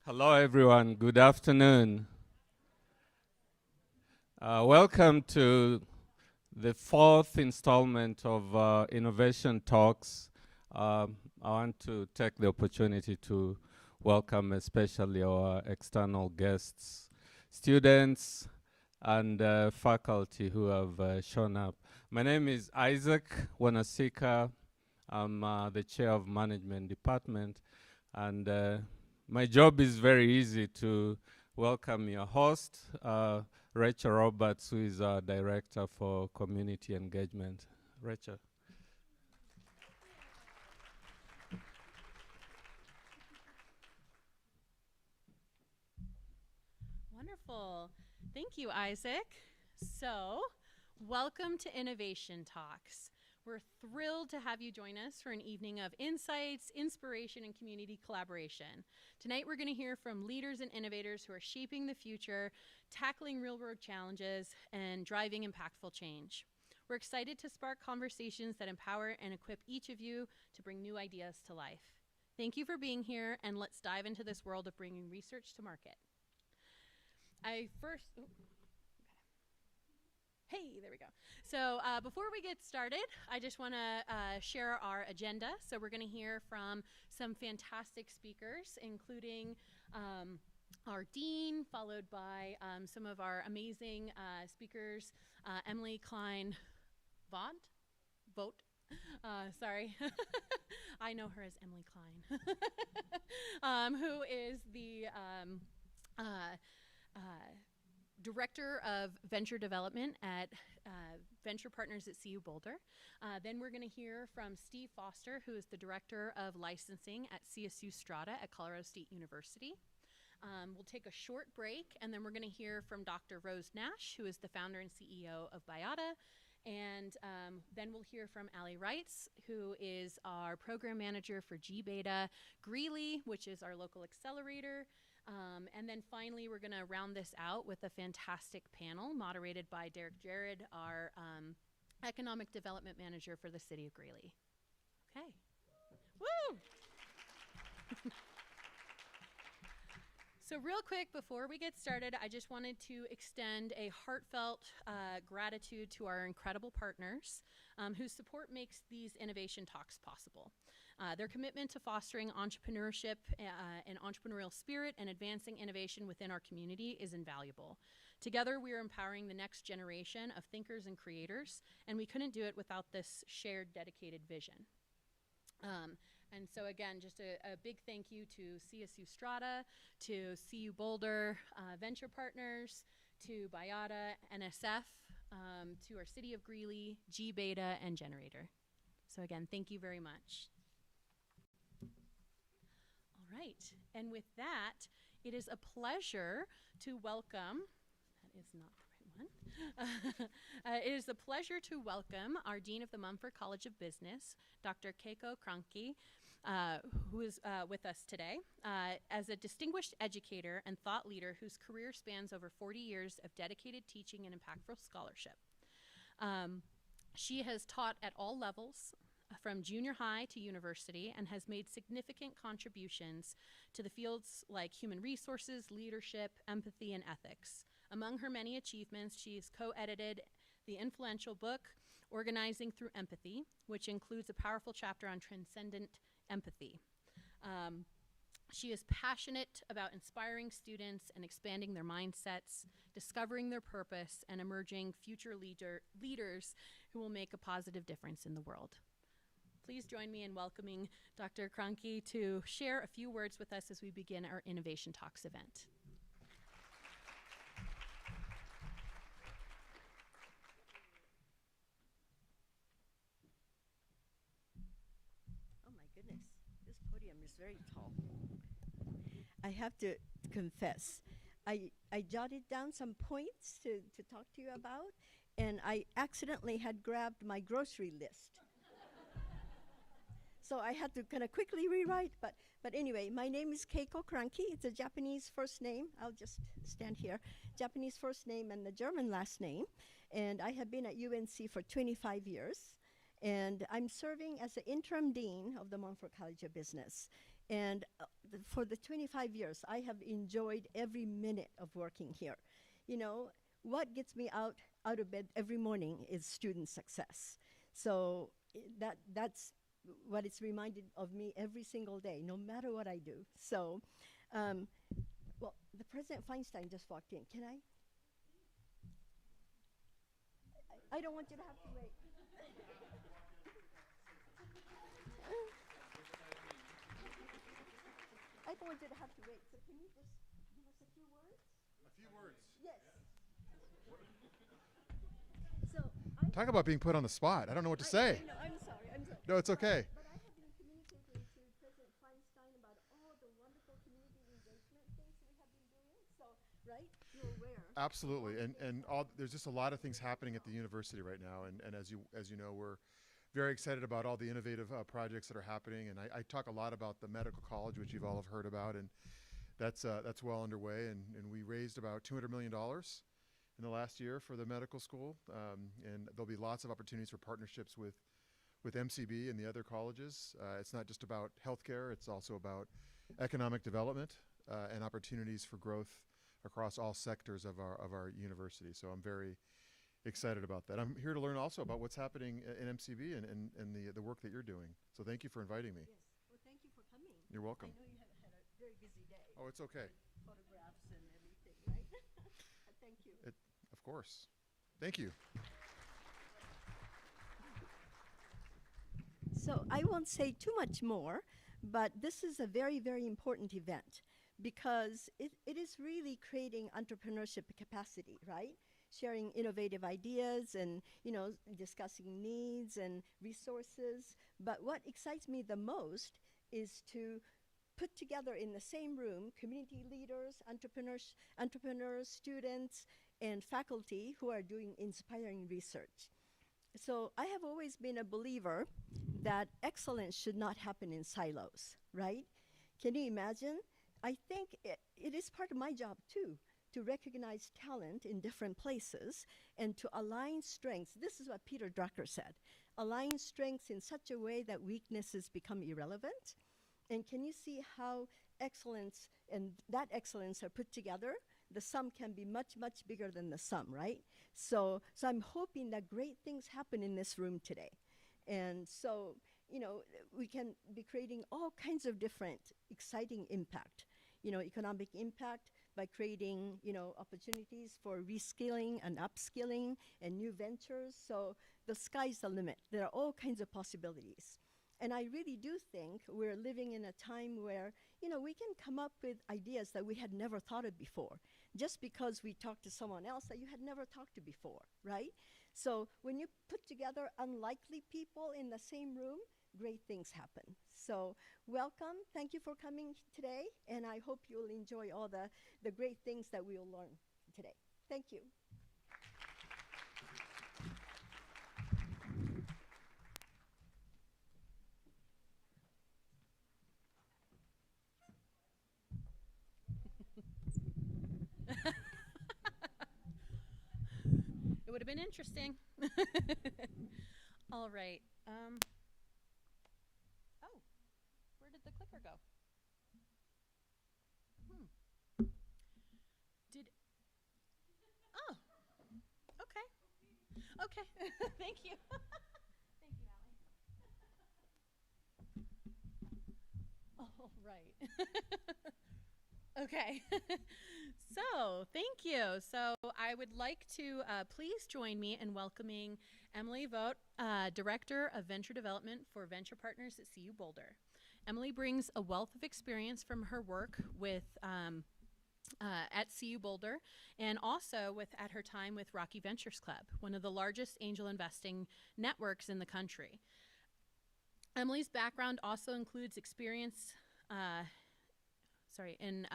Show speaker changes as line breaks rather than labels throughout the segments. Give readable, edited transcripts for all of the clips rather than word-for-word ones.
Hello, everyone. Good afternoon. Welcome to the fourth installment of Innovation Talks. I want to take the opportunity to welcome especially our external guests, students, and faculty who have shown up. My name is Isaac Wanasika. I'm the chair of Management Department, and my job is very easy to welcome your host, Rachel Roberts, who is our Director for Community Engagement. Rachel.
Wonderful. Thank you, Isaac. So, welcome to Innovation Talks. We're thrilled to have you join us for an evening of insights, inspiration, and community collaboration. Tonight, we're going to hear from leaders and innovators who are shaping the future, tackling real-world challenges, and driving impactful change. We're excited to spark conversations that empower and equip each of you to bring new ideas to life. Thank you for being here, and let's dive into this world of bringing research to market. Hey, there we go. So before we get started, I just want to share our agenda. So we're going to hear from some fantastic speakers, including our dean, followed by some of our amazing speakers, Emily Klein Vogt. Sorry. I know her as Emily Klein, who is the Director of Venture Development at Venture Partners at CU Boulder. Then we're going to hear from Steve Foster, who is the Director of Licensing at CSU Strata at Colorado State University. We'll take a short break, and then we're going to hear from Dr. Rose Nash, who is the founder and CEO of Biata. And then we'll hear from Allie Reitz, who is our program manager for G-Beta Greeley, which is our local accelerator. And then finally, we're going to round this out with a fantastic panel moderated by Derek Jared, our economic development manager for the city of Greeley. Okay. Woo! So real quick, before we get started, I just wanted to extend a heartfelt gratitude to our incredible partners whose support makes these innovation talks possible. Their commitment to fostering entrepreneurship and entrepreneurial spirit and advancing innovation within our community is invaluable. Together, we are empowering the next generation of thinkers and creators, and we couldn't do it without this shared, dedicated vision. And so again, just a big thank you to CSU Strata, to CU Boulder Venture Partners, to Biata, NSF, to our City of Greeley, G-Beta, and Generator. So again, thank you very much. All right, and with that, it is a pleasure to welcome, that is not the right one. It is a pleasure to welcome our Dean of the Monfort College of Business, Dr. Keiko Kranke, who is with us today. As a distinguished educator and thought leader whose career spans over 40 years of dedicated teaching and impactful scholarship. She has taught at all levels, from junior high to university, and has made significant contributions to the fields like human resources, leadership, empathy, and ethics. Among her many achievements, she's co-edited the influential book, Organizing Through Empathy, which includes a powerful chapter on transcendent empathy. She is passionate about inspiring students and expanding their mindsets, discovering their purpose, and emerging future leaders who will make a positive difference in the world. Please join me in welcoming Dr. Kranke to share a few words with us as we begin our Innovation Talks event.
Oh my goodness, this podium is very tall. I have to confess, I jotted down some points to talk to you about, and I accidentally had grabbed my grocery list. So I had to kind of quickly rewrite, but anyway, my name is Keiko Kranke. It's a Japanese first name. I'll just stand here. Japanese first name and the German last name. And I have been at UNC for 25 years. And I'm serving as the interim dean of the Monfort College of Business. And for the 25 years, I have enjoyed every minute of working here. You know, what gets me out of bed every morning is student success. So that's what it's reminded of me every single day, no matter what I do. So, well, the President Feinstein just walked in. Can I don't want you to have to wait. I don't want you to have to wait. So can you just give us a few words?
A few words.
Yes. So I
Talk about being put on the spot. I don't know what to say.
I know, I'm sorry. I'm sorry.
No, it's okay.
But I have been communicating to President Feinstein about all the wonderful community engagement things we have been doing. So, right? You're aware.
Absolutely. And there's just a lot of things happening at the university right now. And as you know, we're very excited about all the innovative projects that are happening. And I talk a lot about the medical college, which you've all have heard about. And that's well underway. And we raised about $200 million in the last year for the medical school. And there'll be lots of opportunities for partnerships with MCB and the other colleges. It's not just about healthcare, it's also about economic development and opportunities for growth across all sectors of our university. So I'm very excited about that. I'm here to learn also about what's happening in MCB and the work that you're doing. So thank you for inviting me.
Yes. Well, thank you for coming.
You're welcome.
I know you have had a very busy day.
Oh, it's okay.
Photographs and everything, right? Thank you.
Of course. Thank you.
So I won't say too much more, but this is a very, very important event because it is really creating entrepreneurship capacity, right? Sharing innovative ideas and, you know, discussing needs and resources. But what excites me the most is to put together in the same room community leaders, entrepreneurs, students, and faculty who are doing inspiring research. So I have always been a believer that excellence should not happen in silos, right? Can you imagine? I think it is part of my job too, to recognize talent in different places and to align strengths. This is what Peter Drucker said, align strengths in such a way that weaknesses become irrelevant. And can you see how excellence and that excellence are put together? The sum can be much, much bigger than the sum, right? So I'm hoping that great things happen in this room today. And so, you know, we can be creating all kinds of different exciting impact. You know, economic impact by creating, you know, opportunities for reskilling and upskilling and new ventures. So the sky's the limit. There are all kinds of possibilities. And I really do think we're living in a time where, you know, we can come up with ideas that we had never thought of before, just because we talked to someone else that you had never talked to before, right? So when you put together unlikely people in the same room, great things happen. So welcome, thank you for coming today, and I hope you'll enjoy all the great things that we'll learn today. Thank you.
It would have been interesting. All right. Oh, where did the clicker go? Oh, okay. Okay. Thank you. Thank you, Allie. All right. Okay. So, thank you. So, I would like to please join me in welcoming Emily Vogt, Director of Venture Development for Venture Partners at CU Boulder. Emily brings a wealth of experience from her work with at CU Boulder and also at her time with Rocky Ventures Club, one of the largest angel investing networks in the country. Emily's background also includes experience in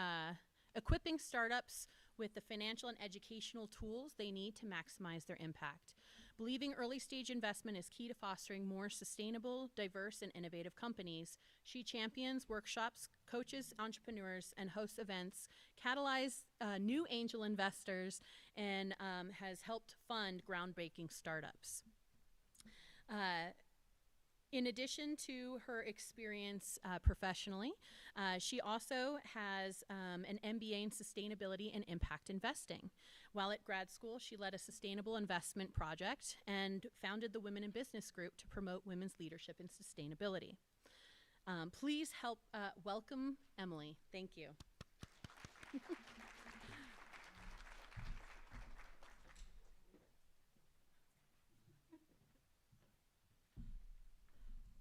equipping startups with the financial and educational tools they need to maximize their impact. Believing early stage investment is key to fostering more sustainable, diverse, and innovative companies, she champions workshops, coaches entrepreneurs, and hosts events, catalyzes new angel investors, and has helped fund groundbreaking startups. In addition to her experience professionally, she also has an MBA in sustainability and impact investing. While at grad school, she led a sustainable investment project and founded the Women in Business Group to promote women's leadership in sustainability. Please help welcome Emily. Thank you.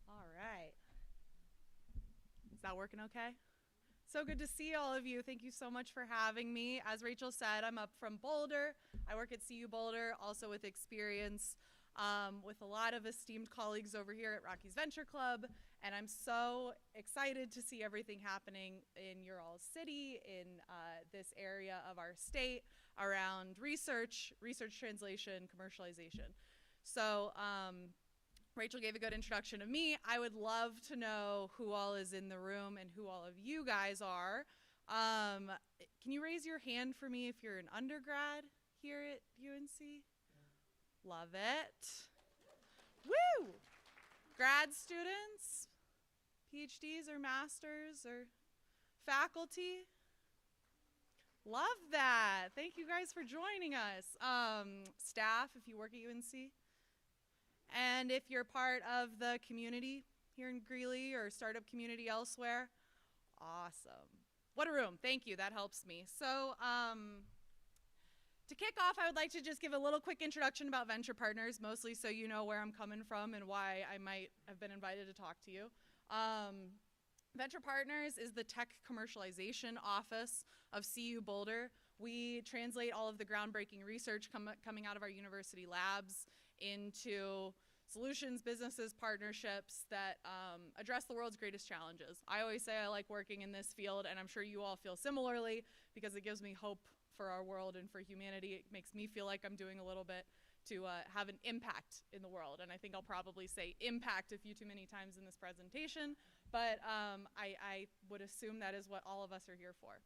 All right. Is that working okay? So good to see all of you. Thank you so much for having me. As Rachel said, I'm up from Boulder. I work at CU Boulder, also with experience with a lot of esteemed colleagues over here at Rockies Venture Club. And I'm so excited to see everything happening in your all's city, in this area of our state, around research translation, commercialization. So Rachel gave a good introduction of me. I would love to know who all is in the room and who all of you guys are. Can you raise your hand for me if you're an undergrad here at UNC? Love it. Woo! Grad students, PhDs or masters or faculty? Love that. Thank you guys for joining us. Staff, if you work at UNC. And if you're part of the community here in Greeley or startup community elsewhere, awesome. What a room. Thank you. That helps me. So to kick off, I would like to just give a little quick introduction about Venture Partners, mostly so you know where I'm coming from and why I might have been invited to talk to you. Venture Partners is the tech commercialization office of CU Boulder. We translate all of the groundbreaking research coming out of our university labs into solutions, businesses, partnerships that address the world's greatest challenges. I always say I like working in this field, and I'm sure you all feel similarly because it gives me hope for our world and for humanity. It makes me feel like I'm doing a little bit to have an impact in the world. And I think I'll probably say impact a few too many times in this presentation, but I would assume that is what all of us are here for.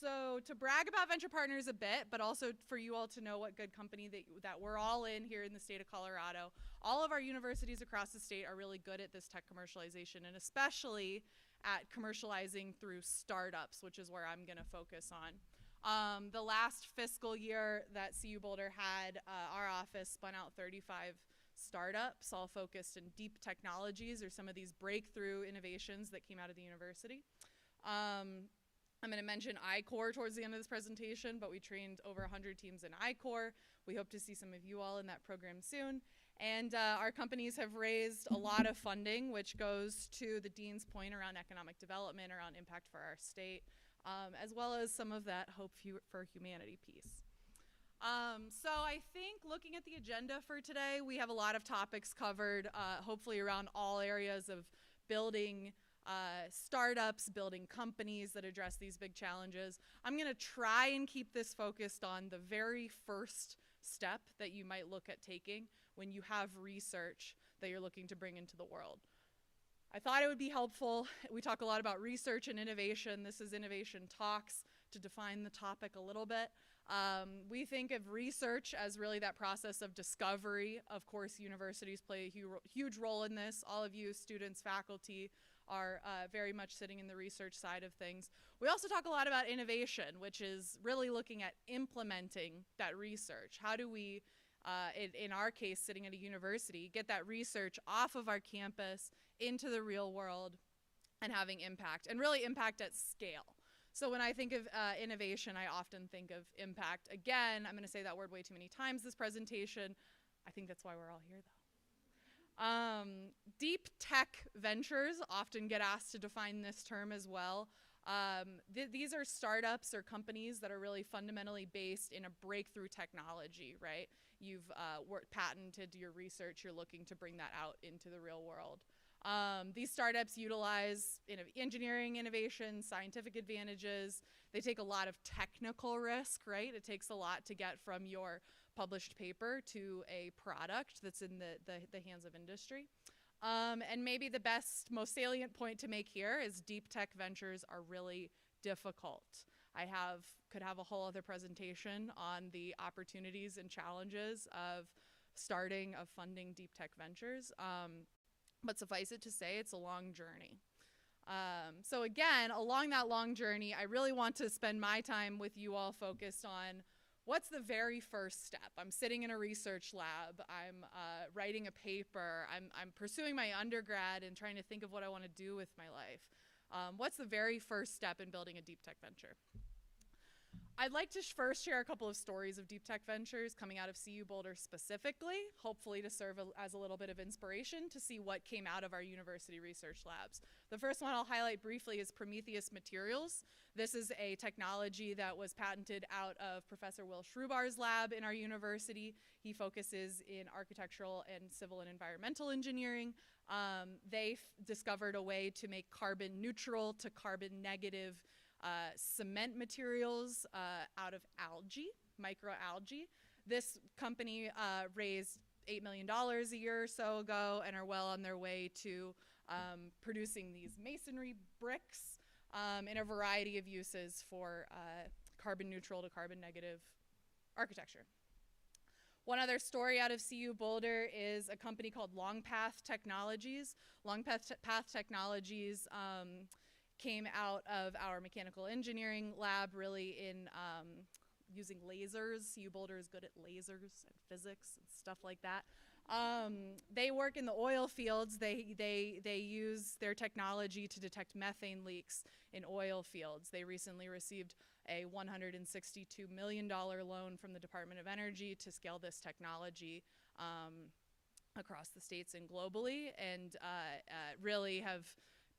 So to brag about Venture Partners a bit, but also for you all to know what good company that we're all in here in the state of Colorado. All of our universities across the state are really good at this tech commercialization, and especially at commercializing through startups, which is where I'm gonna focus on. The last fiscal year that CU Boulder had, our office spun out 35 startups, all focused in deep technologies or some of these breakthrough innovations that came out of the university. I'm going to mention I-Core towards the end of this presentation, but we trained over 100 teams in I-Core. We hope to see some of you all in that program soon. And our companies have raised a lot of funding, which goes to the dean's point around economic development, around impact for our state, as well as some of that hope for humanity piece. So I think looking at the agenda for today, we have a lot of topics covered, hopefully around all areas of building startups, building companies that address these big challenges. I'm going to try and keep this focused on the very first step that you might look at taking when you have research that you're looking to bring into the world. I thought it would be helpful. We talk a lot about research and innovation. This is Innovation Talks to define the topic a little bit. We think of research as really that process of discovery. Of course, universities play a huge role in this. All of you, students, faculty, are very much sitting in the research side of things. We also talk a lot about innovation, which is really looking at implementing that research. How do we, in our case, sitting at a university, get that research off of our campus into the real world and having impact, and really impact at scale. So when I think of innovation, I often think of impact. Again, I'm going to say that word way too many times this presentation. I think that's why we're all here, though. Deep tech ventures often get asked to define this term as well. These are startups or companies that are really fundamentally based in a breakthrough technology, right? You've patented your research, you're looking to bring that out into the real world. These startups utilize engineering innovation, scientific advantages. They take a lot of technical risk, right? It takes a lot to get from your published paper to a product that's in the hands of industry. And maybe the most salient point to make here is deep tech ventures are really difficult. I could have a whole other presentation on the opportunities and challenges of starting of funding deep tech ventures. But suffice it to say, it's a long journey. So again, along that long journey, I really want to spend my time with you all focused on what's the very first step. I'm sitting in a research lab. I'm writing a paper. I'm pursuing my undergrad and trying to think of what I want to do with my life. What's the very first step in building a deep tech venture? I'd like to first share a couple of stories of deep tech ventures coming out of CU Boulder specifically, hopefully to serve as a little bit of inspiration to see what came out of our university research labs. The first one I'll highlight briefly is Prometheus Materials. This is a technology that was patented out of Professor Will Schrubar's lab in our university. He focuses in architectural and civil and environmental engineering. They discovered a way to make carbon neutral to carbon negative cement materials out of algae, microalgae. This company raised $8 million a year or so ago and are well on their way to producing these masonry bricks in a variety of uses for carbon neutral to carbon negative architecture. One other story out of CU Boulder is a company called Longpath Technologies. Longpath Technologies came out of our mechanical engineering lab, really in using lasers. CU Boulder is good at lasers and physics and stuff like that. They work in the oil fields. They use their technology to detect methane leaks in oil fields. They recently received a $162 million loan from the Department of Energy to scale this technology across the states and globally, and really have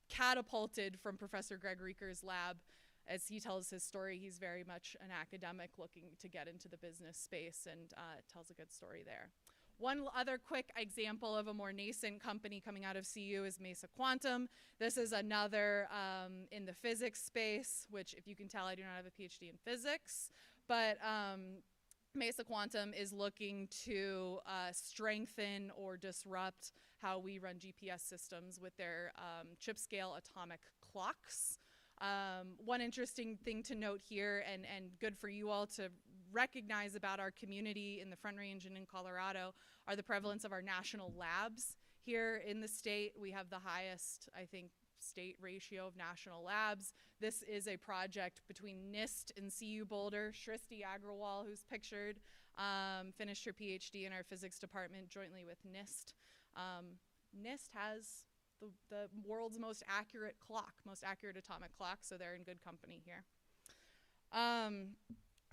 catapulted from Professor Greg Rieker's lab. As he tells his story, he's very much an academic looking to get into the business space, and tells a good story there. One other quick example of a more nascent company coming out of CU is Mesa Quantum. This is another in the physics space, which, if you can tell, I do not have a PhD in physics, but Mesa Quantum is looking to strengthen or disrupt how we run GPS systems with their chip-scale atomic clocks. One interesting thing to note here, and good for you all to recognize about our community in the Front Range and in Colorado, are the prevalence of our national labs here in the state. We have the highest, I think, state ratio of national labs. This is a project between NIST and CU Boulder. Shristi Agrawal, who's pictured, finished her PhD in our physics department jointly with NIST. NIST has the world's most accurate clock, most accurate atomic clock, so they're in good company here.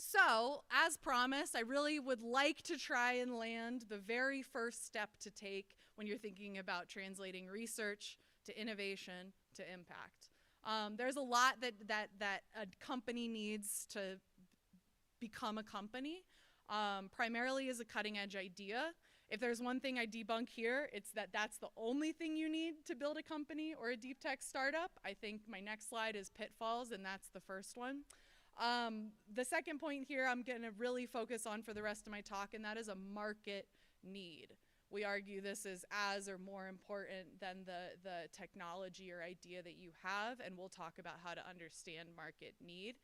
So, as promised, I really would like to try and land the very first step to take when you're thinking about translating research to innovation to impact. There's a lot that a company needs to become a company, primarily as a cutting edge idea. If there's one thing I debunk here, it's that that's the only thing you need to build a company or a deep tech startup. I think my next slide is pitfalls, and that's the first one. The second point here I'm going to really focus on for the rest of my talk, and that is a market need. We argue this is as or more important than the technology or idea that you have, and we'll talk about how to understand market need.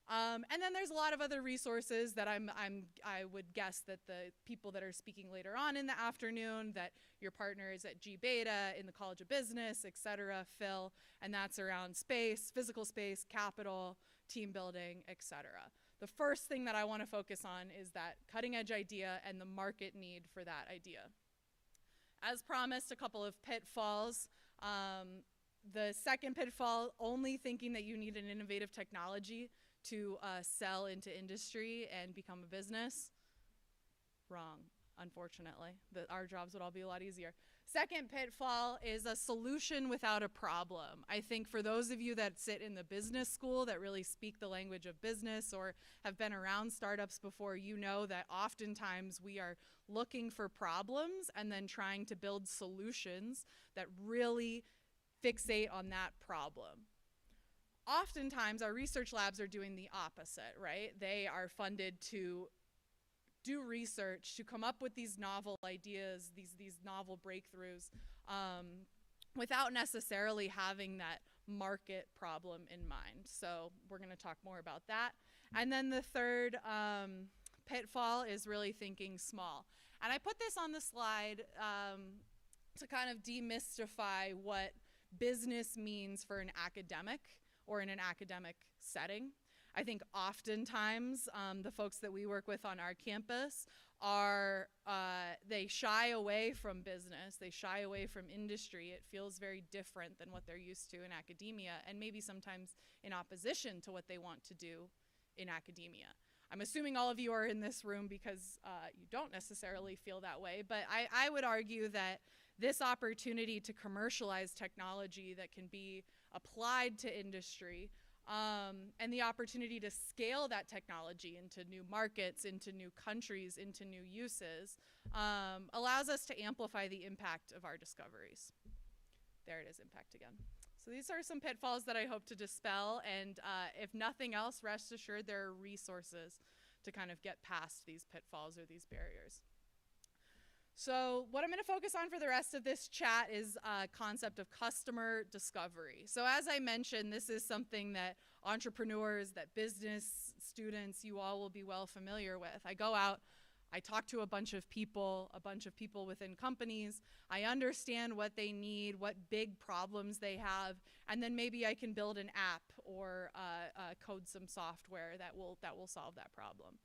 And then there's a lot of other resources that I would guess that the people that are speaking later on in the afternoon, that your partners at G Beta, in the College of Business, et cetera, fill, and that's around space, physical space, capital, team building, et cetera. The first thing that I want to focus on is that cutting edge idea and the market need for that idea. As promised, a couple of pitfalls. The second pitfall, only thinking that you need an innovative technology to sell into industry and become a business. Wrong, unfortunately. Our jobs would all be a lot easier. Second pitfall is a solution without a problem. I think for those of you that sit in the business school that really speak the language of business or have been around startups before, you know that oftentimes we are looking for problems and then trying to build solutions that really fixate on that problem. Oftentimes our research labs are doing the opposite, right? They are funded to do research, to come up with these novel ideas, these novel breakthroughs, without necessarily having that market problem in mind. So we're going to talk more about that. And then the third pitfall is really thinking small. And I put this on the slide to kind of demystify what business means for an academic or in an academic setting. I think oftentimes the folks that we work with on our campus are, they shy away from business, they shy away from industry. It feels very different than what they're used to in academia, and maybe sometimes in opposition to what they want to do in academia. I'm assuming all of you are in this room because you don't necessarily feel that way, but I would argue that this opportunity to commercialize technology that can be applied to industry, and the opportunity to scale that technology into new markets, into new countries, into new uses, allows us to amplify the impact of our discoveries. There it is, impact again. So these are some pitfalls that I hope to dispel, and if nothing else, rest assured there are resources to kind of get past these pitfalls or these barriers. So what I'm going to focus on for the rest of this chat is concept of customer discovery. So as I mentioned, this is something that entrepreneurs, that business students, you all will be well familiar with. I go out, I talk to a bunch of people within companies. I understand what they need, what big problems they have, and then maybe I can build an app or code some software that will solve that problem.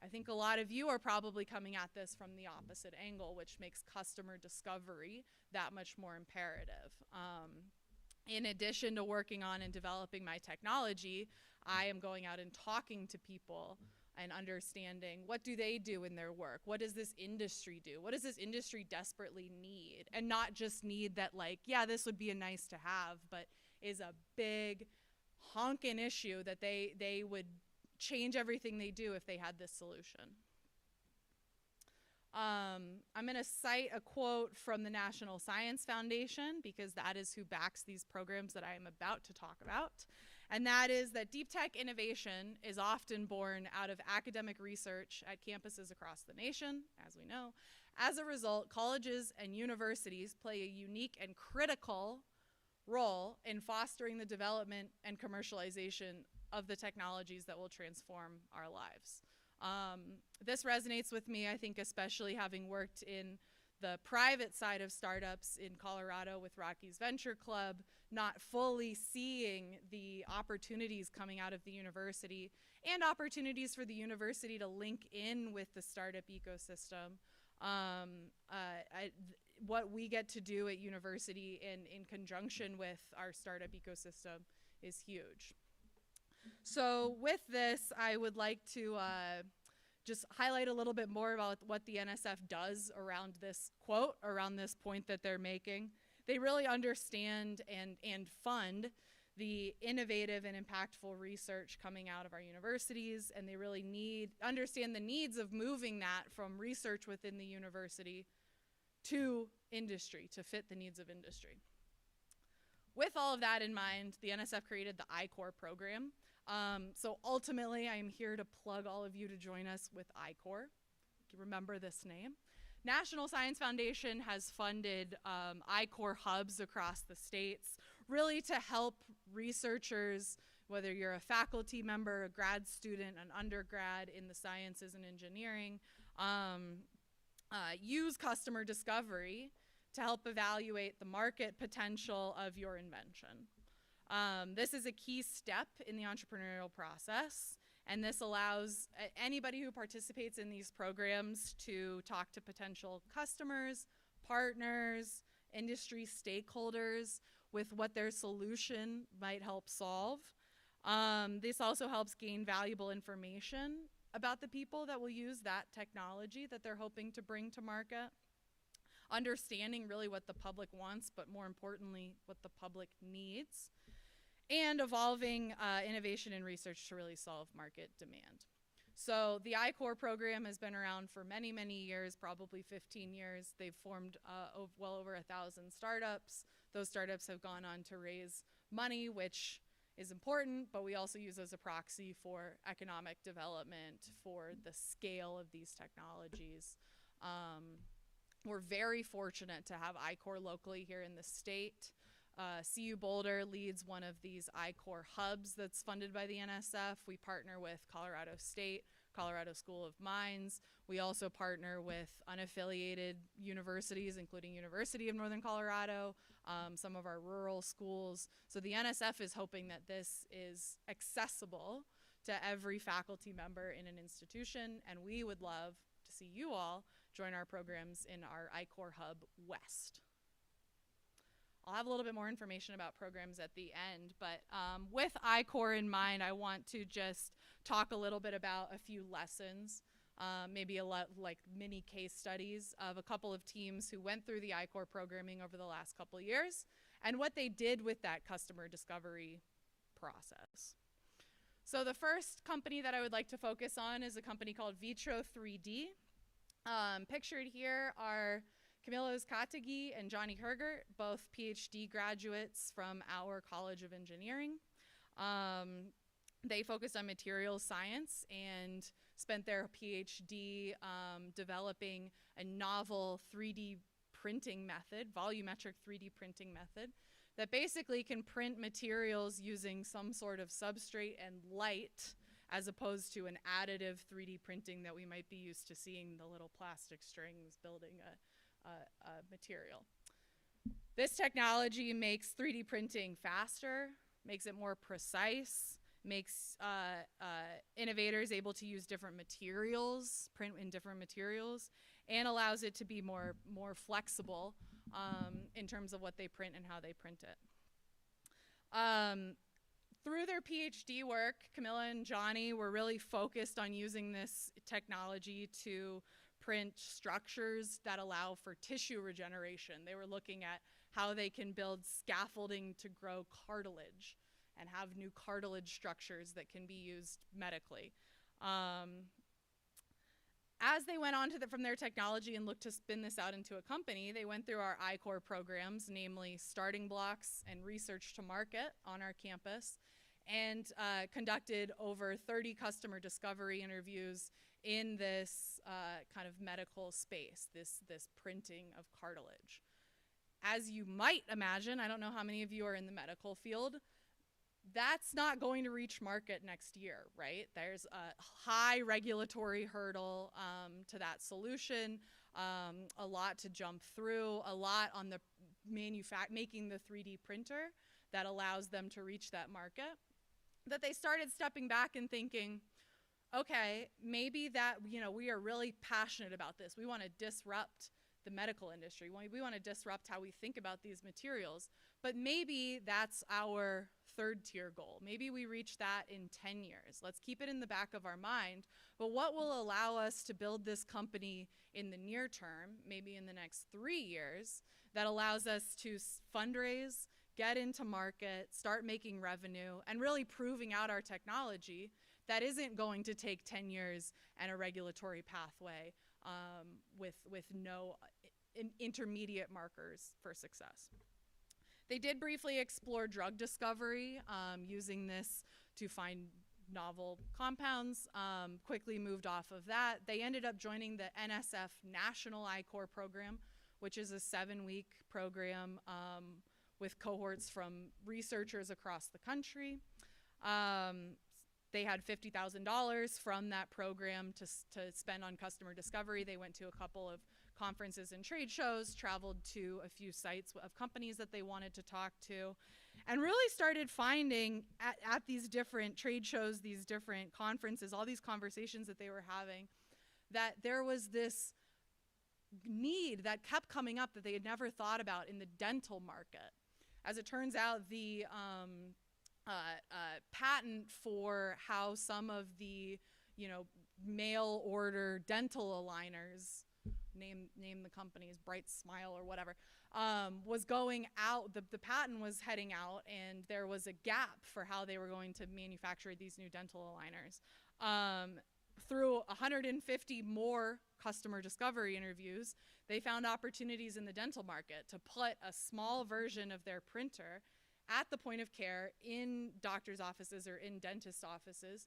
I think a lot of you are probably coming at this from the opposite angle, which makes customer discovery that much more imperative. In addition to working on and developing my technology, I am going out and talking to people and understanding what do they do in their work? What does this industry do? What does this industry desperately need? And not just need that, like, yeah, this would be a nice to have, but is a big honkin' issue that they would change everything they do if they had this solution. I'm going to cite a quote from the National Science Foundation because that is who backs these programs that I am about to talk about. And that is that deep tech innovation is often born out of academic research at campuses across the nation, as we know. As a result, colleges and universities play a unique and critical role in fostering the development and commercialization of the technologies that will transform our lives. This resonates with me, I think, especially having worked in the private side of startups in Colorado with Rocky's Venture Club, not fully seeing the opportunities coming out of the university and opportunities for the university to link in with the startup ecosystem. What we get to do at university in conjunction with our startup ecosystem is huge. So with this, I would like to just highlight a little bit more about what the NSF does around this quote, around this point that they're making. They really understand and fund the innovative and impactful research coming out of our universities, and they really understand the needs of moving that from research within the university to industry, to fit the needs of industry. With all of that in mind, the NSF created the I-Core program. So ultimately, I am here to plug all of you to join us with I-Core. Remember this name. National Science Foundation has funded I-Core hubs across the states, really to help researchers, whether you're a faculty member, a grad student, an undergrad in the sciences and engineering, use customer discovery to help evaluate the market potential of your invention. This is a key step in the entrepreneurial process, and this allows anybody who participates in these programs to talk to potential customers, partners, industry stakeholders with what their solution might help solve. This also helps gain valuable information about the people that will use that technology that they're hoping to bring to market. Understanding really what the public wants, but more importantly, what the public needs. And evolving innovation and research to really solve market demand. So the I-Core program has been around for many, many years, probably 15 years. They've formed well over 1,000 startups. Those startups have gone on to raise money, which is important, but we also use as a proxy for economic development, for the scale of these technologies. We're very fortunate to have I-Core locally here in the state. CU Boulder leads one of these I-Core hubs that's funded by the NSF. We partner with Colorado State, Colorado School of Mines. We also partner with unaffiliated universities, including University of Northern Colorado, some of our rural schools. So the NSF is hoping that this is accessible to every faculty member in an institution, and we would love to see you all join our programs in our I-Core Hub West. I'll have a little bit more information about programs at the end, but with I-Core in mind, I want to just talk a little bit about a few lessons, maybe a lot like mini case studies of a couple of teams who went through the I-Core programming over the last couple of years and what they did with that customer discovery process. So the first company that I would like to focus on is a company called Vitro 3D. Pictured here are Camilo Katagi and Johnny Hergert, both PhD graduates from our College of Engineering. They focused on materials science and spent their PhD developing a novel 3D printing method, volumetric 3D printing method, that basically can print materials using some sort of substrate and light, as opposed to an additive 3D printing that we might be used to seeing, the little plastic strings building a material. This technology makes 3D printing faster, makes it more precise, makes innovators able to use different materials, print in different materials, and allows it to be more flexible in terms of what they print and how they print it. Through their PhD work, Camilla and Johnny were really focused on using this technology to print structures that allow for tissue regeneration. They were looking at how they can build scaffolding to grow cartilage and have new cartilage structures that can be used medically. As they went on from their technology and looked to spin this out into a company, they went through our I-Core programs, namely Starting Blocks and Research to Market on our campus, and conducted over 30 customer discovery interviews in this kind of medical space, this printing of cartilage. As you might imagine, I don't know how many of you are in the medical field, that's not going to reach market next year, right? There's a high regulatory hurdle to that solution, a lot to jump through, a lot on the making the 3D printer that allows them to reach that market, that they started stepping back and thinking, okay, maybe that, we are really passionate about this. We want to disrupt the medical industry. We want to disrupt how we think about these materials, but maybe that's our third tier goal. Maybe we reach that in 10 years. Let's keep it in the back of our mind. But what will allow us to build this company in the near term, maybe in the next 3 years, that allows us to fundraise, get into market, start making revenue, and really proving out our technology that isn't going to take 10 years and a regulatory pathway with no intermediate markers for success. They did briefly explore drug discovery, using this to find novel compounds, quickly moved off of that. They ended up joining the NSF National I-Core program, which is a 7-week program with cohorts from researchers across the country. They had $50,000 from that program to spend on customer discovery. They went to a couple of conferences and trade shows, traveled to a few sites of companies that they wanted to talk to, and really started finding at these different trade shows, these different conferences, all these conversations that they were having, that there was this need that kept coming up that they had never thought about in the dental market. As it turns out, the patent for how some of the, mail order dental aligners, name the companies, Bright Smile or whatever, was going out, the patent was heading out, and there was a gap for how they were going to manufacture these new dental aligners. Through 150 more customer discovery interviews, they found opportunities in the dental market to put a small version of their printer at the point of care in doctor's offices or in dentist offices,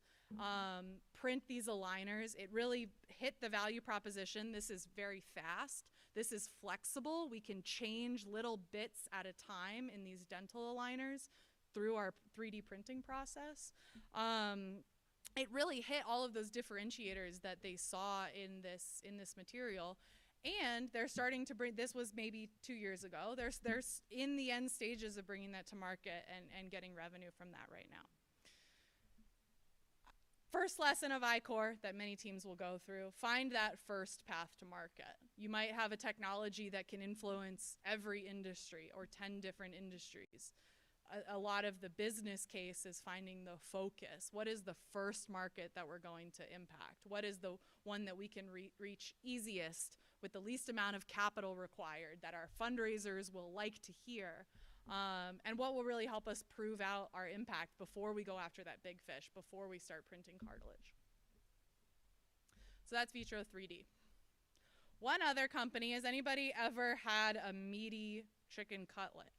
print these aligners. It really hit the value proposition. This is very fast. This is flexible. We can change little bits at a time in these dental aligners through our 3D printing process. it really hit all of those differentiators that they saw in this material. And they're starting to bring, this was maybe 2 years ago, they're in the end stages of bringing that to market and getting revenue from that right now. First lesson of I-Core that many teams will go through, find that first path to market. You might have a technology that can influence every industry or 10 different industries. A lot of the business case is finding the focus. What is the first market that we're going to impact? What is the one that we can reach easiest with the least amount of capital required that our fundraisers will like to hear? And what will really help us prove out our impact before we go after that big fish, before we start printing cartilage. So that's Vitro 3D. One other company, has anybody ever had a meaty chicken cutlet?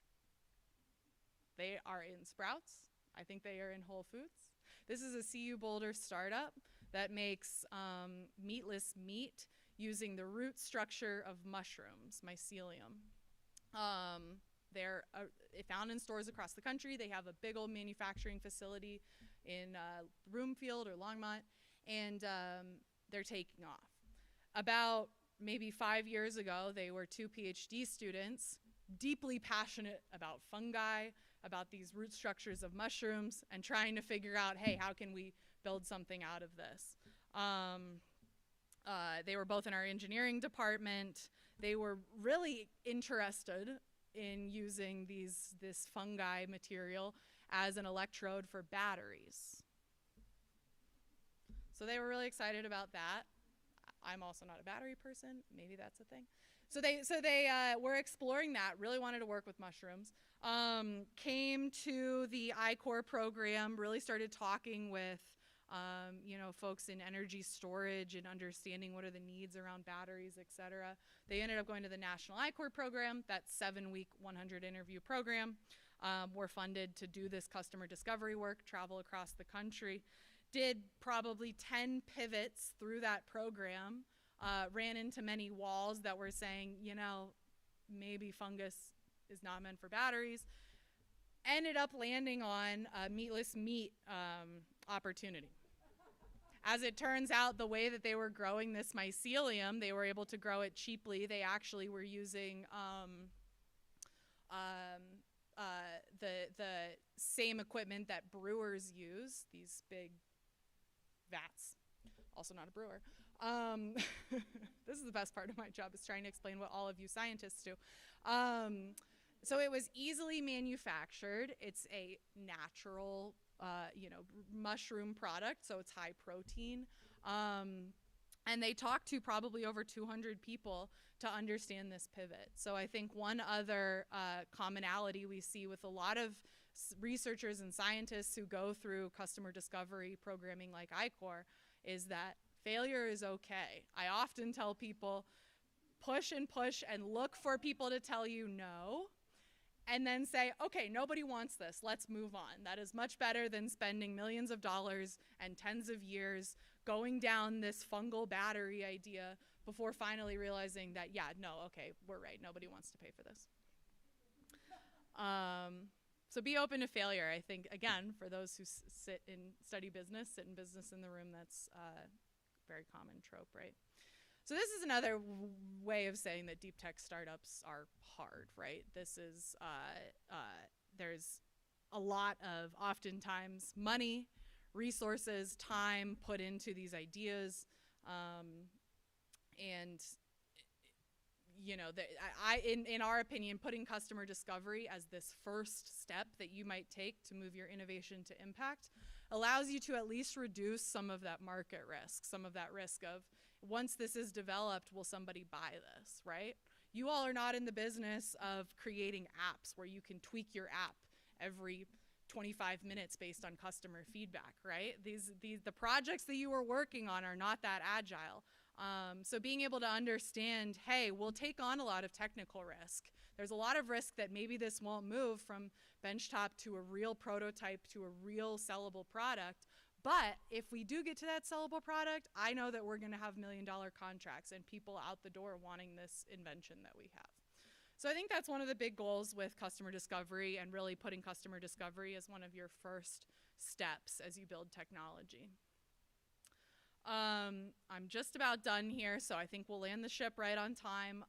They are in Sprouts. I think they are in Whole Foods. This is a CU Boulder startup that makes meatless meat using the root structure of mushrooms, mycelium. They're found in stores across the country. They have a big old manufacturing facility in Broomfield or Longmont, and they're taking off. About maybe 5 years ago, they were 2 PhD students, deeply passionate about fungi, about these root structures of mushrooms, and trying to figure out, hey, how can we build something out of this? They were both in our engineering department. They were really interested in using this fungi material as an electrode for batteries. So they were really excited about that. I'm also not a battery person. Maybe that's a thing. So they were exploring that, really wanted to work with mushrooms. Came to the I-Core program, really started talking with folks in energy storage and understanding what are the needs around batteries, et cetera. They ended up going to the National I-Core program, that 7-week, 100-interview program. Were funded to do this customer discovery work, travel across the country. Did probably 10 pivots through that program. Ran into many walls that were saying, maybe fungus is not meant for batteries. Ended up landing on a meatless meat opportunity. As it turns out, the way that they were growing this mycelium, they were able to grow it cheaply. They actually were using the same equipment that brewers use, these big vats. Also not a brewer. This is the best part of my job, is trying to explain what all of you scientists do. So it was easily manufactured. It's a natural, mushroom product, so it's high protein. And they talked to probably over 200 people to understand this pivot. So I think one other commonality we see with a lot of researchers and scientists who go through customer discovery programming like I-Core is that failure is okay. I often tell people, push and look for people to tell you no, and then say, okay, nobody wants this, let's move on. That is much better than spending millions of dollars and tens of years going down this fungal battery idea before finally realizing that, okay, we're right, nobody wants to pay for this. So be open to failure. I think, again, for those who sit in business in the room, that's very common trope, right? So this is another way of saying that deep tech startups are hard, right? This is, there's a lot of oftentimes money, resources, time put into these ideas. In our opinion, putting customer discovery as this first step that you might take to move your innovation to impact allows you to at least reduce some of that market risk, some of that risk of, once this is developed, will somebody buy this, right? You all are not in the business of creating apps where you can tweak your app every 25 minutes based on customer feedback, right? The projects that you are working on are not that agile. So being able to understand, hey, we'll take on a lot of technical risk. There's a lot of risk that maybe this won't move from benchtop to a real prototype to a real sellable product. But if we do get to that sellable product, I know that we're going to have $1 million contracts and people out the door wanting this invention that we have. So I think that's one of the big goals with customer discovery, and really putting customer discovery as one of your first steps as you build technology. I'm just about done here, so I think we'll land the ship right on time.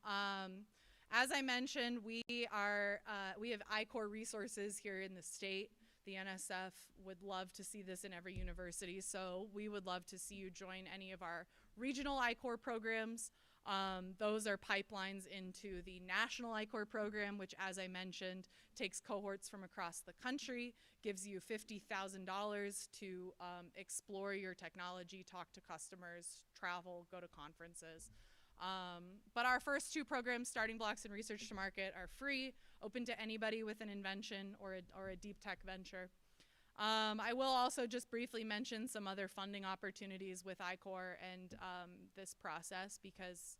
As I mentioned, we have I-Corps resources here in the state. The NSF would love to see this in every university, so we would love to see you join any of our regional I-Corps programs. Those are pipelines into the national I-Corps program, which, as I mentioned, takes cohorts from across the country, gives you $50,000 to explore your technology, talk to customers, travel, go to conferences. But our first two programs, Starting Blocks and Research to Market, are free, open to anybody with an invention or a deep tech venture. I will also just briefly mention some other funding opportunities with I-Corps and this process, because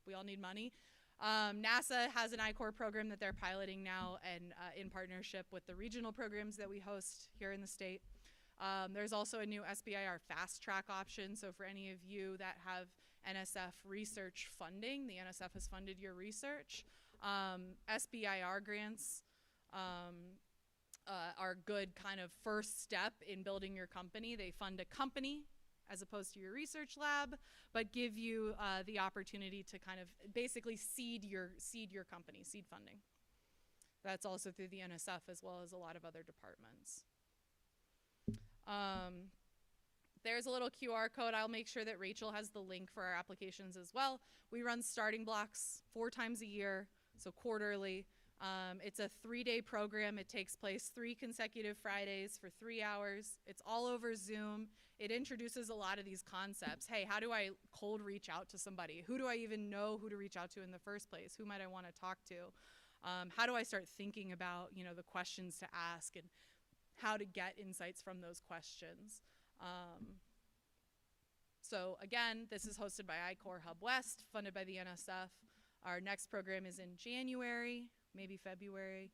we all need money. NASA has an I-Corps program that they're piloting now, and in partnership with the regional programs that we host here in the state. There's also a new SBIR fast track option. So for any of you that have NSF research funding, the NSF has funded your research. SBIR grants are a good kind of first step in building your company. They fund a company as opposed to your research lab, but give you the opportunity to kind of basically seed your company, seed funding. That's also through the NSF as well as a lot of other departments. There's a little QR code. I'll make sure that Rachel has the link for our applications as well. We run Starting Blocks 4 times a year, so quarterly. It's a 3-day program. It takes place 3 consecutive Fridays for 3 hours. It's all over Zoom. It introduces a lot of these concepts. Hey, how do I cold reach out to somebody? Who do I even know who to reach out to in the first place? Who might I want to talk to? How do I start thinking about, the questions to ask and how to get insights from those questions? So again, this is hosted by I-Corps Hub West, funded by the NSF. Our next program is in January, maybe February.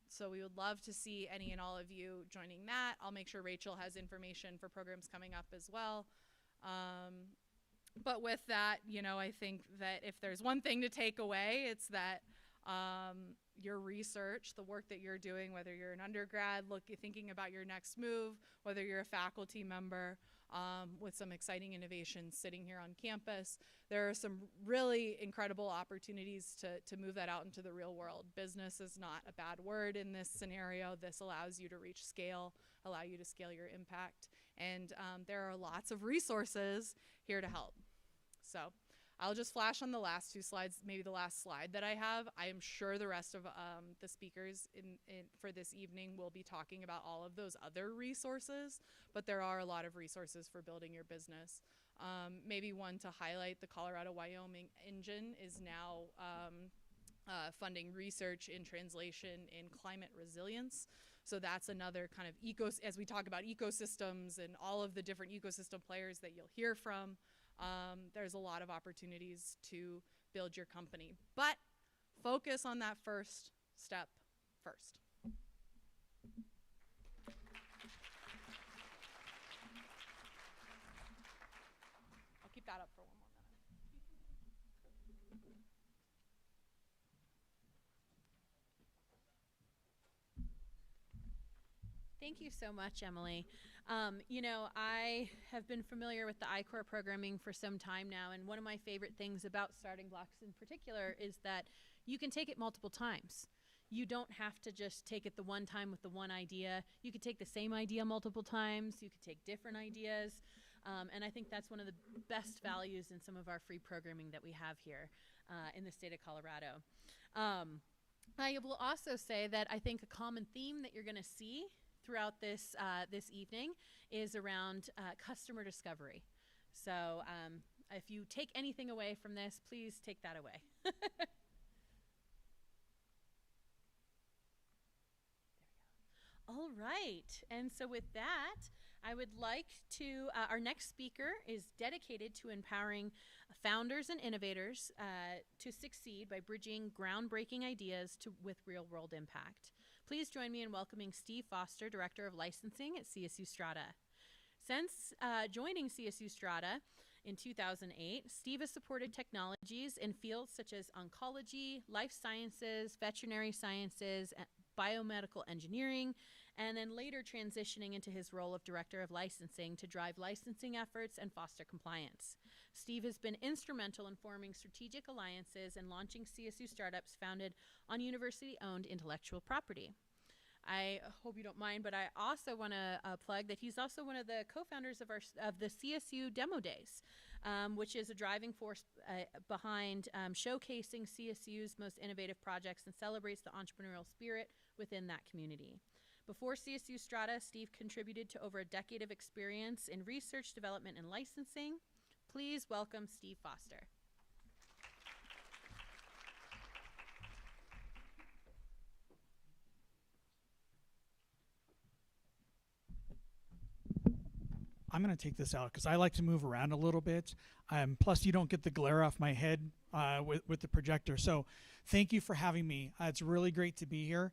So we would love to see any and all of you joining that. I'll make sure Rachel has information for programs coming up as well. But with that, I think that if there's one thing to take away, it's that your research, the work that you're doing, whether you're an undergrad, thinking about your next move, whether you're a faculty member with some exciting innovations sitting here on campus, there are some really incredible opportunities to move that out into the real world. Business is not a bad word in this scenario. This allows you to reach scale, allow you to scale your impact, and there are lots of resources here to help. So I'll just flash on the last 2 slides, maybe the last slide that I have. I am sure the rest of the speakers for this evening will be talking about all of those other resources, but there are a lot of resources for building your business. Maybe one to highlight, the Colorado-Wyoming engine is now funding research in translation in climate resilience. So that's another kind of as we talk about ecosystems and all of the different ecosystem players that you'll hear from, there's a lot of opportunities to build your company. But focus on that first step first. I'll keep that up for 1 more minute.
Thank you so much, Emily. I have been familiar with the I-Corps programming for some time now, and one of my favorite things about Starting Blocks in particular is that you can take it multiple times. You don't have to just take it the one time with the one idea. You could take the same idea multiple times. You could take different ideas. And I think that's one of the best values in some of our free programming that we have here in the state of Colorado. I will also say that I think a common theme that you're going to see throughout this evening is around customer discovery. So if you take anything away from this, please take that away. All right, and so with that, I would like to, our next speaker is dedicated to empowering founders and innovators to succeed by bridging groundbreaking ideas with real-world impact. Please join me in welcoming Steve Foster, Director of Licensing at CSU Strata. Since joining CSU Strata in 2008, Steve has supported technologies in fields such as oncology, life sciences, veterinary sciences, biomedical engineering, and then later transitioning into his role of Director of Licensing to drive licensing efforts and foster compliance. Steve has been instrumental in forming strategic alliances and launching CSU startups founded on university-owned intellectual property. I hope you don't mind, but I also want to plug that he's also one of the co-founders of the CSU Demo Days, which is a driving force behind showcasing CSU's most innovative projects and celebrates the entrepreneurial spirit within that community. Before CSU Strata, Steve contributed to over a decade of experience in research, development, and licensing. Please welcome Steve Foster.
I'm going to take this out because I like to move around a little bit. Plus, you don't get the glare off my head with the projector. So thank you for having me. It's really great to be here.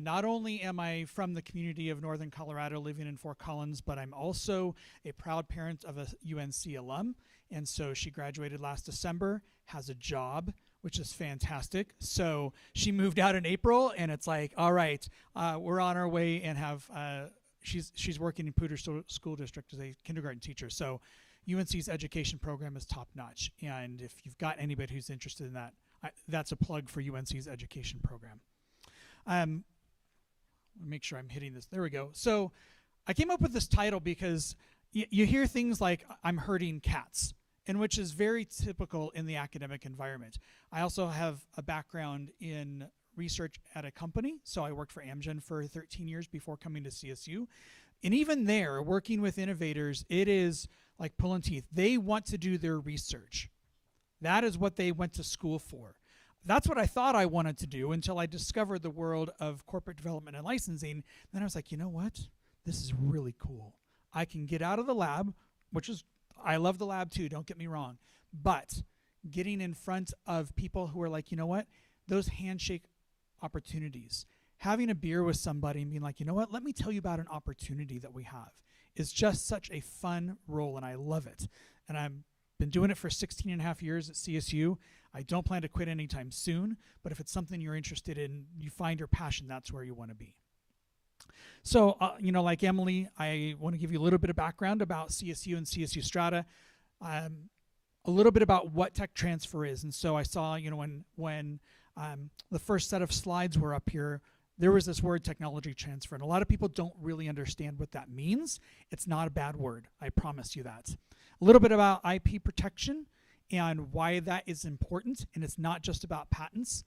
Not only am I from the community of Northern Colorado living in Fort Collins, but I'm also a proud parent of a UNC alum. And so she graduated last December, has a job, which is fantastic. So she moved out in April, and it's like, all right, we're on our way and have... She's working in Poudre School District as a kindergarten teacher. So UNC's education program is top notch. And if you've got anybody who's interested in that, that's a plug for UNC's education program. Make sure I'm hitting this. There we go. So I came up with this title because you hear things like I'm herding cats, and which is very typical in the academic environment. I also have a background in research at a company. So I worked for Amgen for 13 years before coming to CSU. And even there, working with innovators, it is like pulling teeth. They want to do their research. That is what they went to school for. That's what I thought I wanted to do until I discovered the world of corporate development and licensing. Then I was like, you know what? This is really cool. I can get out of the lab, which is, I love the lab too, don't get me wrong. But getting in front of people who are like, you know what? Those handshake opportunities, having a beer with somebody and being like, you know what, let me tell you about an opportunity that we have, is just such a fun role, and I love it. And I've been doing it for 16 and a half years at CSU. I don't plan to quit anytime soon, but if it's something you're interested in, you find your passion, that's where you want to be. So, you know, like Emily, I want to give you a little bit of background about CSU and CSU Strata, a little bit about what tech transfer is. And so I saw, you know, when the first set of slides were up here, there was this word technology transfer, and a lot of people don't really understand what that means. It's not a bad word, I promise you that. A little bit about IP protection and why that is important, and it's not just about patents.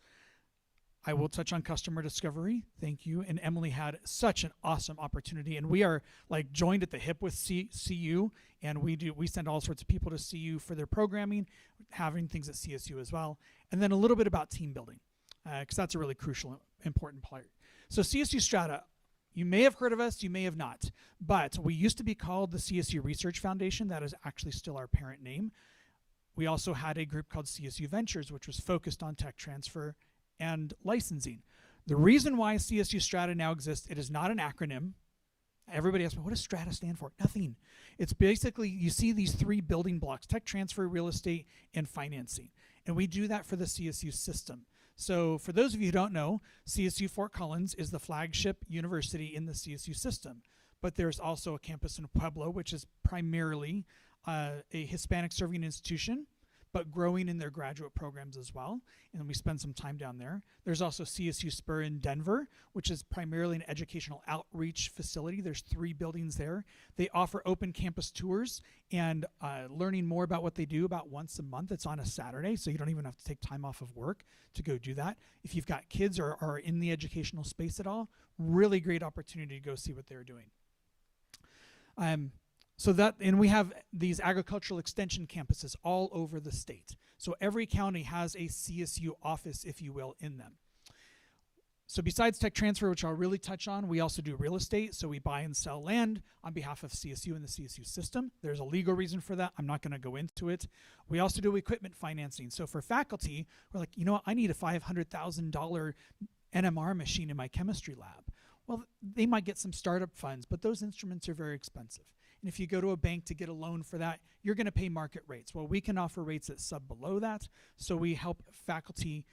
I will touch on customer discovery, thank you, and Emily had such an awesome opportunity, and we are like joined at the hip with CU, and we send all sorts of people to CU for their programming, having things at CSU as well, and then a little bit about team building, because that's a really crucial, important part. So CSU Strata, you may have heard of us, you may have not, but we used to be called the CSU Research Foundation. That is actually still our parent name. We also had a group called CSU Ventures, which was focused on tech transfer and licensing. The reason why CSU Strata now exists, it is not an acronym. Everybody asks me, what does Strata stand for? Nothing. It's basically, you see these three building blocks: tech transfer, real estate, and financing. And we do that for the CSU system. So for those of you who don't know, CSU Fort Collins is the flagship university in the CSU system. But there's also a campus in Pueblo, which is primarily a Hispanic serving institution, but growing in their graduate programs as well. And we spend some time down there. There's also CSU Spur in Denver, which is primarily an educational outreach facility. There's 3 buildings there. They offer open campus tours and learning more about what they do about once a month. It's on a Saturday, so you don't even have to take time off of work to go do that. If you've got kids or are in the educational space at all, really great opportunity to go see what they're doing. And we have these agricultural extension campuses all over the state. So every county has a CSU office, if you will, in them. So besides tech transfer, which I'll really touch on, we also do real estate. So we buy and sell land on behalf of CSU and the CSU system. There's a legal reason for that. I'm not going to go into it. We also do equipment financing. So for faculty, we're like, you know what, I need a $500,000 NMR machine in my chemistry lab. Well, they might get some startup funds, but those instruments are very expensive. And if you go to a bank to get a loan for that, you're going to pay market rates. Well, we can offer rates that sub below that, so we help faculty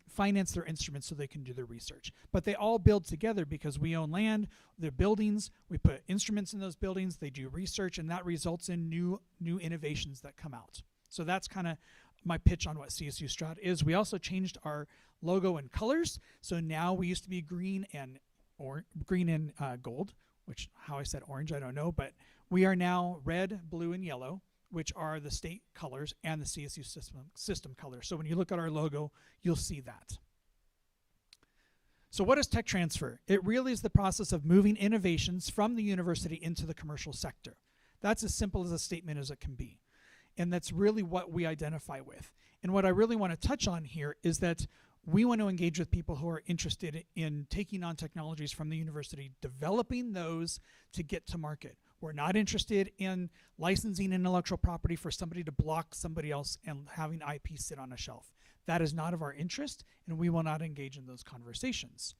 finance their instruments so they can do their research. But they all build together because we own land, the buildings, we put instruments in those buildings, they do research, and that results in new innovations that come out. So that's kind of my pitch on what CSU Strat is. We also changed our logo and colors. So now we used to be green and gold, which how I said orange, I don't know, but we are now red, blue, and yellow, which are the state colors and the CSU system colors. So when you look at our logo, you'll see that. So what is tech transfer? It really is the process of moving innovations from the university into the commercial sector. That's as simple as a statement as it can be. And that's really what we identify with. And what I really want to touch on here is that we want to engage with people who are interested in taking on technologies from the university, developing those to get to market. We're not interested in licensing intellectual property for somebody to block somebody else and having IP sit on a shelf. That is not of our interest, and we will not engage in those conversations.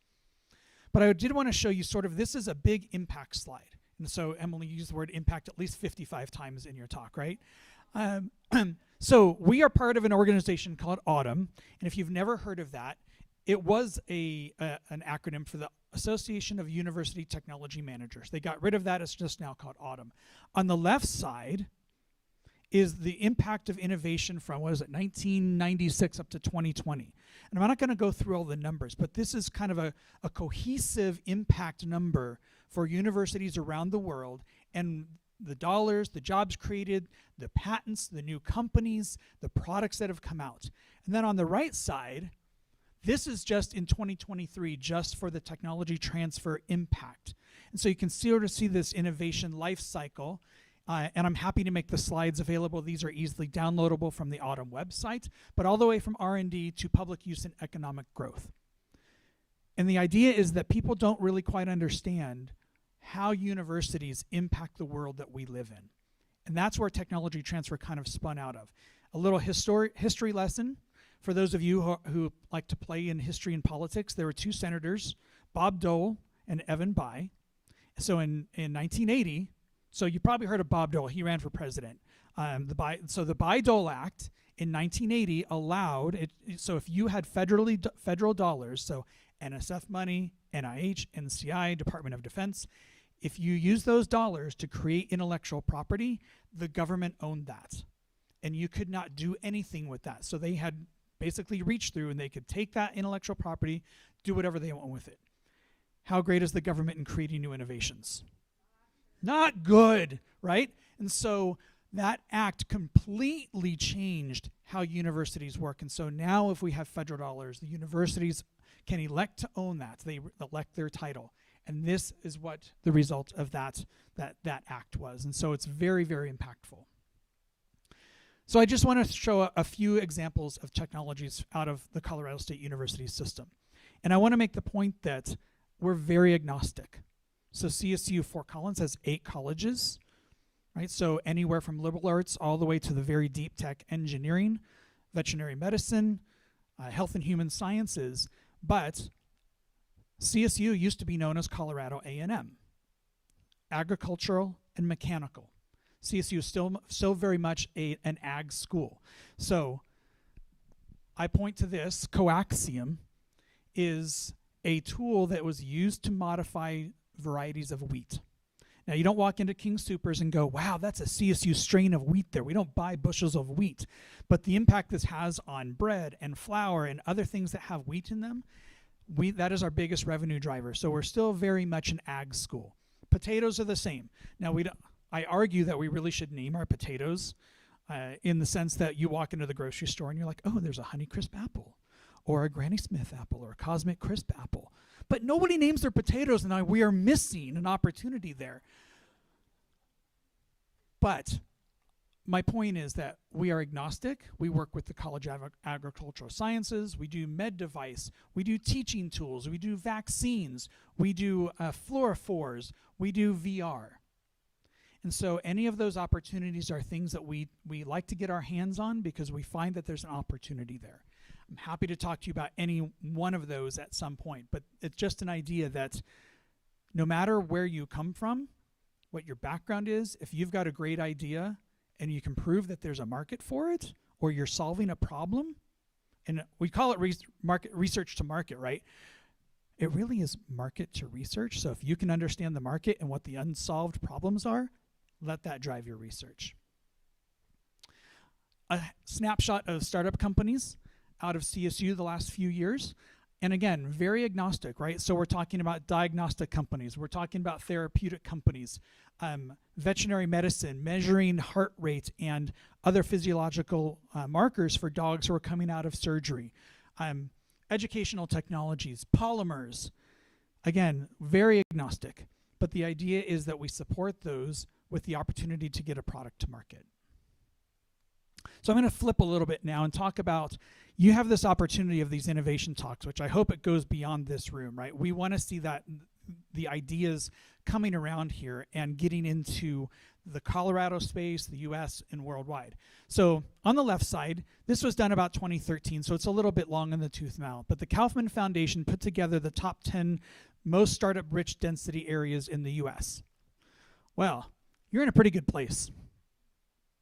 But I did want to show you sort of, this is a big impact slide. And so Emily used the word impact at least 55 times in your talk, right? So we are part of an organization called AUTUM, and if you've never heard of that, it was an acronym for the Association of University Technology Managers. They got rid of that. It's just now called AUTUM. On the left side is the impact of innovation from, 1996 up to 2020. And I'm not going to go through all the numbers, but this is kind of a cohesive impact number for universities around the world, and the dollars, the jobs created, the patents, the new companies, the products that have come out. And then on the right side, this is just in 2023, just for the technology transfer impact. And so you can sort of see this innovation life cycle. And I'm happy to make the slides available. These are easily downloadable from the AUTUM website, but all the way from R&D to public use and economic growth. And the idea is that people don't really quite understand how universities impact the world that we live in. And that's where technology transfer kind of spun out of. A little history lesson. For those of you who like to play in history and politics, there were two senators, Bob Dole and Evan Bayh. So in 1980, so you probably heard of Bob Dole. He ran for president. So the Bayh-Dole Act in 1980 allowed it. So if you had federal dollars, so NSF money, NIH, NCI, Department of Defense, if you use those dollars to create intellectual property, the government owned that. And you could not do anything with that. So they had basically reached through and they could take that intellectual property, do whatever they want with it. How great is the government in creating new innovations? Not good, right? And so that act completely changed how universities work. And so now if we have federal dollars, the universities can elect to own that. They elect their title. And this is what the result of that act was. And so it's very, very impactful. So I just want to show a few examples of technologies out of the Colorado State University system. And I want to make the point that we're very agnostic. So CSU Fort Collins has 8 colleges, right? So anywhere from liberal arts all the way to the very deep tech engineering, veterinary medicine, health and human sciences. But CSU used to be known as Colorado A&M, agricultural and mechanical. CSU is still very much an ag school. So I point to this. Coaxium is a tool that was used to modify varieties of wheat. Now, you don't walk into King Soopers and go, wow, that's a CSU strain of wheat there. We don't buy bushels of wheat. But the impact this has on bread and flour and other things that have wheat in them, that is our biggest revenue driver. So we're still very much an ag school. Potatoes are the same. Now, I argue that we really should name our potatoes in the sense that you walk into the grocery store and you're like, oh, there's a Honeycrisp apple or a Granny Smith apple or a Cosmic Crisp apple. But nobody names their potatoes, and we are missing an opportunity there. But my point is that we are agnostic. We work with the College of Agricultural Sciences. We do med device. We do teaching tools. We do vaccines. We do fluorophores. We do VR. And so any of those opportunities are things that we like to get our hands on because we find that there's an opportunity there. I'm happy to talk to you about any one of those at some point, but it's just an idea that no matter where you come from, what your background is, if you've got a great idea and you can prove that there's a market for it or you're solving a problem And we call it research to market, right? It really is market to research. So if you can understand the market and what the unsolved problems are, let that drive your research. A snapshot of startup companies out of CSU the last few years. And again, very agnostic, right? So we're talking about diagnostic companies. We're talking about therapeutic companies, veterinary medicine, measuring heart rate and other physiological markers for dogs who are coming out of surgery, educational technologies, polymers. Again, very agnostic. But the idea is that we support those with the opportunity to get a product to market. So I'm going to flip a little bit now and talk about, you have this opportunity of these innovation talks, which I hope it goes beyond this room, right? We want to see that the ideas coming around here and getting into the Colorado space, the US, and worldwide. So on the left side, this was done about 2013, so it's a little bit long in the tooth now, but the Kaufman Foundation put together the top 10 most startup-rich density areas in the US. Well, you're in a pretty good place,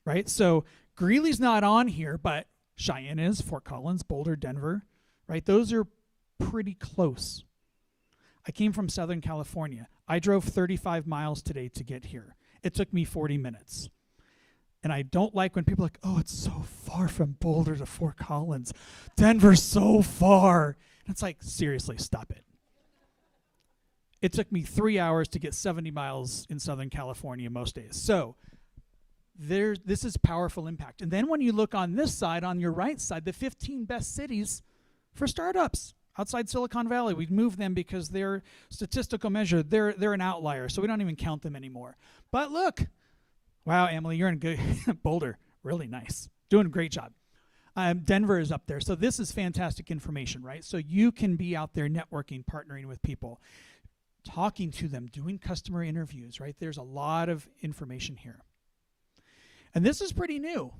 right? So Greeley's not on here, but Cheyenne is, Fort Collins, Boulder, Denver, right? Those are pretty close. I came from Southern California. I drove 35 miles today to get here. It took me 40 minutes. And I don't like when people are like, oh, it's so far from Boulder to Fort Collins. Denver's so far. And it's like, seriously, stop it. It took me 3 hours to get 70 miles in Southern California most days. So this is powerful impact. And then when you look on this side, on your right side, the 15 best cities for startups outside Silicon Valley, we moved them because their statistical measure, they're an outlier, so we don't even count them anymore. But look, wow, Emily, you're in good Boulder, really nice, doing a great job. Denver is up there, so this is fantastic information, right? So you can be out there networking, partnering with people, talking to them, doing customer interviews, right? There's a lot of information here. And this is pretty new.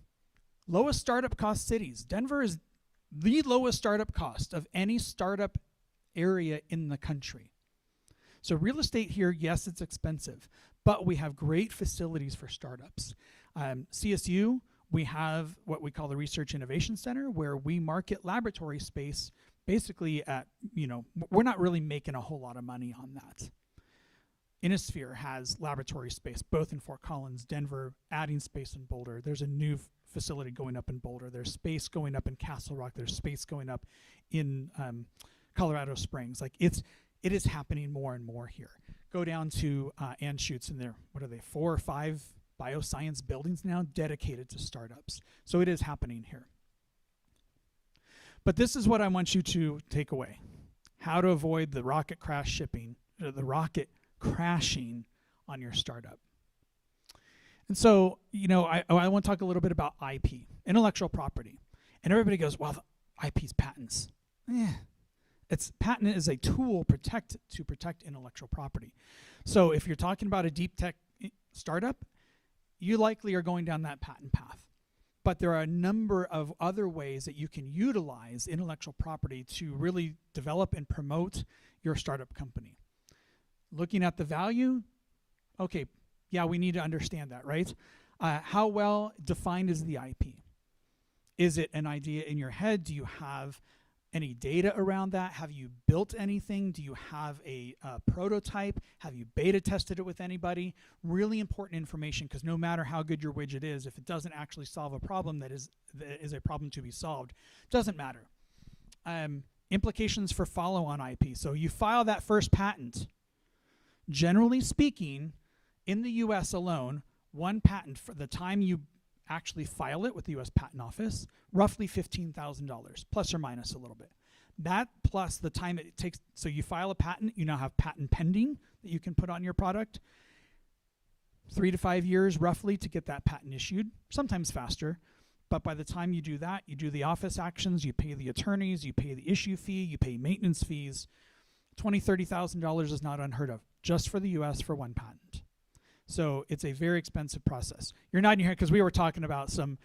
Lowest startup cost cities. Denver is the lowest startup cost of any startup area in the country. So real estate here, yes, it's expensive, but we have great facilities for startups. CSU, we have what we call the Research Innovation Center, where we market laboratory space basically at, we're not really making a whole lot of money on that. Innosphere has laboratory space, both in Fort Collins, Denver, adding space in Boulder. There's a new facility going up in Boulder. There's space going up in Castle Rock. There's space going up in Colorado Springs. Like it is happening more and more here. Go down to Anschutz, and there, what are they, 4 or 5 bioscience buildings now dedicated to startups. So it is happening here. But this is what I want you to take away: how to avoid the rocket crash shipping, or the rocket crashing on your startup. And so, I want to talk a little bit about IP, intellectual property. And everybody goes, well, the IP's patents. Patent is a tool to protect intellectual property. So if you're talking about a deep tech startup, you likely are going down that patent path. But there are a number of other ways that you can utilize intellectual property to really develop and promote your startup company. Looking at the value, okay, yeah, we need to understand that, right? How well defined is the IP? Is it an idea in your head? Do you have any data around that? Have you built anything? Do you have a prototype? Have you beta tested it with anybody? Really important information, because no matter how good your widget is, if it doesn't actually solve a problem that is a problem to be solved, doesn't matter. Implications for follow-on IP. So you file that first patent. Generally speaking, in the US alone, one patent for the time you actually file it with the US Patent Office, roughly $15,000, plus or minus a little bit. That plus the time it takes, so you file a patent, you now have patent pending that you can put on your product. 3 to 5 years roughly to get that patent issued, sometimes faster. But by the time you do that, you do the office actions, you pay the attorneys, you pay the issue fee, you pay maintenance fees. $20,000, $30,000 is not unheard of, just for the US for one patent. So it's a very expensive process. You're nodding your head because we were talking about some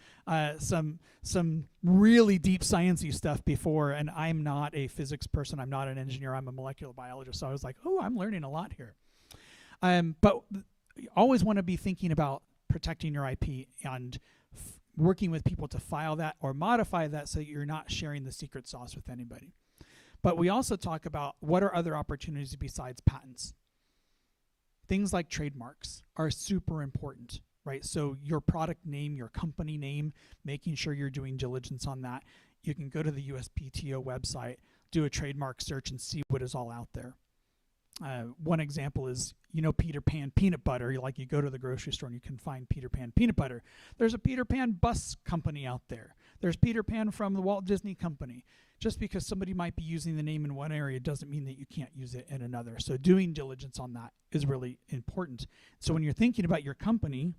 really deep sciencey stuff before, and I'm not a physics person. I'm not an engineer. I'm a molecular biologist. So I was like, oh, I'm learning a lot here. But you always want to be thinking about protecting your IP and working with people to file that or modify that so you're not sharing the secret sauce with anybody. But we also talk about what are other opportunities besides patents. Things like trademarks are super important, right? So your product name, your company name, making sure you're doing diligence on that. You can go to the USPTO website, do a trademark search, and see what is all out there. One example is, Peter Pan peanut butter. You go to the grocery store and you can find Peter Pan peanut butter. There's a Peter Pan bus company out there. There's Peter Pan from the Walt Disney Company. Just because somebody might be using the name in one area doesn't mean that you can't use it in another. So doing diligence on that is really important. So when you're thinking about your company,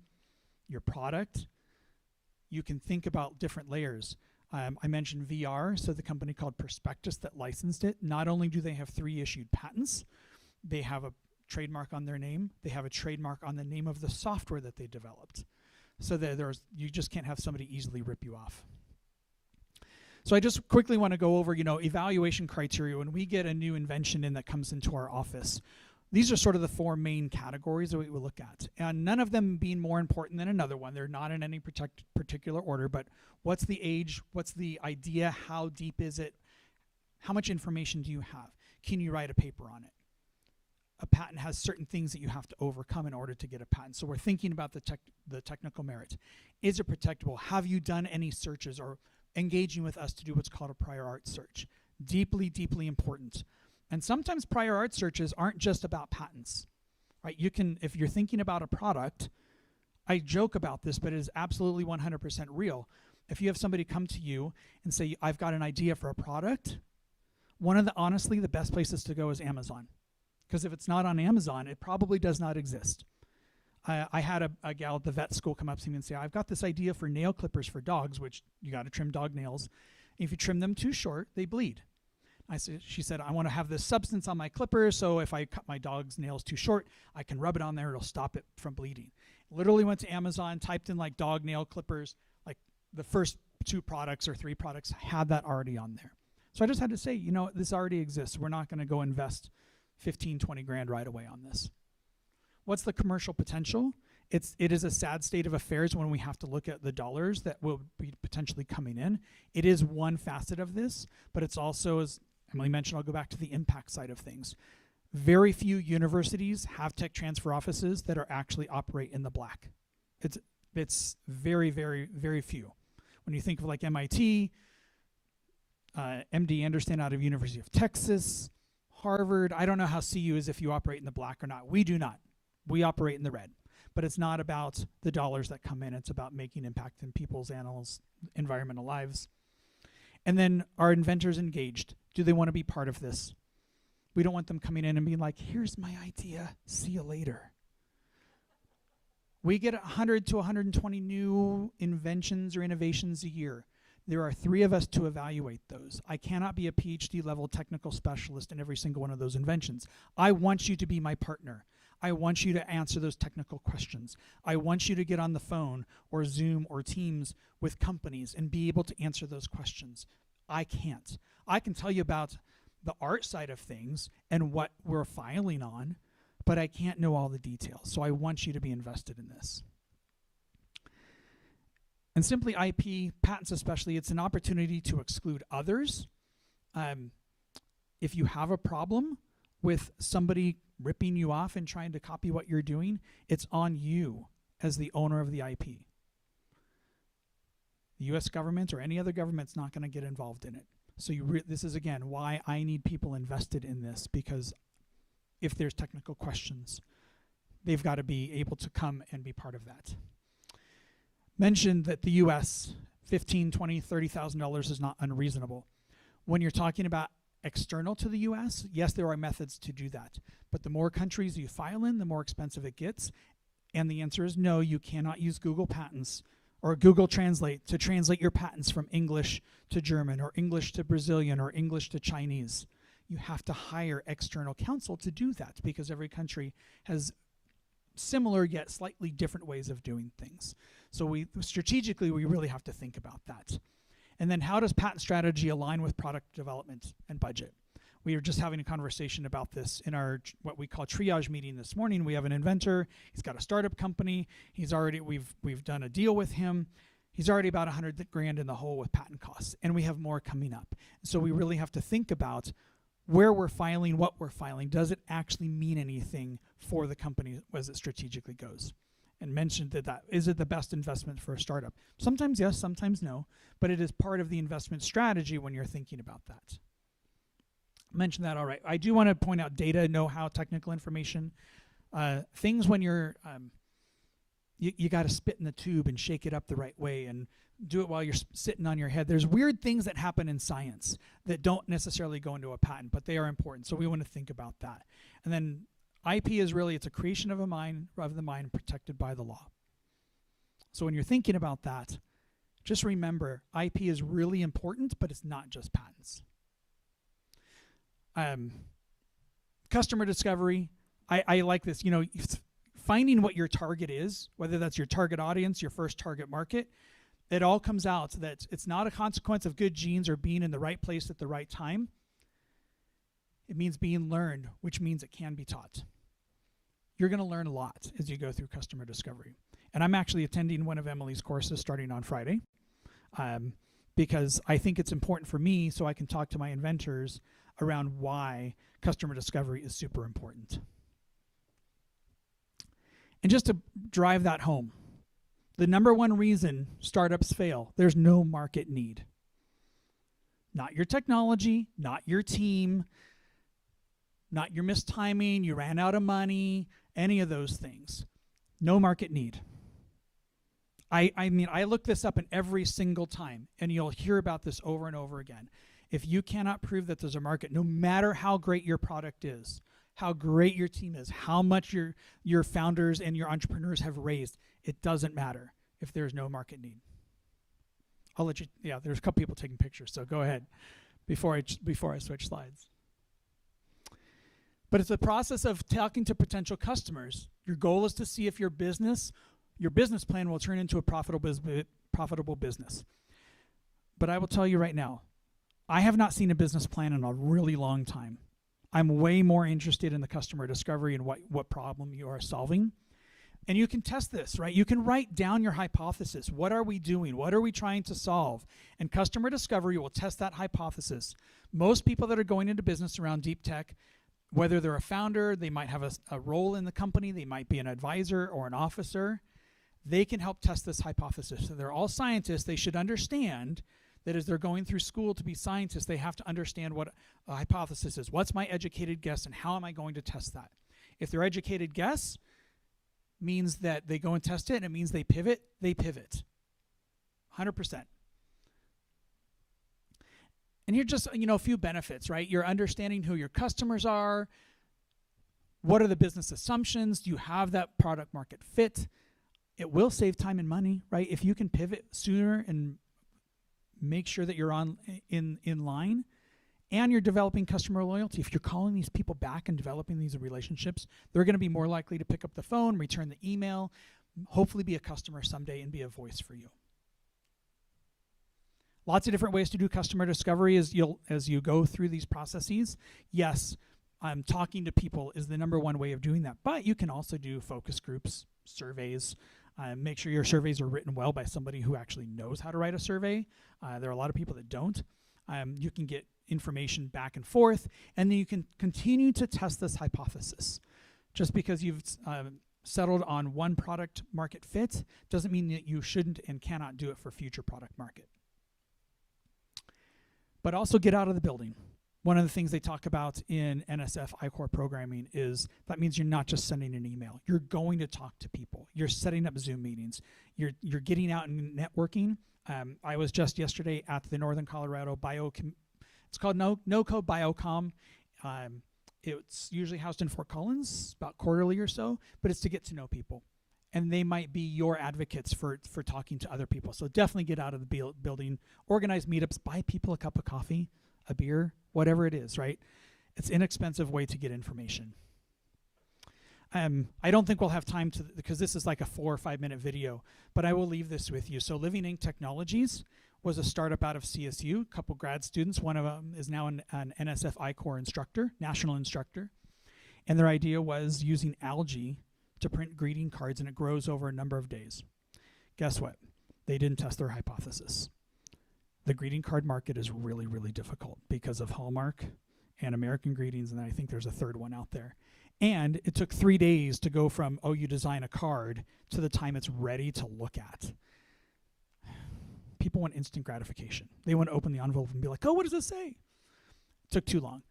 your product, you can think about different layers. I mentioned VR, so the company called Perspectus that licensed it. Not only do they have 3 issued patents, they have a trademark on their name. They have a trademark on the name of the software that they developed. So you just can't have somebody easily rip you off. So I just quickly want to go over, evaluation criteria. When we get a new invention in that comes into our office, these are sort of the 4 main categories that we will look at. And none of them being more important than another one. They're not in any particular order, but what's the age? What's the idea? How deep is it? How much information do you have? Can you write a paper on it? A patent has certain things that you have to overcome in order to get a patent. So we're thinking about the technical merit. Is it protectable? Have you done any searches or engaging with us to do what's called a prior art search? Deeply, deeply important. And sometimes prior art searches aren't just about patents, right? If you're thinking about a product, I joke about this, but it is absolutely 100% real. If you have somebody come to you and say, I've got an idea for a product, honestly, the best places to go is Amazon. Because if it's not on Amazon, it probably does not exist. I had a gal at the vet school come up to me and say, I've got this idea for nail clippers for dogs, which you got to trim dog nails. If you trim them too short, they bleed. She said, I want to have this substance on my clipper, so if I cut my dog's nails too short, I can rub it on there, it'll stop it from bleeding. Literally went to Amazon, typed in dog nail clippers, the first 2 products or 3 products had that already on there. So I just had to say, this already exists. We're not going to go invest 15, 20 grand right away on this. What's the commercial potential? It is a sad state of affairs when we have to look at the dollars that will be potentially coming in. It is one facet of this, but it's also, as Emily mentioned, I'll go back to the impact side of things. Very few universities have tech transfer offices that are actually operate in the black. It's very, very, very few. When you think of MIT, MD Anderson out of University of Texas, Harvard, I don't know how CU is if you operate in the black or not. We do not. We operate in the red. But it's not about the dollars that come in. It's about making impact in people's, animals, environmental lives. And then are inventors engaged? Do they want to be part of this? We don't want them coming in and being like, here's my idea, see you later. We get 100 to 120 new inventions or innovations a year. There are 3 of us to evaluate those. I cannot be a PhD level technical specialist in every single one of those inventions. I want you to be my partner. I want you to answer those technical questions. I want you to get on the phone or Zoom or Teams with companies and be able to answer those questions. I can't. I can tell you about the art side of things and what we're filing on, but I can't know all the details. So I want you to be invested in this. And simply IP, patents especially, it's an opportunity to exclude others. If you have a problem with somebody ripping you off and trying to copy what you're doing, it's on you as the owner of the IP. The U.S. government or any other government's not going to get involved in it. So this is, again, why I need people invested in this, because if there's technical questions, they've got to be able to come and be part of that. Mentioned that the U.S., $15,000, $20,000, $30,000 is not unreasonable. When you're talking about external to the U.S., yes, there are methods to do that. But the more countries you file in, the more expensive it gets. And the answer is no, you cannot use Google Patents or Google Translate to translate your patents from English to German or English to Brazilian or English to Chinese. You have to hire external counsel to do that because every country has similar yet slightly different ways of doing things. So strategically, we really have to think about that. And then how does patent strategy align with product development and budget? We were just having a conversation about this in our what we call triage meeting this morning. We have an inventor. He's got a startup company. We've done a deal with him. He's already about 100 grand in the hole with patent costs, and we have more coming up. So we really have to think about where we're filing, what we're filing. Does it actually mean anything for the company as it strategically goes? And mentioned that is it the best investment for a startup? Sometimes yes, sometimes no, but it is part of the investment strategy when you're thinking about that. Mentioned that, all right. I do want to point out data, know-how, technical information, things when you're, you got to spit in the tube and shake it up the right way and do it while you're sitting on your head. There's weird things that happen in science that don't necessarily go into a patent, but they are important. So we want to think about that. And then IP is really, it's a creation of the mind protected by the law. So when you're thinking about that, just remember IP is really important, but it's not just patents. Customer discovery, I like this, finding what your target is, whether that's your target audience, your first target market, it all comes out that it's not a consequence of good genes or being in the right place at the right time. It means being learned, which means it can be taught. You're going to learn a lot as you go through customer discovery. And I'm actually attending one of Emily's courses starting on Friday because I think it's important for me so I can talk to my inventors around why customer discovery is super important. And just to drive that home, the number one reason startups fail, there's no market need. Not your technology, not your team, not your mistiming, you ran out of money, any of those things. No market need. I mean, I look this up in every single time, and you'll hear about this over and over again. If you cannot prove that there's a market, no matter how great your product is, how great your team is, how much your founders and your entrepreneurs have raised, it doesn't matter if there's no market need. I'll let you, there's a couple people taking pictures, so go ahead before I switch slides. But it's a process of talking to potential customers. Your goal is to see if your business plan will turn into a profitable business. But I will tell you right now, I have not seen a business plan in a really long time. I'm way more interested in the customer discovery and what problem you are solving. And you can test this, right? You can write down your hypothesis. What are we doing? What are we trying to solve? And customer discovery will test that hypothesis. Most people that are going into business around deep tech, whether they're a founder, they might have a role in the company, they might be an advisor or an officer, they can help test this hypothesis. So they're all scientists. They should understand that as they're going through school to be scientists, they have to understand what a hypothesis is. What's my educated guess and how am I going to test that? If their educated guess means that they go and test it and it means they pivot, 100%. And here just, a few benefits, right? You're understanding who your customers are. What are the business assumptions? Do you have that product market fit? It will save time and money, right? If you can pivot sooner and make sure that you're in line and you're developing customer loyalty. If you're calling these people back and developing these relationships, they're going to be more likely to pick up the phone, return the email, hopefully be a customer someday and be a voice for you. Lots of different ways to do customer discovery as you go through these processes. Yes, talking to people is the number one way of doing that, but you can also do focus groups, surveys. Make sure your surveys are written well by somebody who actually knows how to write a survey. There are a lot of people that don't. You can get information back and forth, and then you can continue to test this hypothesis. Just because you've settled on one product market fit doesn't mean that you shouldn't and cannot do it for future product market. But also get out of the building. One of the things they talk about in NSF I-Core programming is that means you're not just sending an email. You're going to talk to people. You're setting up Zoom meetings. You're getting out and networking. I was just yesterday at the Northern Colorado it's called No Code Biocom. It's usually housed in Fort Collins, about quarterly or so, but it's to get to know people. And they might be your advocates for talking to other people. So definitely get out of the building, organize meetups, buy people a cup of coffee, a beer, whatever it is, right? It's an inexpensive way to get information. I don't think we'll have time because this is like a 4 or 5 minute video, but I will leave this with you. So Living Ink Technologies was a startup out of CSU, a couple grad students. One of them is now an NSF I-Core instructor, national instructor. And their idea was using algae to print greeting cards, and it grows over a number of days. Guess what? They didn't test their hypothesis. The greeting card market is really, really difficult because of Hallmark and American Greetings, and I think there's a third one out there. And it took 3 days to go from, oh, you design a card to the time it's ready to look at. People want instant gratification. They want to open the envelope and be like, oh, what does it say? It took too long.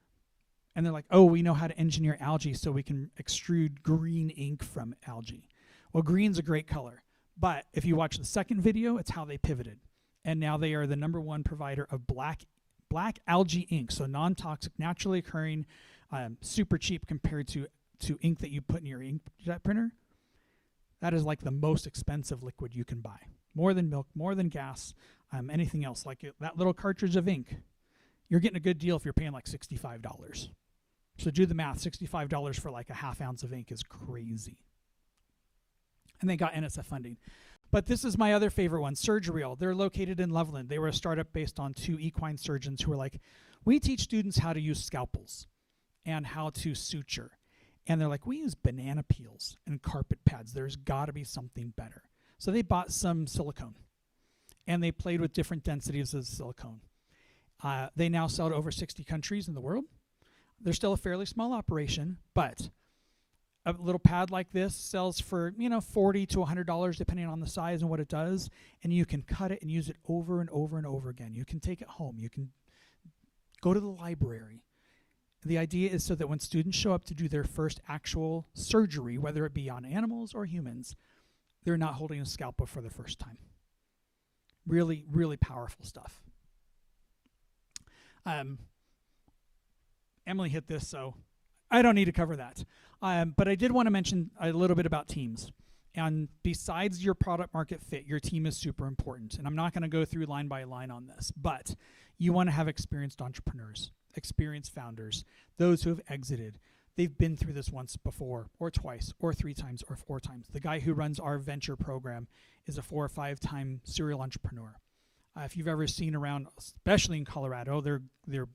And they're like, oh, we know how to engineer algae so we can extrude green ink from algae. Well, green's a great color. But if you watch the second video, it's how they pivoted. And now they are the #1 provider of black algae ink, so non-toxic, naturally occurring, super cheap compared to ink that you put in your inkjet printer. That is like the most expensive liquid you can buy. More than milk, more than gas, anything else. Like that little cartridge of ink, you're getting a good deal if you're paying like $65. So do the math. $65 for like a half ounce of ink is crazy. And they got NSF funding. But this is my other favorite one, Surgereal. They're located in Loveland. They were a startup based on 2 equine surgeons who were like, we teach students how to use scalpels and how to suture. And they're like, we use banana peels and carpet pads. There's got to be something better. So they bought some silicone, and they played with different densities of silicone. They now sell to over 60 countries in the world. They're still a fairly small operation, but a little pad like this sells for, $40 to $100 depending on the size and what it does, and you can cut it and use it over and over and over again. You can take it home. You can go to the library. The idea is so that when students show up to do their first actual surgery, whether it be on animals or humans, they're not holding a scalpel for the first time. Really, really powerful stuff. Emily hit this, so I don't need to cover that. But I did want to mention a little bit about teams. And besides your product market fit, your team is super important. And I'm not going to go through line by line on this, but you want to have experienced entrepreneurs, experienced founders, those who have exited. They've been through this once before, or twice, or 3 times, or 4 times. The guy who runs our venture program is a 4 or 5 time serial entrepreneur. If you've ever seen around, especially in Colorado, they're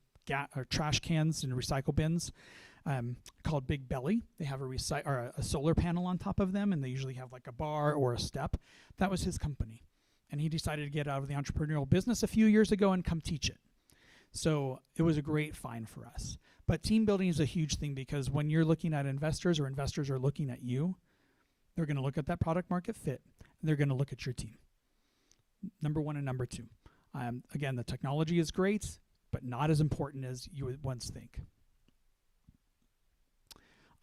trash cans and recycle bins called Big Belly. They have a solar panel on top of them, and they usually have like a bar or a step. That was his company. And he decided to get out of the entrepreneurial business a few years ago and come teach it. So it was a great find for us. But team building is a huge thing, because when you're looking at investors, or investors are looking at you, they're going to look at that product market fit, and they're going to look at your team. #1 and #2. Again, the technology is great, but not as important as you would once think.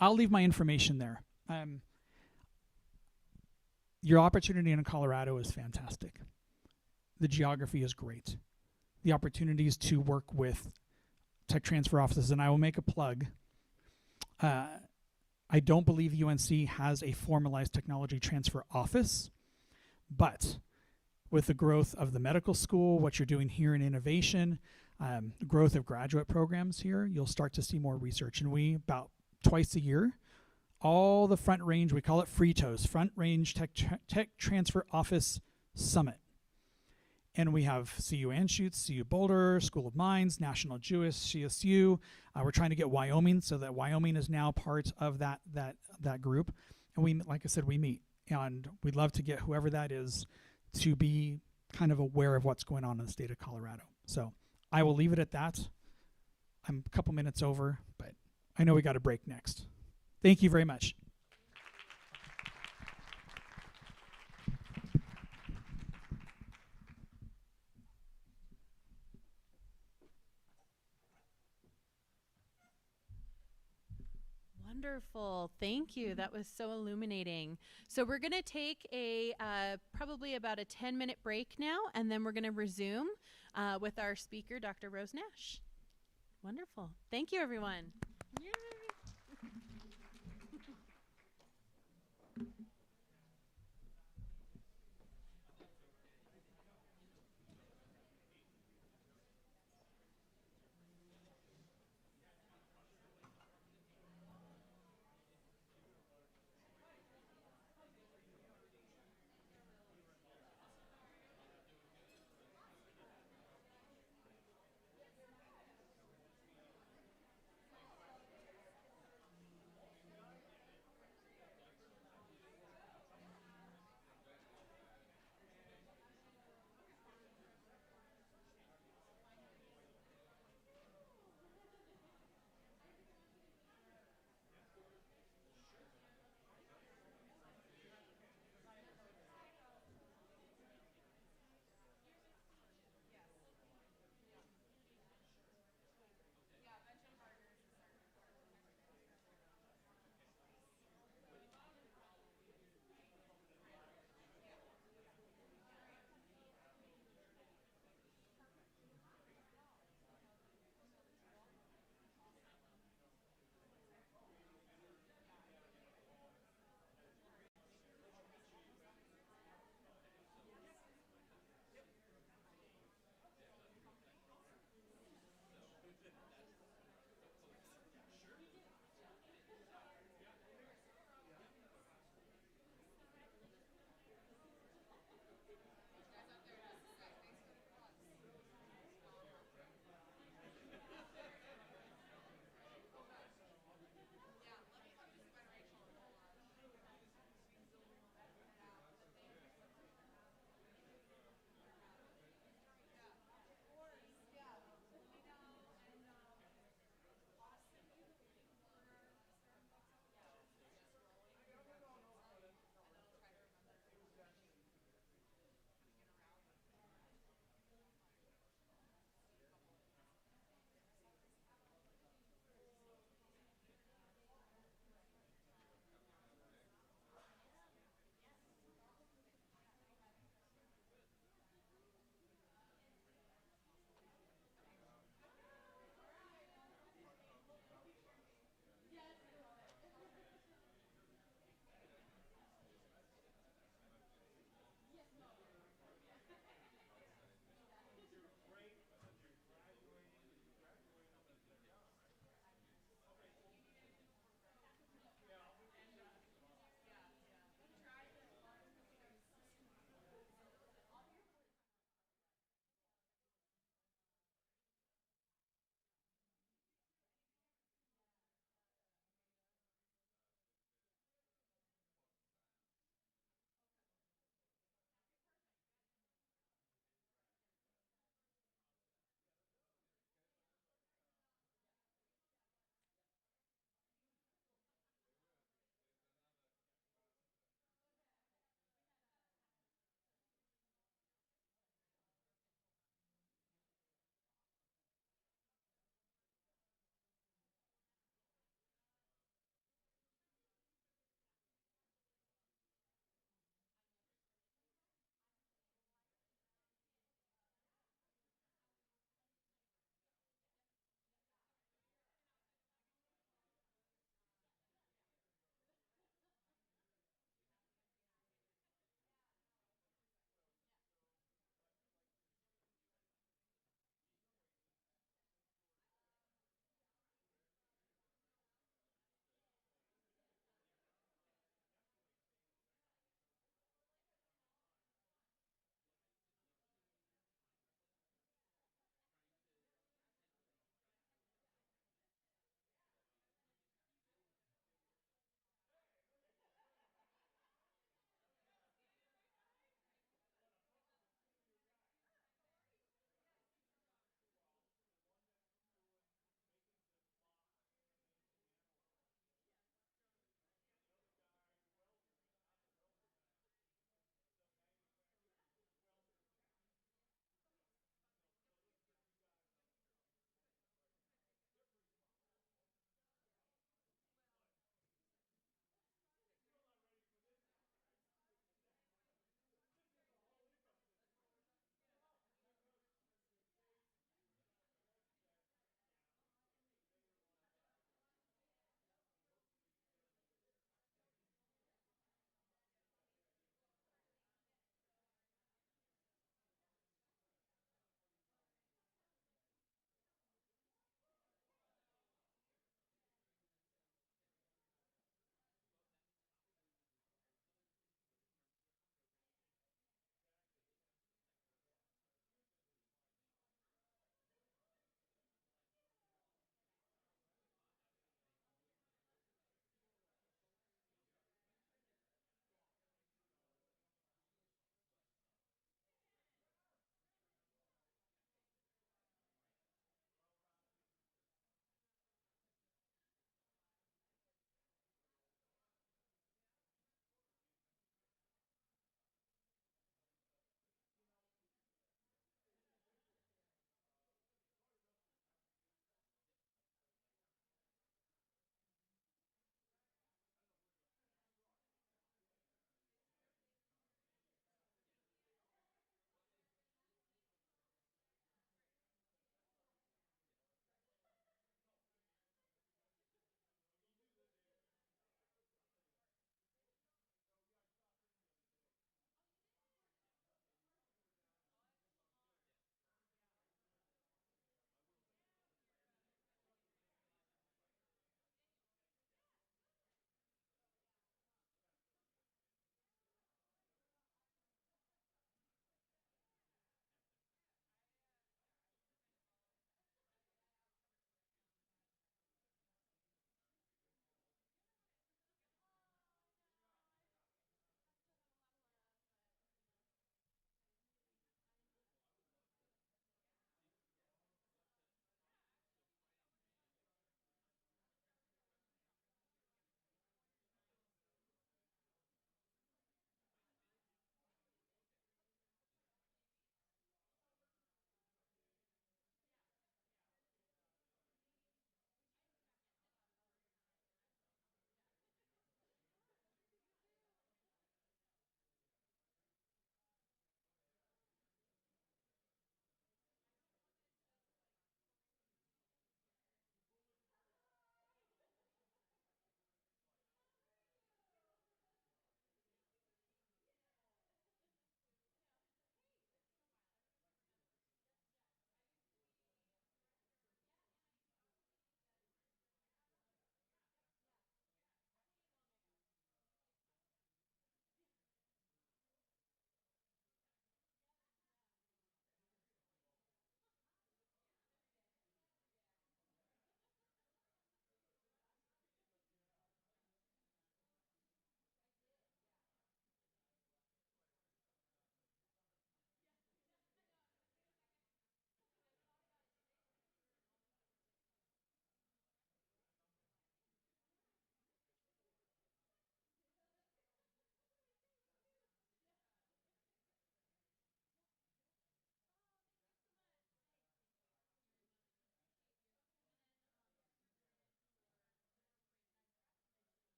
I'll leave my information there. Your opportunity in Colorado is fantastic. The geography is great. The opportunities to work with tech transfer offices, and I will make a plug. I don't believe UNC has a formalized technology transfer office, but with the growth of the medical school, what you're doing here in innovation, the growth of graduate programs here, you'll start to see more research. And we, about twice a year, all the Front Range, we call it FRETOS, Front Range Tech Transfer Office Summit. And we have CU Anschutz, CU Boulder, School of Mines, National Jewish, CSU. We're trying to get Wyoming, so that Wyoming is now part of that group. And we, like I said, we meet. And we'd love to get whoever that is to be kind of aware of what's going on in the state of Colorado. So I will leave it at that. I'm a couple minutes over, but I know we got a break next. Thank you very much.
Wonderful. Thank you. That was so illuminating. So we're going to take a probably about a 10-minute break now, and then we're going to resume with our speaker, Dr. Rose Nash. Wonderful. Thank you, everyone. Yay.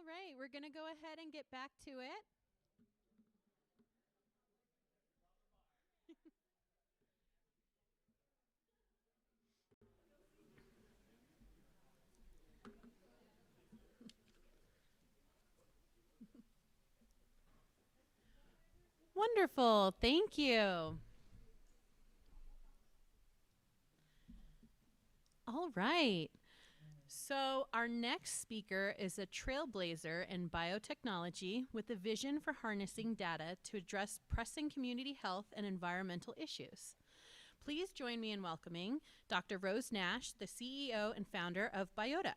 right, we're going to go ahead and get back to it. Wonderful. Thank you. All right. So, our next speaker is a trailblazer in biotechnology with a vision for harnessing data to address pressing community health and environmental issues. Please join me in welcoming Dr. Rose Nash, the CEO and founder of Biota,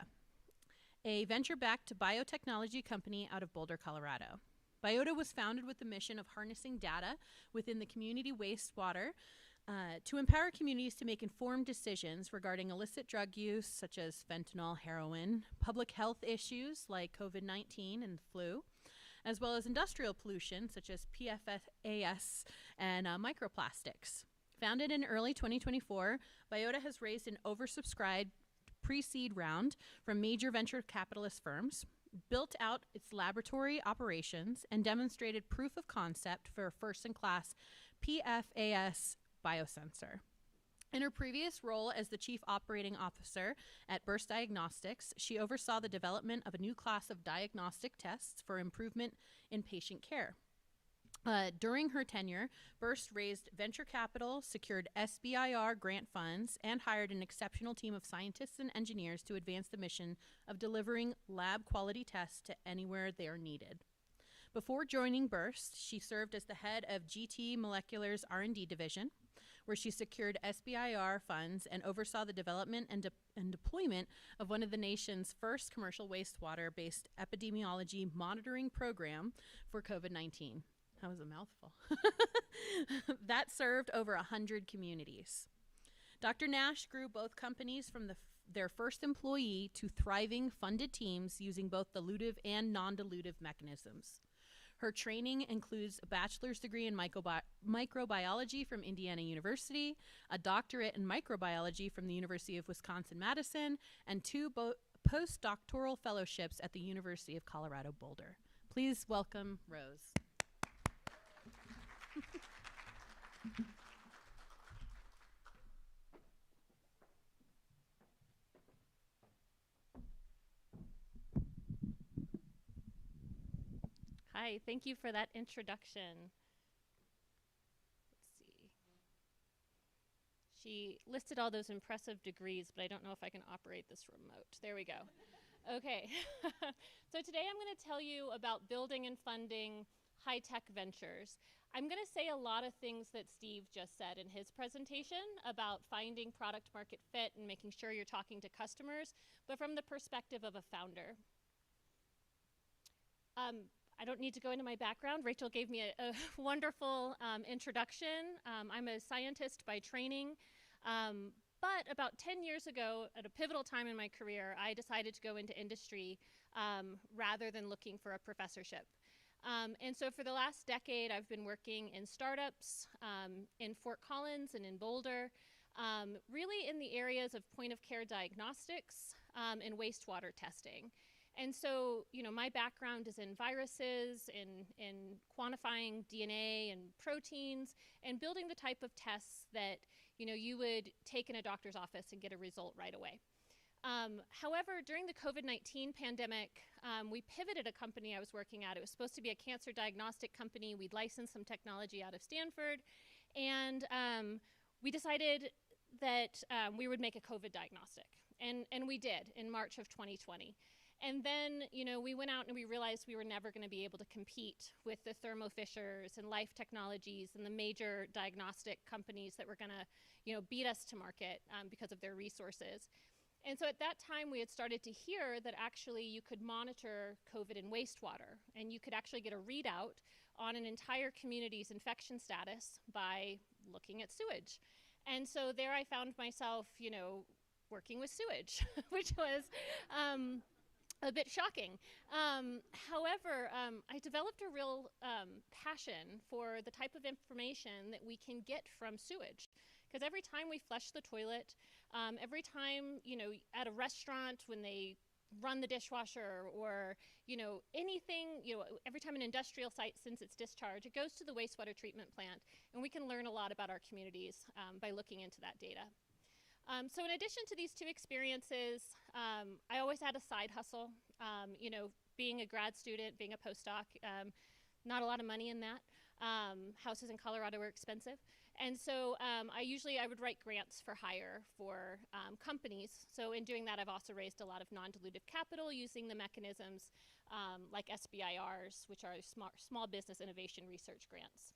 a venture-backed biotechnology company out of Boulder, Colorado. Biota was founded with the mission of harnessing data within the community wastewater to empower communities to make informed decisions regarding illicit drug use such as fentanyl, heroin, public health issues like COVID-19 and flu, as well as industrial pollution such as PFAS and microplastics. Founded in early 2024, Biota has raised an oversubscribed pre-seed round from major venture capitalist firms, built out its laboratory operations, and demonstrated proof of concept for a first-in-class PFAS biosensor. In her previous role as the Chief Operating Officer at Burst Diagnostics, she oversaw the development of a new class of diagnostic tests for improvement in patient care. During her tenure, Burst raised venture capital, secured SBIR grant funds, and hired an exceptional team of scientists and engineers to advance the mission of delivering lab quality tests to anywhere they are needed. Before joining Burst, she served as the head of GT Molecular's R&D division, where she secured SBIR funds and oversaw the development and deployment of one of the nation's first commercial wastewater-based epidemiology monitoring program for COVID-19. That was a mouthful. That served over 100 communities. Dr. Nash grew both companies from their first employee to thriving funded teams using both dilutive and non-dilutive mechanisms. Her training includes a bachelor's degree in microbiology from Indiana University, a doctorate in microbiology from the University of Wisconsin-Madison, and 2 postdoctoral fellowships at the University of Colorado Boulder. Please welcome Rose.
Hi, thank you for that introduction. Let's see. She listed all those impressive degrees, but I don't know if I can operate this remote. There we go. Okay. So today I'm going to tell you about building and funding high-tech ventures. I'm going to say a lot of things that Steve just said in his presentation about finding product market fit and making sure you're talking to customers, but from the perspective of a founder. I don't need to go into my background. Rachel gave me a wonderful introduction. I'm a scientist by training, but about 10 years ago, at a pivotal time in my career, I decided to go into industry rather than looking for a professorship. And so for the last decade, I've been working in startups in Fort Collins and in Boulder, really in the areas of point-of-care diagnostics and wastewater testing. And so, you know, my background is in viruses, in quantifying DNA and proteins, and building the type of tests that, you know, you would take in a doctor's office and get a result right away. However, during the COVID-19 pandemic, we pivoted a company I was working at. It was supposed to be a cancer diagnostic company. We'd licensed some technology out of Stanford, and we decided that we would make a COVID diagnostic. And we did in March of 2020. And then, you know, we went out and we realized we were never going to be able to compete with the Thermo Fishers and Life Technologies and the major diagnostic companies that were going to, you know, beat us to market because of their resources. And so at that time, we had started to hear that actually you could monitor COVID in wastewater, and you could actually get a readout on an entire community's infection status by looking at sewage. And so there I found myself, you know, working with sewage, which was a bit shocking. However, I developed a real passion for the type of information that we can get from sewage. Because every time we flush the toilet, every time, you know, at a restaurant when they run the dishwasher, or anything, every time an industrial site sends its discharge, it goes to the wastewater treatment plant, and we can learn a lot about our communities by looking into that data. So in addition to these two experiences, I always had a side hustle. Being a grad student, being a postdoc, not a lot of money in that. Houses in Colorado are expensive. And so I would write grants for hire for companies. So in doing that, I've also raised a lot of non-dilutive capital using the mechanisms like SBIRs, which are small business innovation research grants.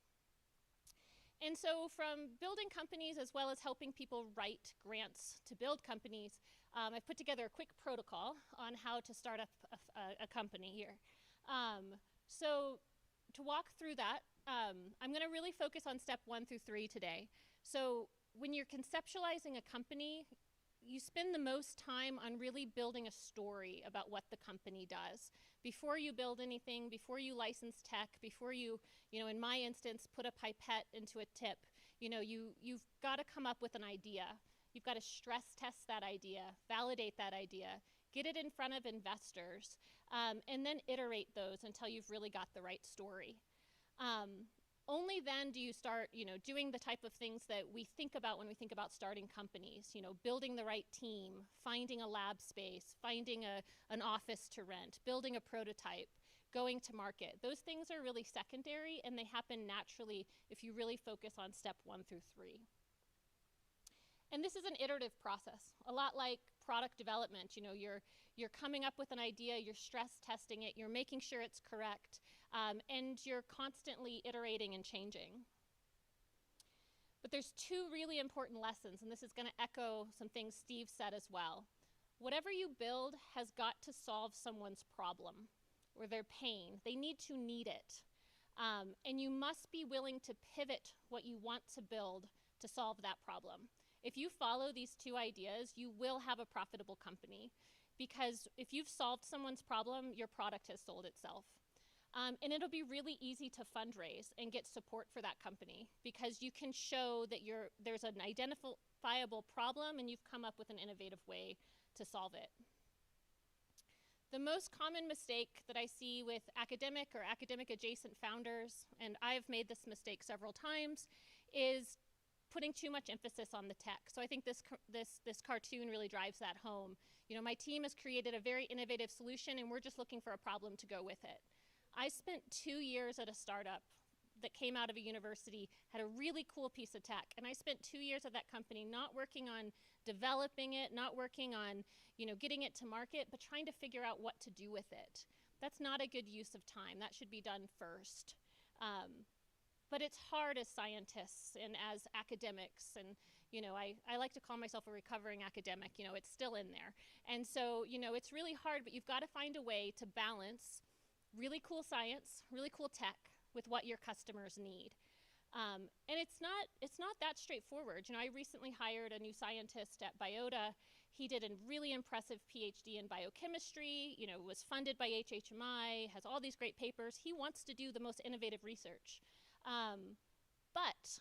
And so from building companies as well as helping people write grants to build companies, I've put together a quick protocol on how to start up a company here. So to walk through that, I'm going to really focus on step 1 through 3 today. So when you're conceptualizing a company, you spend the most time on really building a story about what the company does. Before you build anything, before you license tech, before you, in my instance, put a pipette into a tip, you've got to come up with an idea. You've got to stress test that idea, validate that idea, get it in front of investors, and then iterate those until you've really got the right story. Only then do you start, doing the type of things that we think about when we think about starting companies, building the right team, finding a lab space, finding an office to rent, building a prototype, going to market. Those things are really secondary, and they happen naturally if you really focus on step 1 through 3. And this is an iterative process, a lot like product development. You're coming up with an idea, you're stress testing it, you're making sure it's correct, and you're constantly iterating and changing. But there's 2 really important lessons, and this is going to echo some things Steve said as well. Whatever you build has got to solve someone's problem or their pain. They need to need it. And you must be willing to pivot what you want to build to solve that problem. If you follow these 2 ideas, you will have a profitable company, because if you've solved someone's problem, your product has sold itself. And it'll be really easy to fundraise and get support for that company, because you can show that there's an identifiable problem and you've come up with an innovative way to solve it. The most common mistake that I see with academic or academic adjacent founders, and I've made this mistake several times, is putting too much emphasis on the tech. So I think this cartoon really drives that home. My team has created a very innovative solution, and we're just looking for a problem to go with it. I spent 2 years at a startup that came out of a university, had a really cool piece of tech, and I spent 2 years at that company not working on developing it, not working on getting it to market, but trying to figure out what to do with it. That's not a good use of time. That should be done first. But it's hard as scientists and as academics, and I like to call myself a recovering academic. It's still in there. And so it's really hard, but you've got to find a way to balance really cool science, really cool tech with what your customers need. And it's not that straightforward. I recently hired a new scientist at Biota. He did a really impressive PhD in biochemistry, was funded by HHMI, has all these great papers. He wants to do the most innovative research. But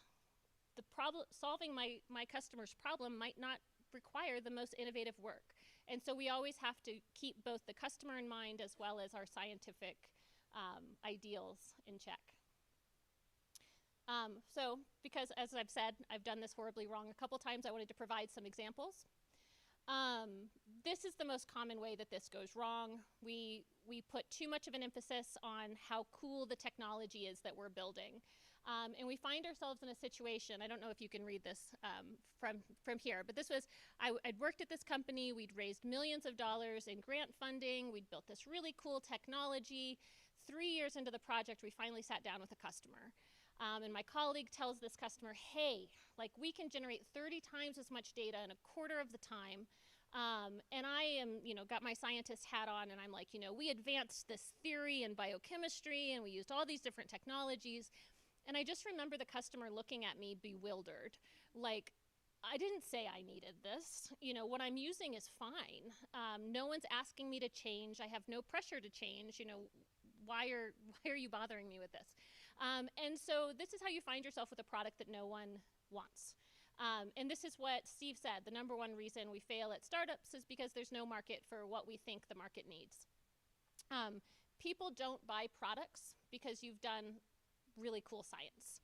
the solving my customer's problem might not require the most innovative work. And so we always have to keep both the customer in mind as well as our scientific ideals in check. So because, as I've said, I've done this horribly wrong a couple times, I wanted to provide some examples. This is the most common way that this goes wrong. We put too much of an emphasis on how cool the technology is that we're building. And we find ourselves in a situation, I don't know if you can read this from here, but this was, I'd worked at this company, we'd raised millions of dollars in grant funding, we'd built this really cool technology. 3 years into the project, we finally sat down with a customer. And my colleague tells this customer, hey, we can generate 30 times as much data in a quarter of the time. And I am, got my scientist hat on, and I'm like, we advanced this theory in biochemistry, and we used all these different technologies. And I just remember the customer looking at me bewildered. I didn't say I needed this. What I'm using is fine. No one's asking me to change. I have no pressure to change. Why are you bothering me with this? And so this is how you find yourself with a product that no one wants. And this is what Steve said, the number one reason we fail at startups is because there's no market for what we think the market needs. People don't buy products because you've done really cool science.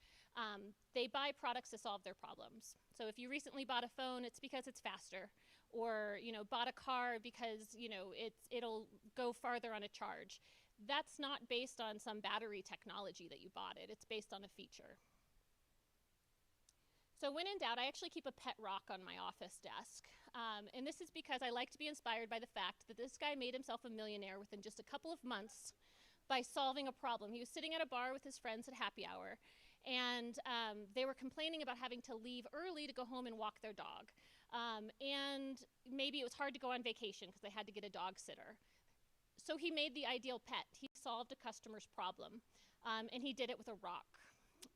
They buy products to solve their problems. So if you recently bought a phone, it's because it's faster, or bought a car because it'll go farther on a charge. That's not based on some battery technology that you bought it. It's based on a feature. So when in doubt, I actually keep a pet rock on my office desk. And this is because I like to be inspired by the fact that this guy made himself a millionaire within just a couple of months by solving a problem. He was sitting at a bar with his friends at happy hour, and they were complaining about having to leave early to go home and walk their dog. And maybe it was hard to go on vacation because they had to get a dog sitter. So he made the ideal pet. He solved a customer's problem, and he did it with a rock.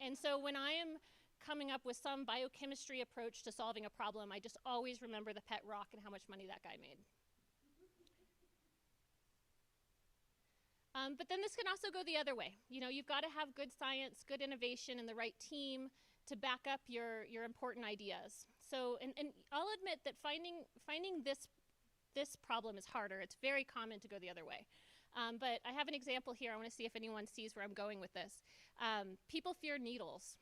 And so when I am coming up with some biochemistry approach to solving a problem, I just always remember the pet rock and how much money that guy made. But then this can also go the other way. You've got to have good science, good innovation, and the right team to back up your important ideas. So, and I'll admit that finding this problem is harder. It's very common to go the other way. But I have an example here. I want to see if anyone sees where I'm going with this. People fear needles.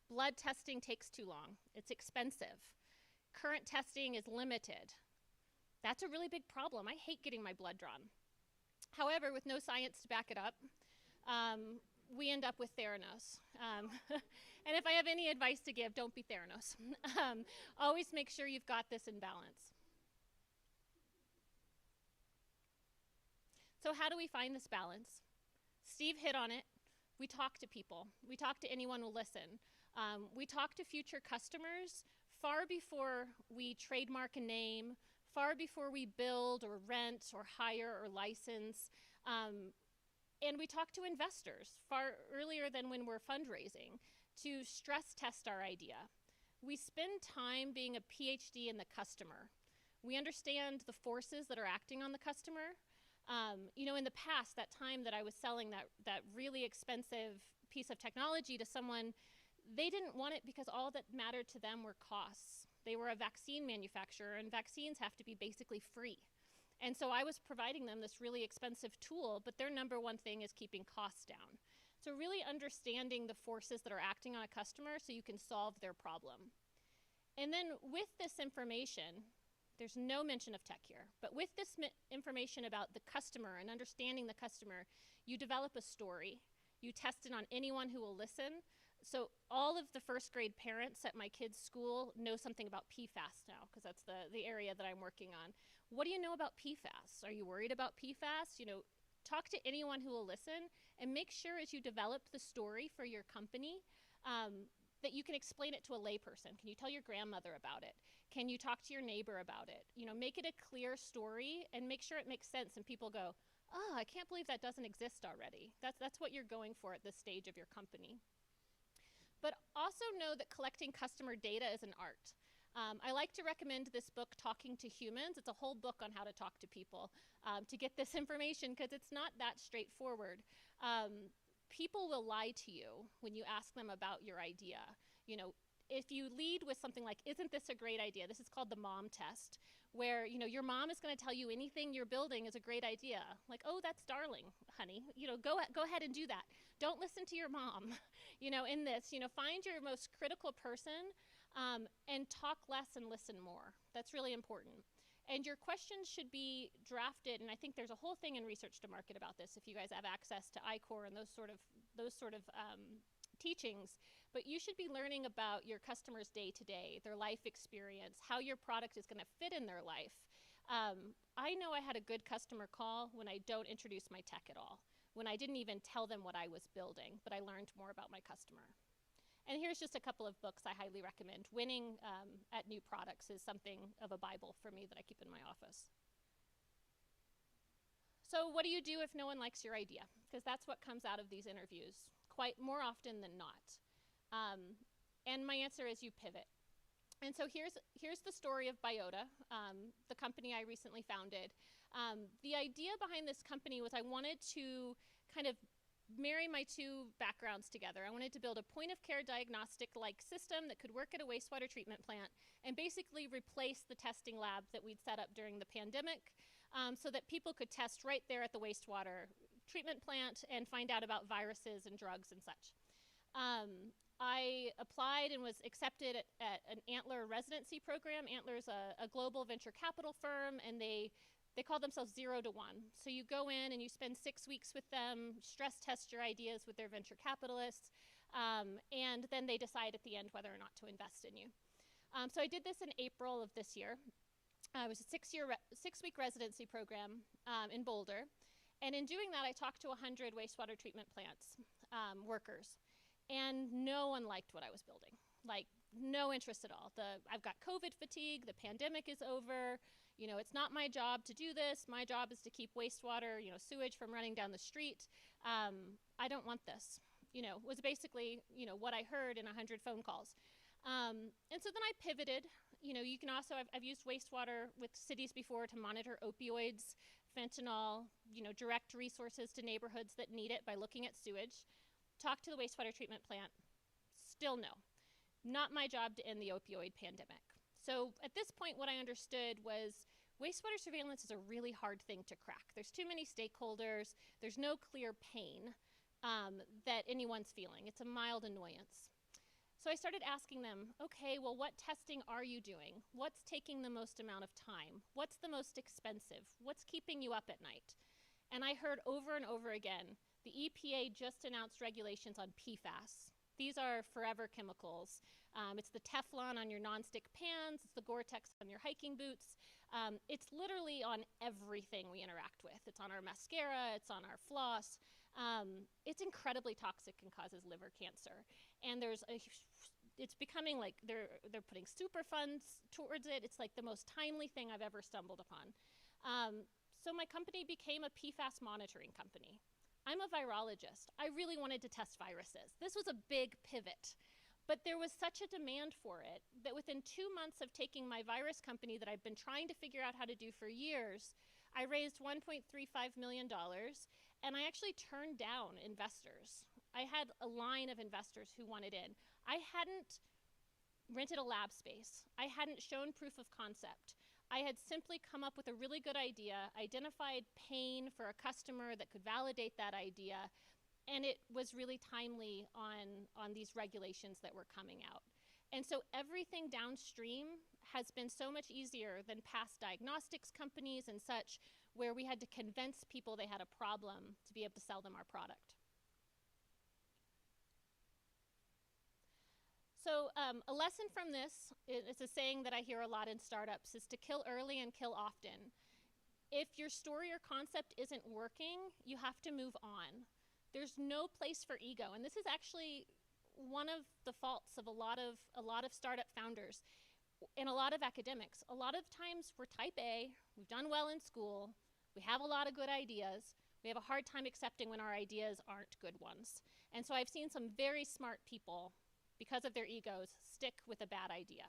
Blood testing takes too long. It's expensive. Current testing is limited. That's a really big problem. I hate getting my blood drawn. However, with no science to back it up, we end up with Theranos. And if I have any advice to give, don't be Theranos. Always make sure you've got this in balance. So how do we find this balance? Steve hit on it. We talk to people. We talk to anyone who will listen. We talk to future customers far before we trademark a name, far before we build or rent or hire or license. And we talk to investors far earlier than when we're fundraising to stress test our idea. We spend time being a PhD in the customer. We understand the forces that are acting on the customer. In the past, that time that I was selling that really expensive piece of technology to someone, they didn't want it because all that mattered to them were costs. They were a vaccine manufacturer, and vaccines have to be basically free. And so I was providing them this really expensive tool, but their number one thing is keeping costs down. So really understanding the forces that are acting on a customer so you can solve their problem. And then with this information, there's no mention of tech here, but with this information about the customer and understanding the customer, you develop a story. You test it on anyone who will listen. So all of the first grade parents at my kids' school know something about PFAS now, because that's the area that I'm working on. What do you know about PFAS? Are you worried about PFAS? Talk to anyone who will listen, and make sure as you develop the story for your company that you can explain it to a layperson. Can you tell your grandmother about it? Can you talk to your neighbor about it? Make it a clear story and make sure it makes sense and people go, oh, I can't believe that doesn't exist already. That's what you're going for at this stage of your company. But also know that collecting customer data is an art. I like to recommend this book, Talking to Humans. It's a whole book on how to talk to people to get this information, because it's not that straightforward. People will lie to you when you ask them about your idea. If you lead with something like, isn't this a great idea? This is called the mom test, where your mom is going to tell you anything you're building is a great idea. Like, oh, that's darling, honey. Go ahead and do that. Don't listen to your mom. In this, find your most critical person and talk less and listen more. That's really important. And your questions should be drafted, and I think there's a whole thing in Research to Market about this if you guys have access to iCore and those sort of teachings. But you should be learning about your customers' day-to-day, their life experience, how your product is going to fit in their life. I know I had a good customer call when I don't introduce my tech at all, when I didn't even tell them what I was building, but I learned more about my customer. And here's just a couple of books I highly recommend. Winning at New Products is something of a Bible for me that I keep in my office. So what do you do if no one likes your idea? Because that's what comes out of these interviews, quite more often than not. And my answer is you pivot. And so here's the story of Biota, the company I recently founded. The idea behind this company was I wanted to kind of marry my two backgrounds together. I wanted to build a point-of-care diagnostic-like system that could work at a wastewater treatment plant and basically replace the testing lab that we'd set up during the pandemic, so that people could test right there at the wastewater treatment plant and find out about viruses and drugs and such. I applied and was accepted at an Antler residency program. Antler's a global venture capital firm, and they call themselves 0 to 1. So you go in and you spend 6 weeks with them, stress test your ideas with their venture capitalists, and then they decide at the end whether or not to invest in you. So I did this in April of this year. It was a 6-week residency program in Boulder. And in doing that, I talked to 100 wastewater treatment plants workers. And no one liked what I was building. Like, no interest at all. I've got COVID fatigue, the pandemic is over, you know, it's not my job to do this. My job is to keep wastewater, you know, sewage from running down the street. I don't want this, you know, was basically, you know, what I heard in 100 phone calls. And so then I pivoted. You know, you can also, I've used wastewater with cities before to monitor opioids, fentanyl, you know, direct resources to neighborhoods that need it by looking at sewage. Talk to the wastewater treatment plant, still no. Not my job to end the opioid pandemic. So at this point, what I understood was wastewater surveillance is a really hard thing to crack. There's too many stakeholders. There's no clear pain that anyone's feeling. It's a mild annoyance. So I started asking them, okay, well, what testing are you doing? What's taking the most amount of time? What's the most expensive? What's keeping you up at night? And I heard over and over again, the EPA just announced regulations on PFAS. These are forever chemicals. It's the Teflon on your nonstick pans, it's the Gore-Tex on your hiking boots. It's literally on everything we interact with. It's on our mascara, it's on our floss. It's incredibly toxic and causes liver cancer. And it's becoming like they're putting super funds towards it. It's like the most timely thing I've ever stumbled upon. So my company became a PFAS monitoring company. I'm a virologist. I really wanted to test viruses. This was a big pivot, but there was such a demand for it that within 2 months of taking my virus company that I've been trying to figure out how to do for years, I raised $1.35 million, and I actually turned down investors. I had a line of investors who wanted in. I hadn't rented a lab space. I hadn't shown proof of concept. I had simply come up with a really good idea, identified pain for a customer that could validate that idea, and it was really timely on these regulations that were coming out. And so everything downstream has been so much easier than past diagnostics companies and such, where we had to convince people they had a problem to be able to sell them our product. So a lesson from this, it's a saying that I hear a lot in startups, is to kill early and kill often. If your story or concept isn't working, you have to move on. There's no place for ego, and this is actually one of the faults of a lot of startup founders and a lot of academics. A lot of times we're type A, we've done well in school, we have a lot of good ideas, we have a hard time accepting when our ideas aren't good ones. And so I've seen some very smart people, because of their egos, stick with a bad idea.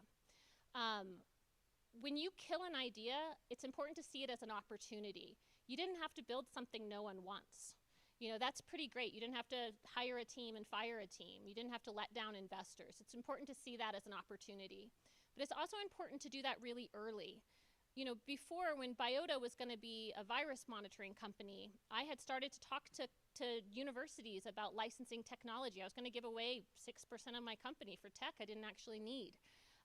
When you kill an idea, it's important to see it as an opportunity. You didn't have to build something no one wants. You know, that's pretty great. You didn't have to hire a team and fire a team. You didn't have to let down investors. It's important to see that as an opportunity. But it's also important to do that really early. You know, before, when Biota was going to be a virus monitoring company, I had started to talk to universities about licensing technology. I was going to give away 6% of my company for tech I didn't actually need.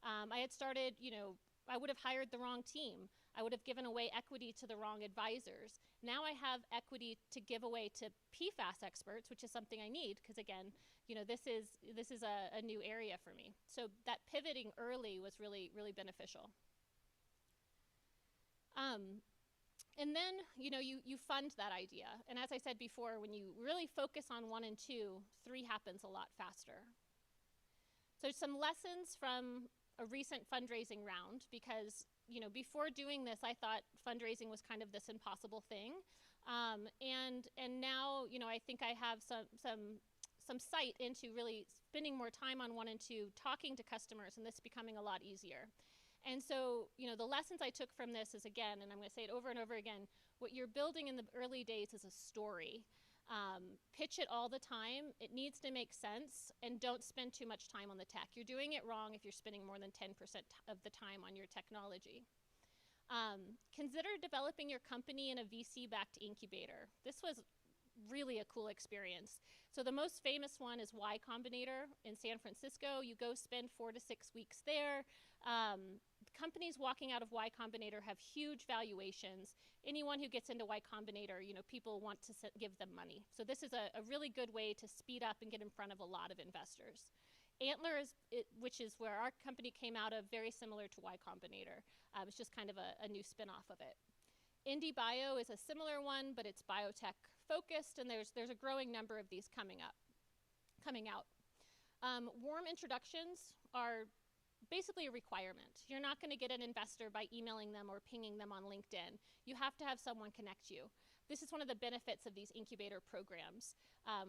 I had started, you know, I would have hired the wrong team. I would have given away equity to the wrong advisors. Now I have equity to give away to PFAS experts, which is something I need, because again, you know, this is a new area for me. So that pivoting early was really, really beneficial. And then, you know, you fund that idea. And as I said before, when you really focus on 1 and 2, 3 happens a lot faster. So some lessons from a recent fundraising round, because, you know, before doing this, I thought fundraising was kind of this impossible thing. And now, you know, I think I have some sight into really spending more time on 1 and 2, talking to customers, and this becoming a lot easier. And so, you know, the lessons I took from this is, again, and I'm going to say it over and over again, what you're building in the early days is a story. Pitch it all the time. It needs to make sense, and don't spend too much time on the tech. You're doing it wrong if you're spending more than 10% of the time on your technology. Consider developing your company in a VC-backed incubator. This was really a cool experience. So the most famous one is Y Combinator in San Francisco. You go spend 4 to 6 weeks there. Companies walking out of Y Combinator have huge valuations. Anyone who gets into Y Combinator, people want to give them money. So this is a really good way to speed up and get in front of a lot of investors. Antler, which is where our company came out of, very similar to Y Combinator. It's just kind of a new spin-off of it. IndieBio is a similar one, but it's biotech focused, and there's a growing number of these coming out. Warm introductions are basically a requirement. You're not going to get an investor by emailing them or pinging them on LinkedIn. You have to have someone connect you. This is one of the benefits of these incubator programs.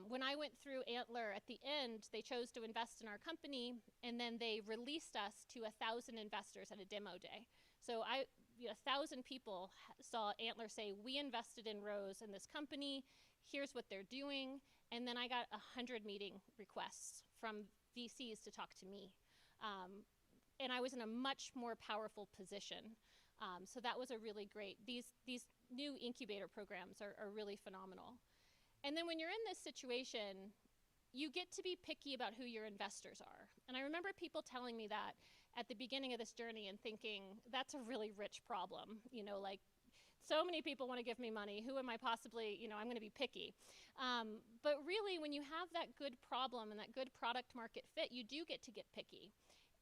When I went through Antler, at the end, they chose to invest in our company, and then they released us to 1,000 investors at a demo day. So 1,000 people saw Antler say, we invested in Rose in this company, here's what they're doing, and then I got 100 meeting requests from VCs to talk to me. And I was in a much more powerful position. So that was a really great, these new incubator programs are really phenomenal. And then when you're in this situation, you get to be picky about who your investors are. And I remember people telling me that at the beginning of this journey and thinking, that's a really rich problem. Like, so many people want to give me money. Who am I possibly, I'm going to be picky. But really, when you have that good problem and that good product market fit, you do get to get picky.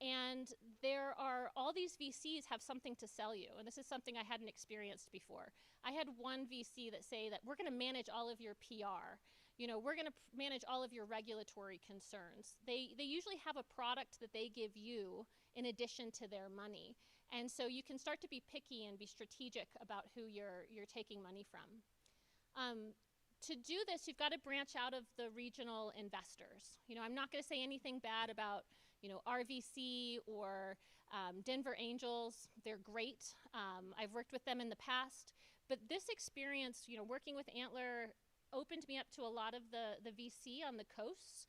And there are, all these VCs have something to sell you. And this is something I hadn't experienced before. I had one VC that say that we're going to manage all of your PR. We're going to manage all of your regulatory concerns. They usually have a product that they give you in addition to their money. And so you can start to be picky and be strategic about who you're taking money from. To do this, you've got to branch out of the regional investors. I'm not going to say anything bad about RVC or Denver Angels. They're great. I've worked with them in the past. But this experience, working with Antler, opened me up to a lot of the VC on the coasts.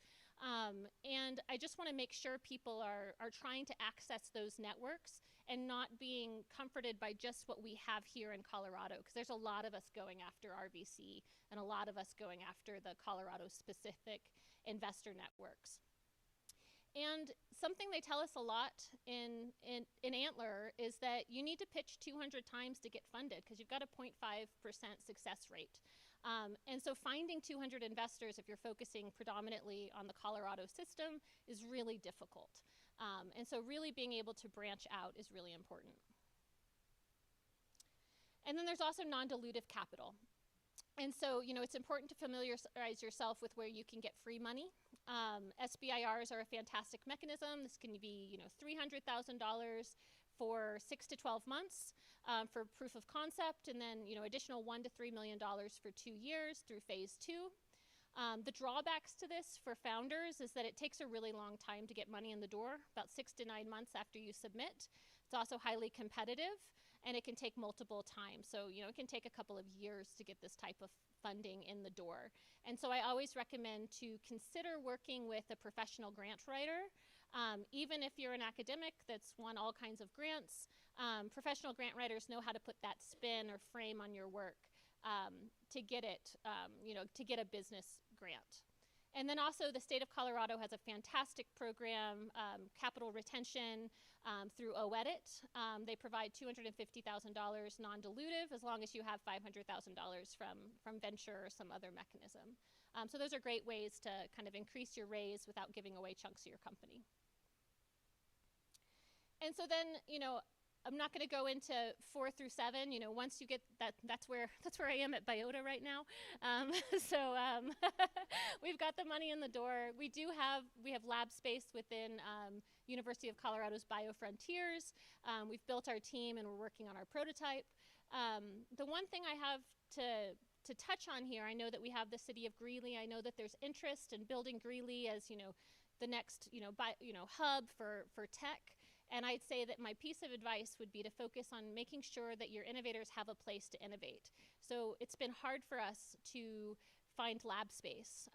And I just want to make sure people are trying to access those networks and not being comforted by just what we have here in Colorado, because there's a lot of us going after RVC and a lot of us going after the Colorado-specific investor networks. And something they tell us a lot in Antler is that you need to pitch 200 times to get funded, because you've got a 0.5% success rate. And so finding 200 investors, if you're focusing predominantly on the Colorado system, is really difficult. And so really being able to branch out is really important. And then there's also non-dilutive capital. And so, it's important to familiarize yourself with where you can get free money. SBIRs are a fantastic mechanism. This can be, $300,000 for 6 to 12 months for proof of concept, and then, additional $1 to $3 million for 2 years through phase 2. The drawbacks to this for founders is that it takes a really long time to get money in the door, about 6 to 9 months after you submit. It's also highly competitive, and it can take multiple times. So, it can take a couple of years to get this type of funding in the door. And so I always recommend to consider working with a professional grant writer. Even if you're an academic that's won all kinds of grants, professional grant writers know how to put that spin or frame on your work to get it, to get a business grant. And then also the state of Colorado has a fantastic program, capital retention through OEdit. They provide $250,000 non-dilutive as long as you have $500,000 from venture or some other mechanism. So those are great ways to kind of increase your raise without giving away chunks of your company. And so then, I'm not going to go into 4 through 7. Once you get that's where I am at Biota right now. We've got the money in the door. We have lab space within University of Colorado's BioFrontiers. We've built our team and we're working on our prototype. The one thing I have to touch on here, I know that we have the city of Greeley. I know that there's interest in building Greeley as the next hub for tech. And I'd say that my piece of advice would be to focus on making sure that your innovators have a place to innovate. So it's been hard for us to find lab space.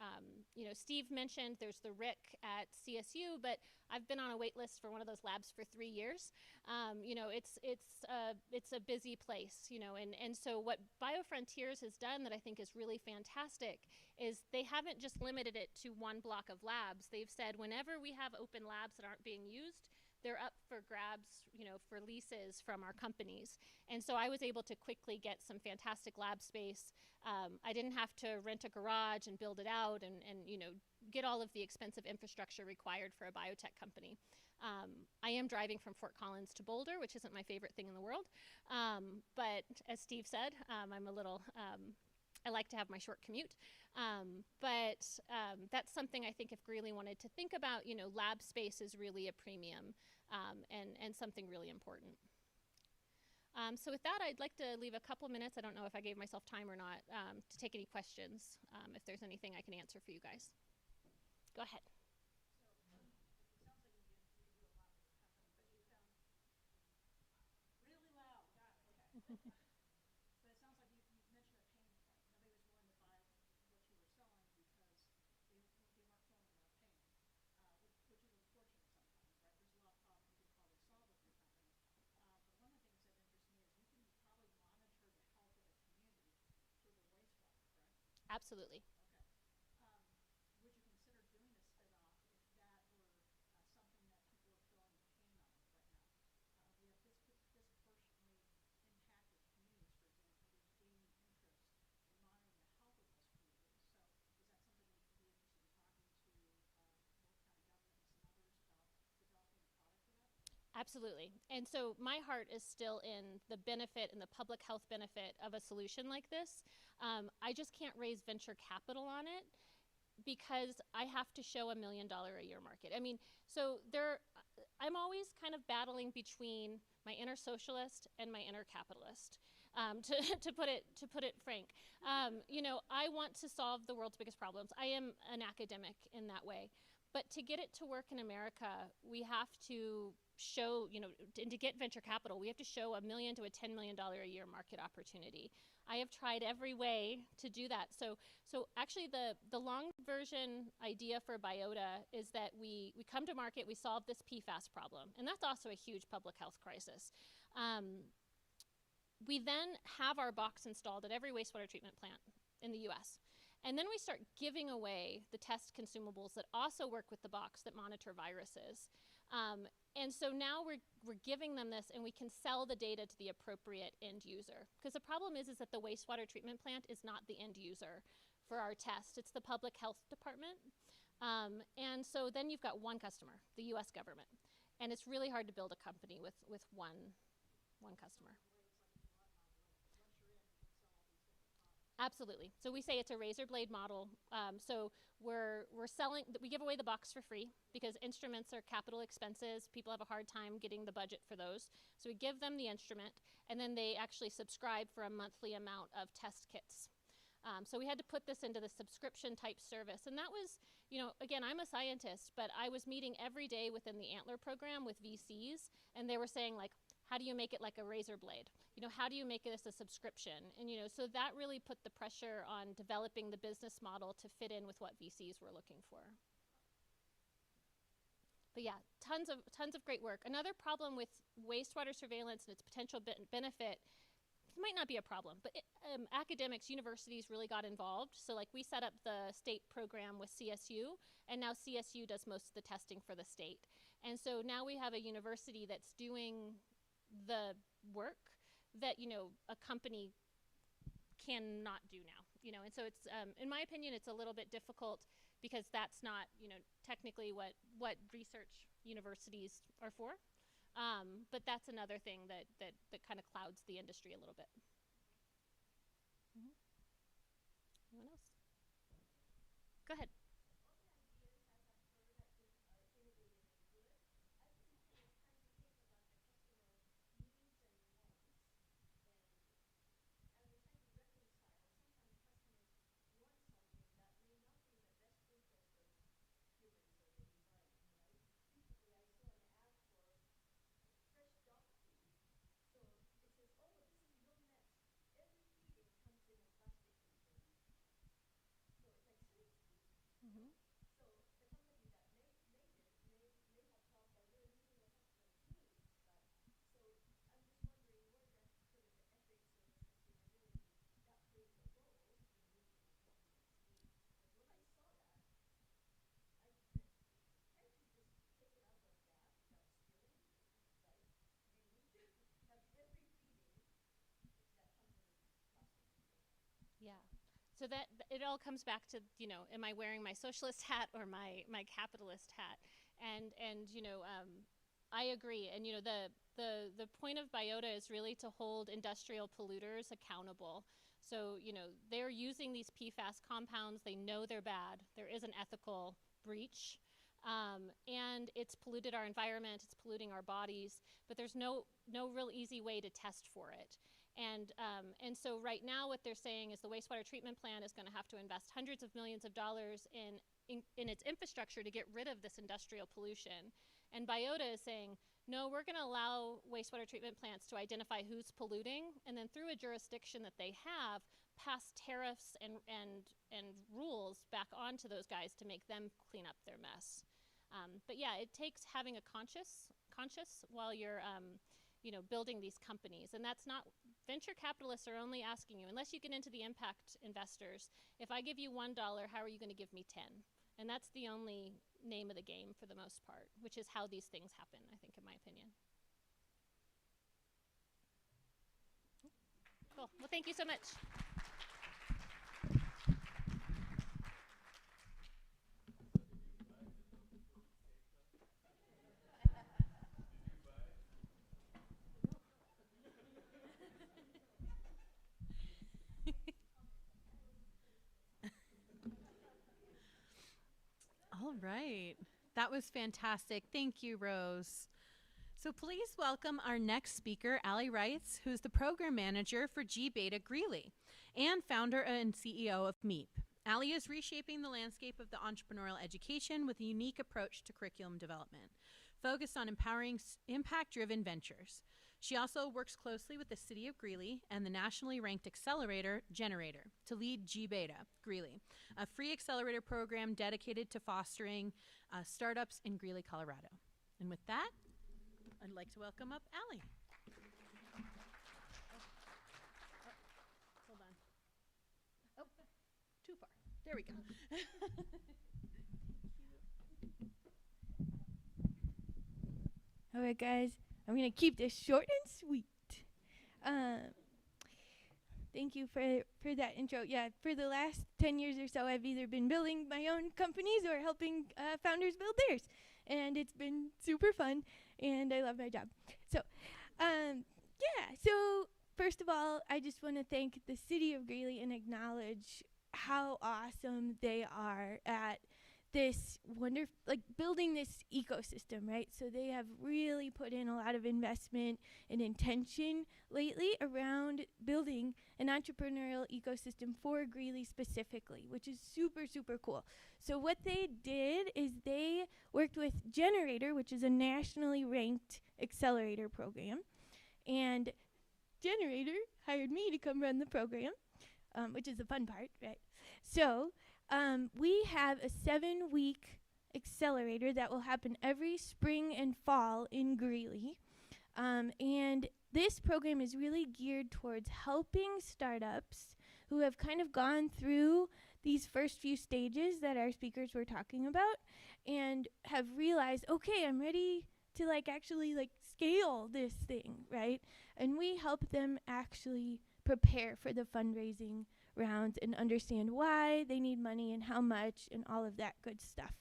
Steve mentioned there's the RIC at CSU, but I've been on a wait list for one of those labs for 3 years. It's a busy place, and so what BioFrontiers has done that I think is really fantastic is they haven't just limited it to one block of labs. They've said whenever we have open labs that aren't being used, they're up for grabs, for leases from our companies. And so I was able to quickly get some fantastic lab space. I didn't have to rent a garage and build it out and get all of the expensive infrastructure required for a biotech company. I am driving from Fort Collins to Boulder, which isn't my favorite thing in the world. But as Steve said, I like to have my short commute. But that's something I think if Greeley wanted to think about, lab space is really a premium and something really important. So with that, I'd like to leave a couple minutes. I don't know if I gave myself time or not to take any questions, if there's anything I can answer for you guys. Go ahead. Absolutely. Absolutely. And so my heart is still in the benefit and the public health benefit of a solution like this. I just can't raise venture capital on it because I have to show $1 million a year market. I mean, so I'm always kind of battling between my inner socialist and my inner capitalist. To put it frank, I want to solve the world's biggest problems. I am an academic in that way, but to get it to work in America, we have to show, and to get venture capital, we have to show $1 million to $10 million a year market opportunity. I have tried every way to do that. So actually the long version idea for Biota is that we come to market, we solve this PFAS problem, and that's also a huge public health crisis. We then have our box installed at every wastewater treatment plant in the US. And then we start giving away the test consumables that also work with the box that monitor viruses. And so now we're giving them this, and we can sell the data to the appropriate end user. Because the problem is that the wastewater treatment plant is not the end user for our test. It's the public health department. And so then you've got one customer, the US government. And it's really hard to build a company with one customer. Absolutely. So we say it's a razor blade model. So we're selling, we give away the box for free because instruments are capital expenses. People have a hard time getting the budget for those. So we give them the instrument, and then they actually subscribe for a monthly amount of test kits. So we had to put this into the subscription type service. And that was, again, I'm a scientist, but I was meeting every day within the Antler program with VCs, and they were saying, like, how do you make it like a razor blade? How do you make this a subscription? And, so that really put the pressure on developing the business model to fit in with what VCs were looking for. But yeah, tons of great work. Another problem with wastewater surveillance and its potential benefit might not be a problem, but academics, universities really got involved. So like we set up the state program with CSU, and now CSU does most of the testing for the state. And so now we have a university that's doing the work that a company cannot do now, and so it's in my opinion it's a little bit difficult because that's not technically what research universities are for, but that's another thing that kind of clouds the industry a little bit. Anyone else? Go ahead. So that it all comes back to, am I wearing my socialist hat or my capitalist hat? And I agree. And the point of biota is really to hold industrial polluters accountable. So they're using these PFAS compounds. They know they're bad. There is an ethical breach, and it's polluted our environment. It's polluting our bodies. But there's no real easy way to test for it. And so right now what they're saying is the wastewater treatment plant is going to have to invest hundreds of millions of dollars in its infrastructure to get rid of this industrial pollution. And biota is saying, no, we're going to allow wastewater treatment plants to identify who's polluting, and then through a jurisdiction that they have, pass tariffs and rules back onto those guys to make them clean up their mess. But yeah, it takes having a conscious while you're building these companies. And that's not, venture capitalists are only asking you, unless you get into the impact investors, if I give you $1, how are you going to give me 10? And that's the only name of the game for the most part, which is how these things happen, I think, in my opinion. Cool. Well, thank you so much.
All right. That was fantastic. Thank you, Rose. So please welcome our next speaker, Allie Reitz, who's the program manager for G Beta Greeley and founder and CEO of MEEP. Allie is reshaping the landscape of the entrepreneurial education with a unique approach to curriculum development, focused on empowering impact-driven ventures. She also works closely with the City of Greeley and the nationally ranked accelerator, Generator, to lead G Beta Greeley, a free accelerator program dedicated to fostering startups in Greeley, Colorado. And with that, I'd like to welcome up Allie. Hold on. Oh, too far. There we go.
All right, guys, I'm going to keep this short and sweet. Thank you for that intro. Yeah, for the last 10 years or so, I've either been building my own companies or helping founders build theirs. And it's been super fun, and I love my job. So, so first of all, I just want to thank the City of Greeley and acknowledge how awesome they are at this building this ecosystem, right? So they have really put in a lot of investment and intention lately around building an entrepreneurial ecosystem for Greeley specifically, which is super, super cool. So what they did is they worked with Generator, which is a nationally ranked accelerator program, and Generator hired me to come run the program, which is the fun part, right? So we have a 7-week accelerator that will happen every spring and fall in Greeley. And this program is really geared towards helping startups who have kind of gone through these first few stages that our speakers were talking about and have realized, okay, I'm ready to actually scale this thing, right? And we help them actually prepare for the fundraising rounds and understand why they need money and how much and all of that good stuff.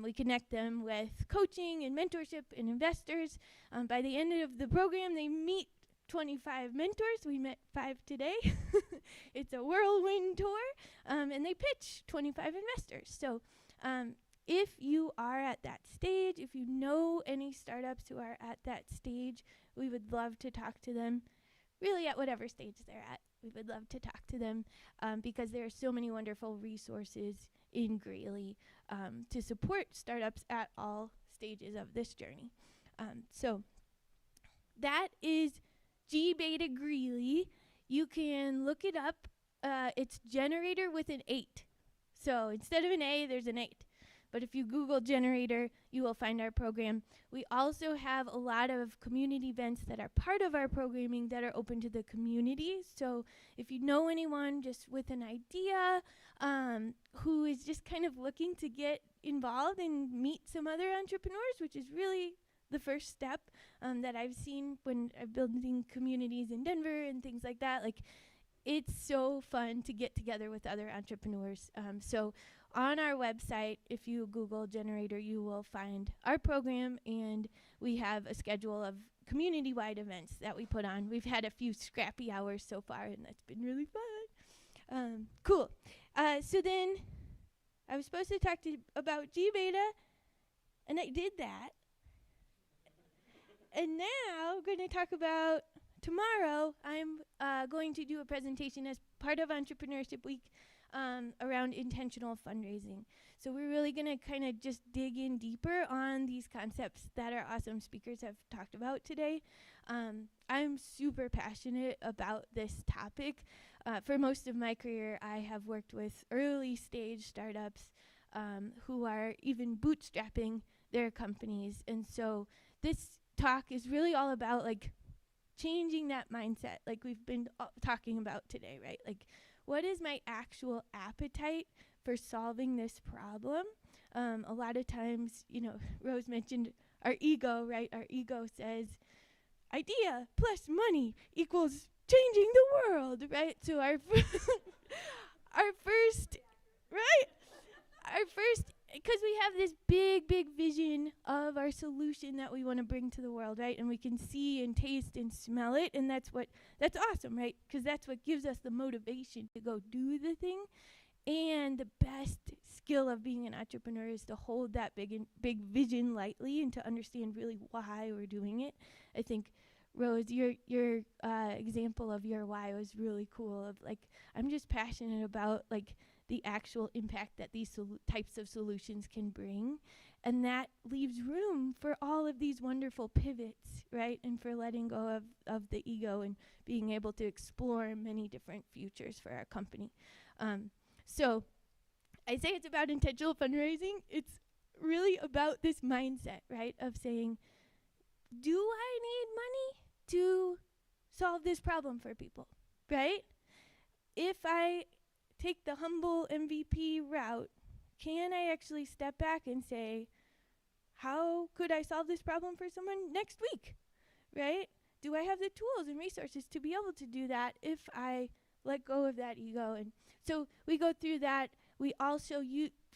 We connect them with coaching and mentorship and investors. By the end of the program, they meet 25 mentors. We met 5 today. It's a whirlwind tour, and they pitch 25 investors. So if you are at that stage, if you know any startups who are at that stage, we would love to talk to them, really at whatever stage they're at. We would love to talk to them because there are so many wonderful resources in Greeley to support startups at all stages of this journey. So that is G Beta Greeley. You can look it up. It's Generator with an 8. So instead of an A, there's an 8. But if you Google Generator, you will find our program. We also have a lot of community events that are part of our programming that are open to the community. So if you know anyone just with an idea who is just kind of looking to get involved and meet some other entrepreneurs, which is really the first step that I've seen when I'm building communities in Denver and things like that, it's so fun to get together with other entrepreneurs. So on our website, if you Google Generator, you will find our program, and we have a schedule of community-wide events that we put on. We've had a few scrappy hours so far, and that's been really fun. Cool. So then I was supposed to talk about G-Beta, and I did that. And now we're going to talk about tomorrow. I'm going to do a presentation as part of Entrepreneurship Week around intentional fundraising. So we're really going to kind of just dig in deeper on these concepts that our awesome speakers have talked about today. I'm super passionate about this topic. For most of my career, I have worked with early stage startups who are even bootstrapping their companies. And so this talk is really all about like changing that mindset, like we've been talking about today, right? Like, what is my actual appetite for solving this problem? A lot of times, you know, Rose mentioned our ego, right? Our ego says idea plus money equals changing the world, right? So our our first, right? Our first, because we have this big vision of our solution that we want to bring to the world, right? And we can see and taste and smell it, and that's awesome, right? Because that's what gives us the motivation to go do the thing. And the best skill of being an entrepreneur is to hold that big vision lightly and to understand really why we're doing it. I think, Rose, your example of your why was really cool. Of like, I'm just passionate about like the actual impact that these types of solutions can bring, and that leaves room for all of these wonderful pivots, right? And for letting go of the ego and being able to explore many different futures for our company. So I say it's about intentional fundraising. It's really about this mindset, right? Of saying, do I need money to solve this problem for people, right? If I take the humble MVP route, can I actually step back and say, how could I solve this problem for someone next week, right? Do I have the tools and resources to be able to do that if I let go of that ego? And so we go through that. We also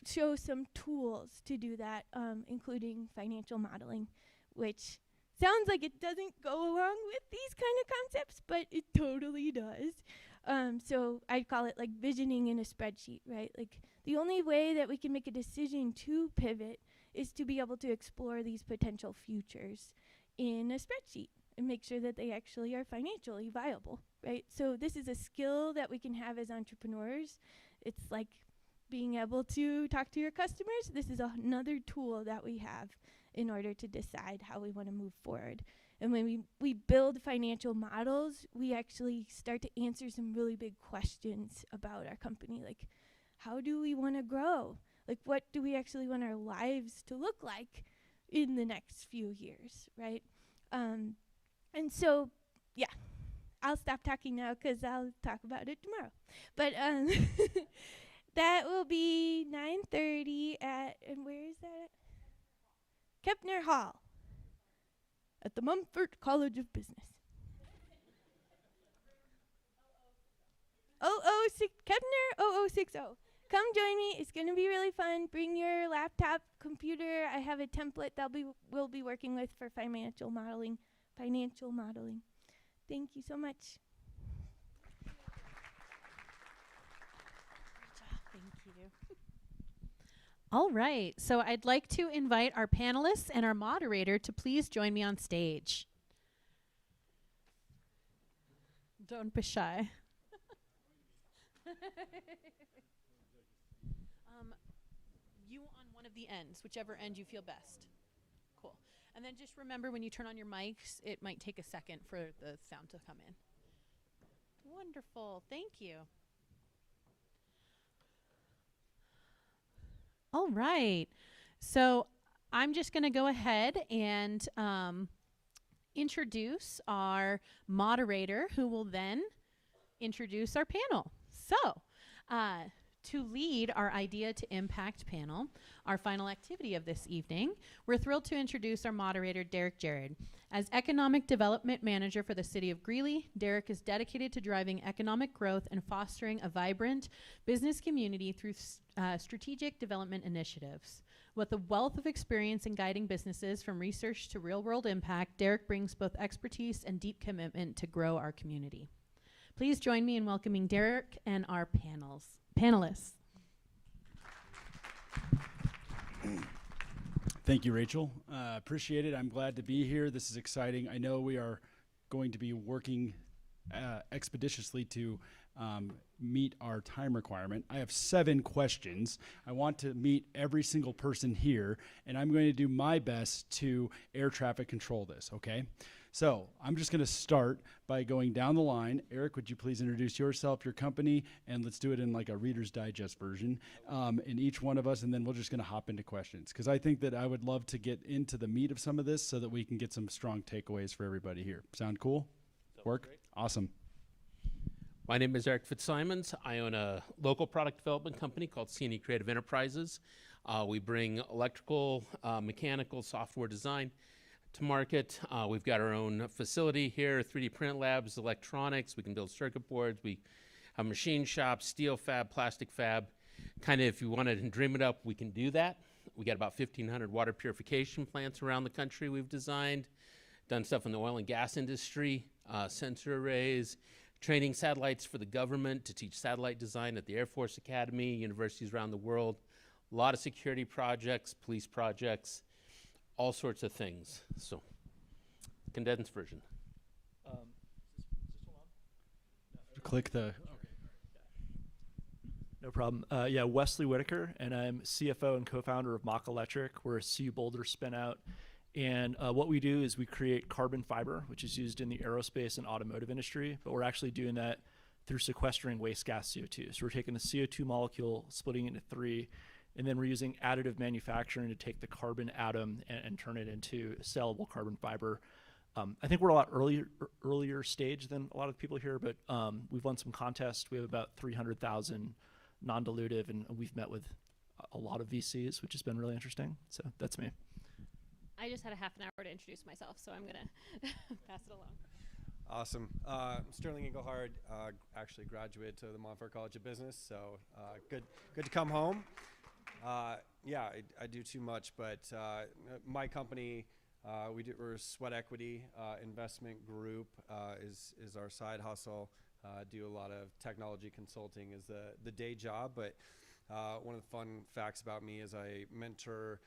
show some tools to do that, including financial modeling, which sounds like it doesn't go along with these kind of concepts, but it totally does. So I call it like visioning in a spreadsheet, right? Like the only way that we can make a decision to pivot is to be able to explore these potential futures in a spreadsheet and make sure that they actually are financially viable, right? So this is a skill that we can have as entrepreneurs. It's like being able to talk to your customers. This is another tool that we have in order to decide how we want to move forward. And when we build financial models, we actually start to answer some really big questions about our company. Like, how do we want to grow? Like, what do we actually want our lives to look like in the next few years, right? And so, yeah, I'll stop talking now because I'll talk about it tomorrow. But that will be 9:30 and where is that? Kepner Hall at the Monfort College of Business. 006 Kepner 0060. Come join me. It's going to be really fun. Bring your laptop, computer. I have a template that we'll be working with for financial modeling. Thank you so much.
Thank you. All right, so I'd like to invite our panelists and our moderator to please join me on stage. Don't be shy. You on one of the ends, whichever end you feel best. Cool. And then just remember when you turn on your mics, it might take a second for the sound to come in. Wonderful, thank you. All right, so I'm just going to go ahead and introduce our moderator, who will then introduce our panel. So To lead our Idea to Impact panel, our final activity of this evening, we're thrilled to introduce our moderator, Derek Jared. As Economic Development Manager for the City of Greeley, Derek is dedicated to driving economic growth and fostering a vibrant business community through strategic development initiatives. With a wealth of experience in guiding businesses from research to real-world impact, Derek brings both expertise and deep commitment to grow our community. Please join me in welcoming Derek and our panelists.
Thank you, Rachel. Appreciate it. I'm glad to be here. This is exciting. I know we are going to be working expeditiously to meet our time requirement. I have 7 questions. I want to meet every single person here, and I'm going to do my best to air traffic control this, okay? So I'm just going to start by going down the line. Eric, would you please introduce yourself, your company, and let's do it in like a Reader's Digest version in each one of us, and then we're just going to hop into questions because I think that I would love to get into the meat of some of this so that we can get some strong takeaways for everybody here. Sound cool? Work? Great. Awesome.
My name is Eric Fitzsimons. I own a local product development company called C&E Creative Enterprises. We bring electrical, mechanical, software design to market. We've got our own facility here, 3D print labs, electronics. We can build circuit boards. We have machine shops, steel fab, plastic fab. Kind of if you wanted to dream it up, we can do that. We got about 1,500 water purification plants around the country we've designed. Done stuff in the oil and gas industry, sensor arrays, training satellites for the government to teach satellite design at the Air Force Academy, universities around the world. A lot of security projects, police projects, all sorts of things. So, condensed version.
Is this one on?
Click the...
No problem. Yeah, Wesley Whitaker, and I'm CFO and co-founder of Mach Electric. We're a CU Boulder spin-out. And what we do is we create carbon fiber, which is used in the aerospace and automotive industry, but we're actually doing that through sequestering waste gas CO2. So we're taking the CO2 molecule, splitting it into 3, and then we're using additive manufacturing to take the carbon atom and turn it into sellable carbon fiber. I think we're a lot earlier stage than a lot of people here, but we've won some contests. We have about 300,000 non-dilutive, and we've met with a lot of VCs, which has been really interesting. So that's me.
I just had a half an hour to introduce myself, so I'm going to pass it along.
Awesome. I'm Sterling Engelhard, actually graduate to the Monfort College of Business, so good to come home. Yeah, I do too much, but my company, we're a sweat equity investment group is our side hustle. Do a lot of technology consulting as the day job, but one of the fun facts about me is I mentor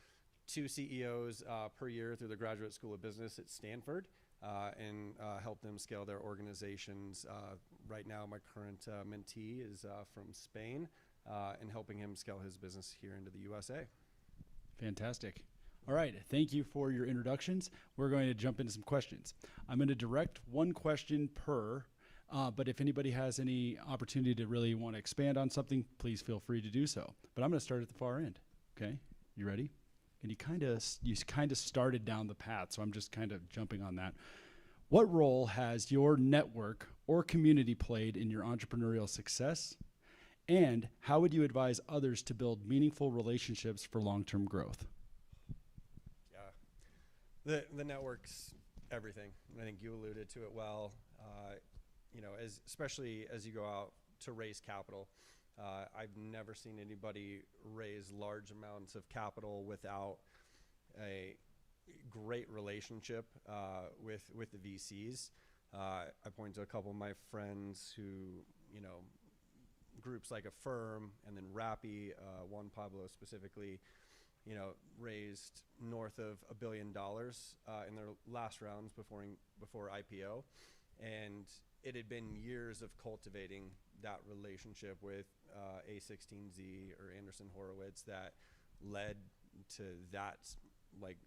2 CEOs per year through the Graduate School of Business at Stanford and help them scale their organizations. Right now, my current mentee is from Spain and helping him scale his business here into the USA.
Fantastic. All right, thank you for your introductions. We're going to jump into some questions. I'm going to direct one question per, but if anybody has any opportunity to really want to expand on something, please feel free to do so. But I'm going to start at the far end, okay? You ready? And you kind of started down the path, so I'm just kind of jumping on that. What role has your network or community played in your entrepreneurial success? And how would you advise others to build meaningful relationships for long-term growth?
Yeah, the network's everything. I think you alluded to it well. Especially as you go out to raise capital. I've never seen anybody raise large amounts of capital without a great relationship with the VCs. I point to a couple of my friends who, groups like Affirm and then Rappi, Juan Pablo specifically, raised north of $1 billion in their last rounds before IPO. And it had been years of cultivating that relationship with A16Z or Anderson Horowitz that led to that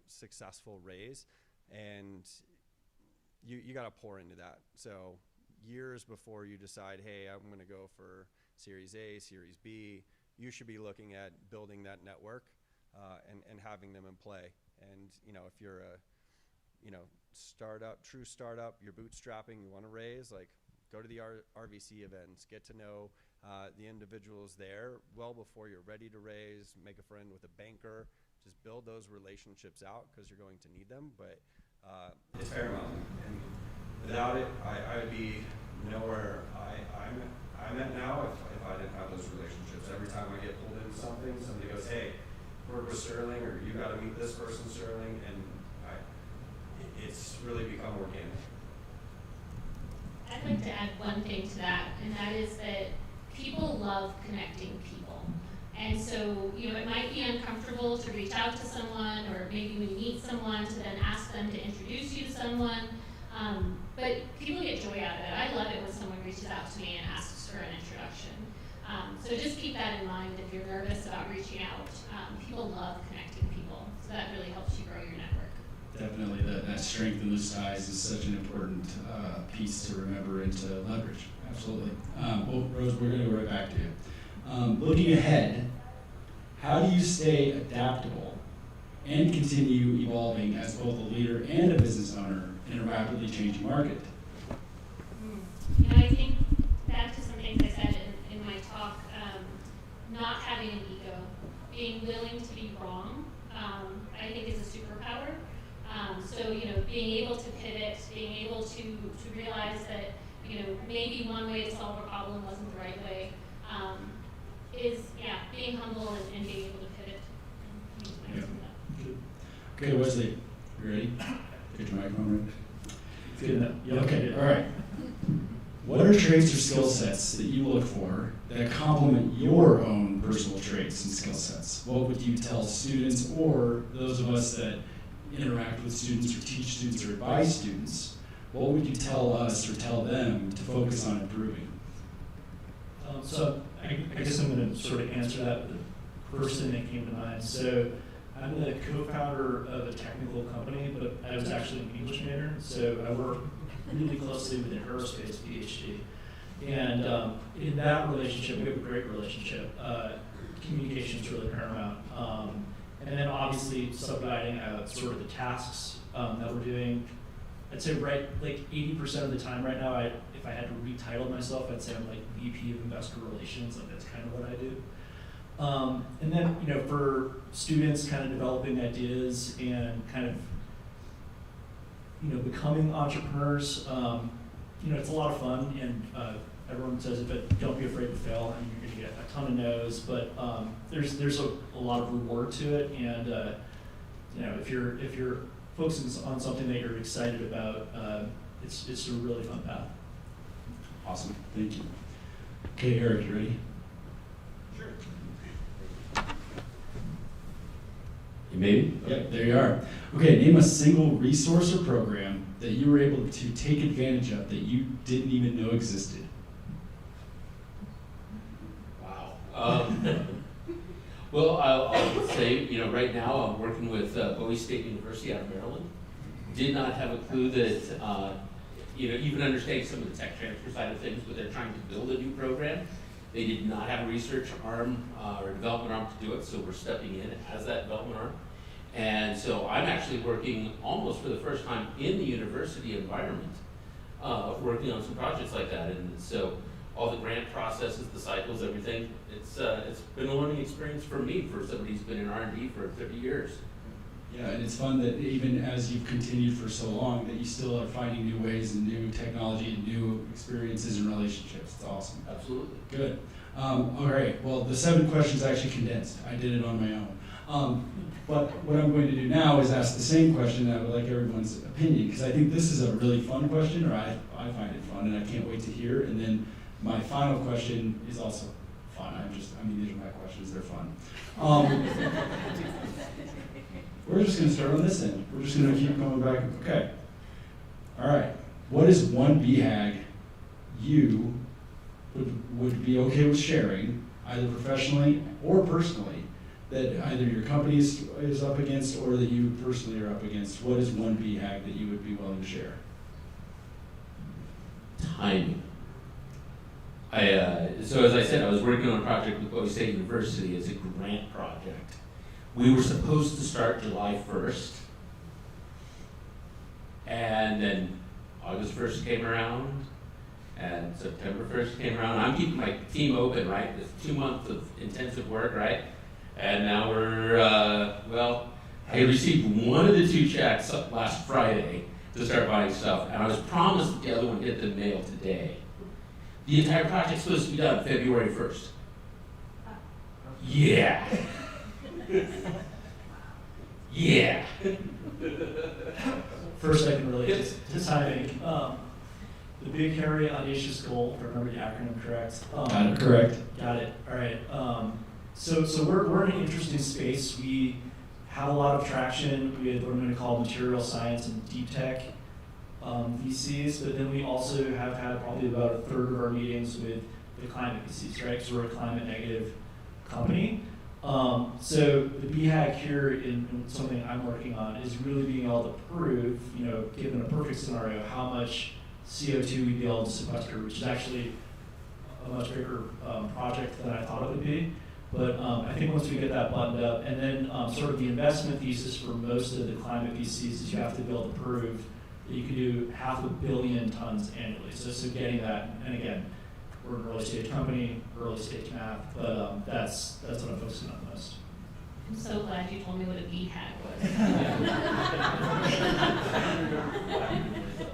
successful raise, and you got to pour into that. So years before you decide, hey, I'm going to go for Series A, Series B, you should be looking at building that network and having them in play. And if you're a true startup, you're bootstrapping, you want to raise, go to the RVC events, get to know the individuals there well before you're ready to raise, make a friend with a banker, just build those relationships out because you're going to need them. But it's paramount, and without it, I would be nowhere I'm at now if I didn't have those relationships. Every time I get pulled into something, somebody goes, hey, work with Sterling, or you got to meet this person, Sterling, and it's really become organic.
I'd like to add one thing to that, and that is that people love connecting people. And so, you know, it might be uncomfortable to reach out to someone, or maybe when you meet someone to then ask them to introduce you to someone. But people get joy out of it. I love it when someone reaches out to me and asks for an introduction. So just keep that in mind if you're nervous about reaching out. People love connecting people, so that really helps you grow your network.
Definitely, that strength in those ties is such an important piece to remember and to leverage. Absolutely. Well, Rose, we're going to go right back to you. Looking ahead, how do you stay adaptable and continue evolving as both a leader and a business owner in a rapidly changing market?
You know, I think back to some things I said in my talk, not having an ego, being willing to be wrong, I think is a superpower. So, you know, being able to pivot, being able to realize that, you know, maybe one way to solve a problem wasn't the right way, is, yeah, being humble and being able to pivot.
Okay, Wesley, you ready? Get your microphone ready.
Good enough.
Yeah, okay, all right. What are traits or skill sets that you look for that complement your own personal traits and skill sets? What would you tell students, or those of us that interact with students or teach students or advise students, what would you tell us or tell them to focus on improving?
So I guess I'm going to sort of answer that with the first thing that came to mind. So I'm the co-founder of a technical company, but I was actually an English major, so I work really closely with an aerospace PhD. And in that relationship, we have a great relationship. Communication is really paramount. And then obviously subguiding sort of the tasks that we're doing. I'd say like 80% of the time right now, if I had to retitle myself, I'd say I'm like VP of Investor Relations. Like that's kind of what I do. And then, you know, for students kind of developing ideas and kind of, you know, becoming entrepreneurs, you know, it's a lot of fun, and everyone says it, but don't be afraid to fail. I mean, you're gonna get a ton of no's, but there's a lot of reward to it, and you know, if you're focusing on something that you're excited about, it's a really fun path.
Awesome, thank you. Okay, Eric, you ready? Maybe? Yep, there you are. Okay, name a single resource or program that you were able to take advantage of that you didn't even know existed.
Wow. Well, I'll say, you know, right now I'm working with Bowie State University out of Maryland. Did not have a clue that, you know, even understanding some of the tech transfer side of things, but they're trying to build a new program. They did not have a research arm or development arm to do it, so we're stepping in as that development arm. And so I'm actually working almost for the first time in the university environment, working on some projects like that. And so all the grant processes, the cycles, everything, it's been a learning experience for me, for somebody who's been in R&D for 30 years.
Yeah, and it's fun that even as you've continued for so long, that you still are finding new ways and new technology and new experiences and relationships. It's awesome.
Absolutely.
Good. All right, well, the 7 questions actually condensed. I did it on my own. But what I'm going to do now is ask the same question, and I would like everyone's opinion, because I think this is a really fun question, or I find it fun, and I can't wait to hear. And then my final question is also fun. These are my questions, they're fun. We're just going to start on this end. We're just going to keep going back. Okay. All right. What is one BHAG you would be okay with sharing, either professionally or personally, that either your company is up against or that you personally are up against? What is one BHAG that you would be willing to share?
Timing. So as I said, I was working on a project with Bowie State University. It's a grant project. We were supposed to start July 1st, and then August 1st came around, And September 1st came around. I'm keeping my team open, right? It's 2 months of intensive work, right? And now we're, I received one of the 2 checks last Friday to start buying stuff, and I was promised that the other one hit the mail today. The entire project's supposed to be done February 1st. Yeah. Yeah.
First, I can relate to timing. The big, hairy, audacious goal, if I remember the acronym correct.
Got it correct.
Got it. All right. So we're in an interesting space. We have a lot of traction with what I'm going to call material science and deep tech VCs, but then we also have had probably about a third of our meetings with the climate VCs, right? Because we're a climate negative company. So the BHAG here in something I'm working on is really being able to prove, given a perfect scenario, how much CO2 we'd be able to sequester, which is actually a much bigger project than I thought it would be. But I think once we get that buttoned up, and then sort of the investment thesis for most of the climate VCs is you have to be able to prove that you can do 500 million tons annually. So getting that, and again, we're an early stage company, early stage math, but that's what I'm focusing on most.
I'm so glad you told me what a BHAG was.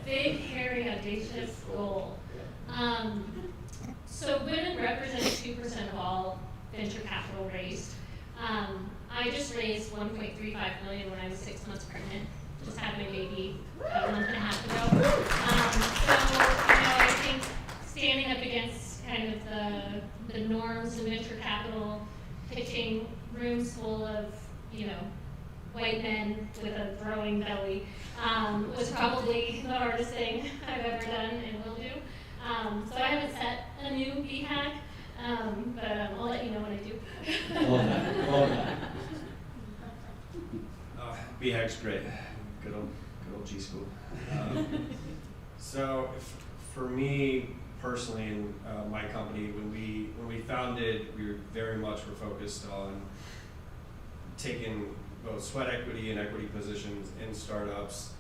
Big, hairy, audacious goal. So women represent 2% of all venture capital raised. I just raised $1.35 million when I was 6 months pregnant. Just had my baby about a month and a half ago. So I think standing up against kind of the norms in venture capital, pitching rooms full of white men with a growing belly was probably the hardest thing I've ever done and will do. So I haven't set a new BHAG, but I'll let you know when I do.
Love that. Love that.
BHAG's great. Good old G school. So for me personally, in my company, when we founded, we very much were focused on taking both sweat equity and equity positions in startups,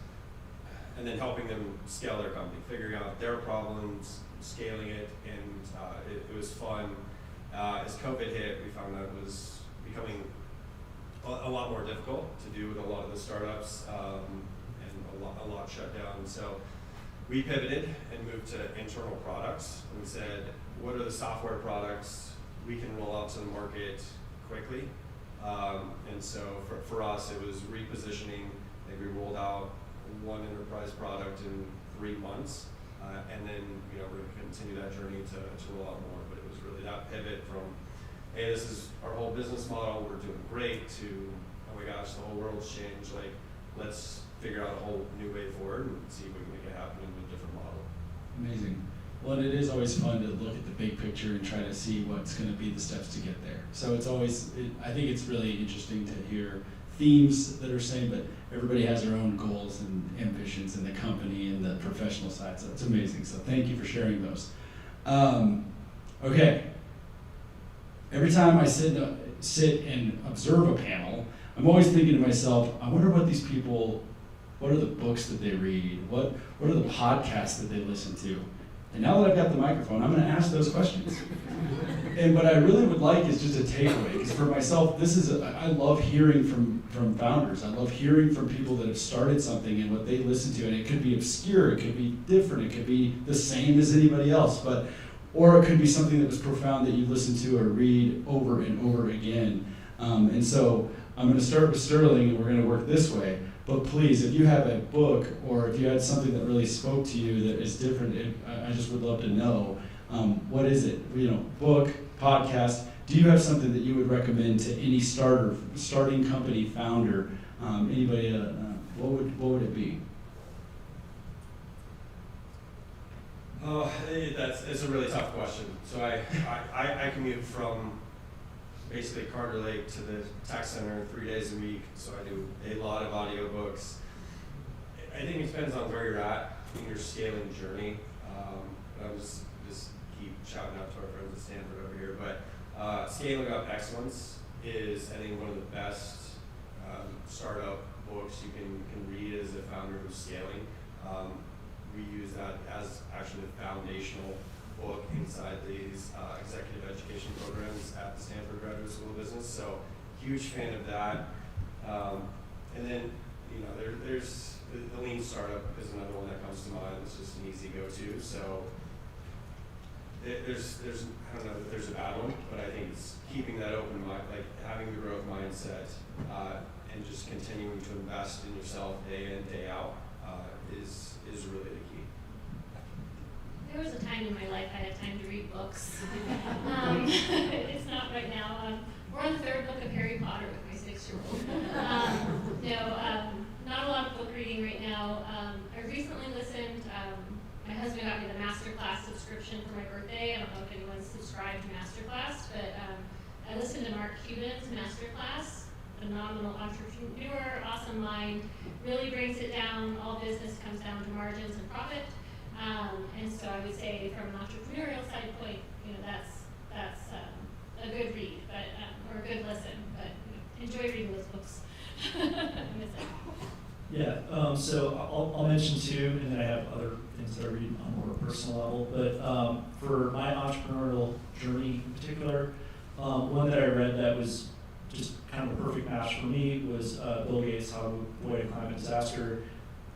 and then helping them scale their company, figuring out their problems, scaling it, and it was fun. As COVID hit, we found that it was becoming a lot more difficult to do with a lot of the startups, and a lot shut down. So we pivoted and moved to internal products. And we said, what are the software products we can roll out to the market quickly? And so for us, it was repositioning. I think we rolled out one enterprise product in 3 months, and then we're going to continue that journey to roll out more. But it was really that pivot from, hey, this is our whole business model, we're doing great, to, oh my gosh, the whole world's changed. Like, let's figure out a whole new way forward and see if we can make it happen in a different model.
Amazing. Well, and it is always fun to look at the big picture and try to see what's going to be the steps to get there. So it's always, I think it's really interesting to hear themes that are same, but everybody has their own goals and ambitions in the company and the professional side. So it's amazing. So thank you for sharing those. Okay. Every time I sit and observe a panel, I'm always thinking to myself, I wonder what these people, what are the books that they read? What are the podcasts that they listen to? And now that I've got the microphone, I'm going to ask those questions. And what I really would like is just a takeaway, because for myself, I love hearing from founders. I love hearing from people that have started something and what they listen to. And it could be obscure, it could be different, it could be the same as anybody else, or it could be something that was profound that you listen to or read over and over again. And so I'm going to start with Sterling, and we're going to work this way. But please, if you have a book or if you had something that really spoke to you that is different, I just would love to know. What is it? Book, podcast. Do you have something that you would recommend to any starting company founder? Anybody? What would it be?
Oh, it's a really tough question. So I commute from basically Carter Lake to the tech center 3 days a week. So I do a lot of audiobooks. I think it depends on where you're at in your scaling journey. I'll just keep shouting out to our friends at Stanford over here. But Scaling Up Excellence is, I think, one of the best startup books you can read as a founder who's scaling. we use that as actually the foundational book inside these executive education programs at the Stanford Graduate School of Business. So huge fan of that. And then, you know, there's the Lean Startup is another one that comes to mind. It's just an easy go-to. So there's I don't know that there's a bad one, but I think it's keeping that open mind, like having the growth mindset, and just continuing to invest in yourself day in, day out, is really the key.
There was a time in my life I had time to read books. It's not right now. We're on the third book of Harry Potter with my 6-year-old. Not a lot of book reading right now. I recently listened, my husband got me the Masterclass subscription for my birthday. I don't know if anyone's subscribed to Masterclass, but I listened to Mark Cuban's Masterclass. Phenomenal entrepreneur, awesome mind, really brings it down. All business comes down to margins and profit. And so I would say from an entrepreneurial side point, you know, that's a good read, but or a good listen. But you know, enjoy reading those books. I miss it.
Yeah, so I'll mention two, and then I have other things that I read on a more personal level. But for my entrepreneurial journey in particular, one that I read that was just kind of a perfect match for me was Bill Gates' How to Avoid a Climate Disaster.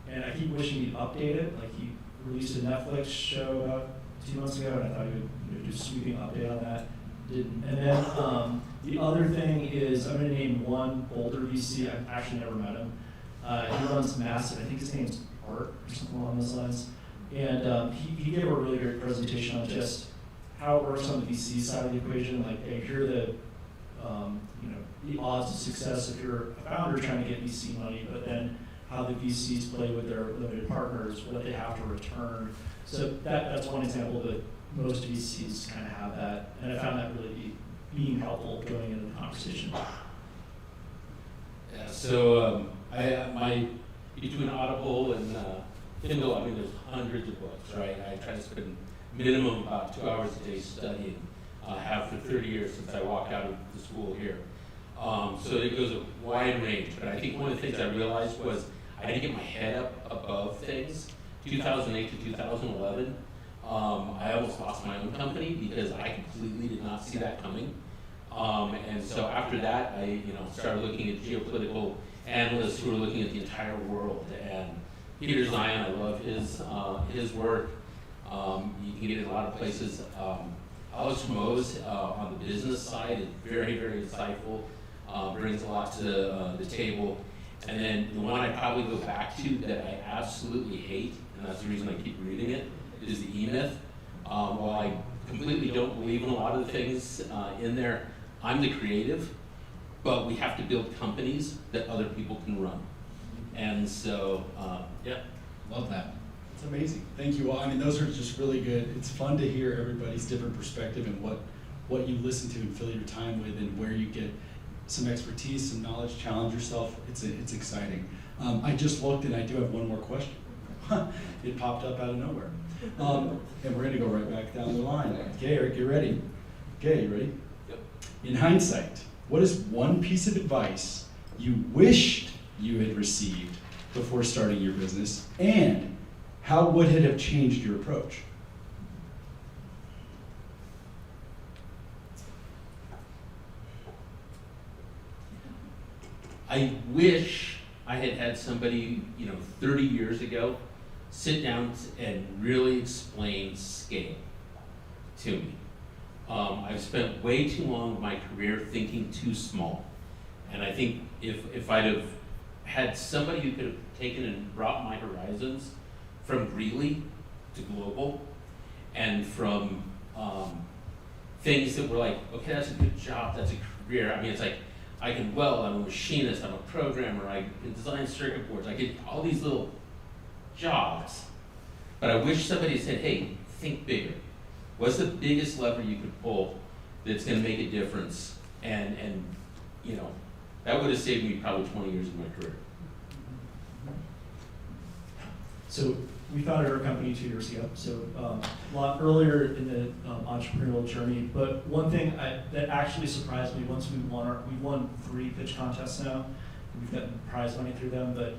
And I keep wishing he'd update it. Like, he released a Netflix show about 2 months ago, and I thought he would do a sweeping update on that. Didn't. And then the other thing is, I'm going to name one Boulder VC. I've actually never met him. He runs Massive. I think his name's Art or something along those lines. And he gave a really great presentation on just how it works on the VC side of the equation. Like, hey, here are the the odds of success if you're a founder trying to get VC money, but then how the VCs play with their limited partners, what they have to return. So that's one example, but most VCs kind of have that, and I found that really being helpful going into the conversation.
Yeah, so between Audible and Kindle, I mean, there's hundreds of books, right? I try to spend minimum about 2 hours a day studying. Have for 30 years since I walked out of the school here. So it goes a wide range, but I think one of the things I realized was I had to get my head up above things. 2008 to 2011, I almost lost my own company because I completely did not see that coming. And so after that, I started looking at geopolitical analysts who were looking at the entire world. And Peter Zion, I love his work. You can get it in a lot of places. Alex Mose on the business side is very, very insightful, brings a lot to the table. And then the one I probably go back to that I absolutely hate, and that's the reason I keep reading it, is the E-Myth. While I completely don't believe in a lot of the things in there, I'm the creative, but we have to build companies that other people can run. And so,
Love that. It's amazing. Thank you all. I mean, those are just really good. It's fun to hear everybody's different perspective and what you listen to and fill your time with, and where you get some expertise, some knowledge, challenge yourself. It's exciting. I just looked, and I do have one more question. It popped up out of nowhere. And we're going to go right back down the line. Okay, Eric, you ready? Okay, you ready?
Yep.
In hindsight, what is one piece of advice you wished you had received before starting your business, and how would it have changed your approach?
I wish I had had somebody, 30 years ago sit down and really explain scale to me. I've spent way too long in my career thinking too small. And I think if I'd have had somebody who could have taken and brought my horizons from Greeley to global, and from things that were like, okay, that's a good job, that's a career. I mean, it's like, I can weld, I'm a machinist, I'm a programmer, I can design circuit boards, I get all these little jobs. But I wish somebody said, hey, think bigger. What's the biggest lever you could pull that's gonna make a difference? And that would have saved me probably 20 years of my career.
So we founded our company 2 years ago, so a lot earlier in the entrepreneurial journey. But one thing that actually surprised me, once we won 3 pitch contests now, we've gotten prize money through them. But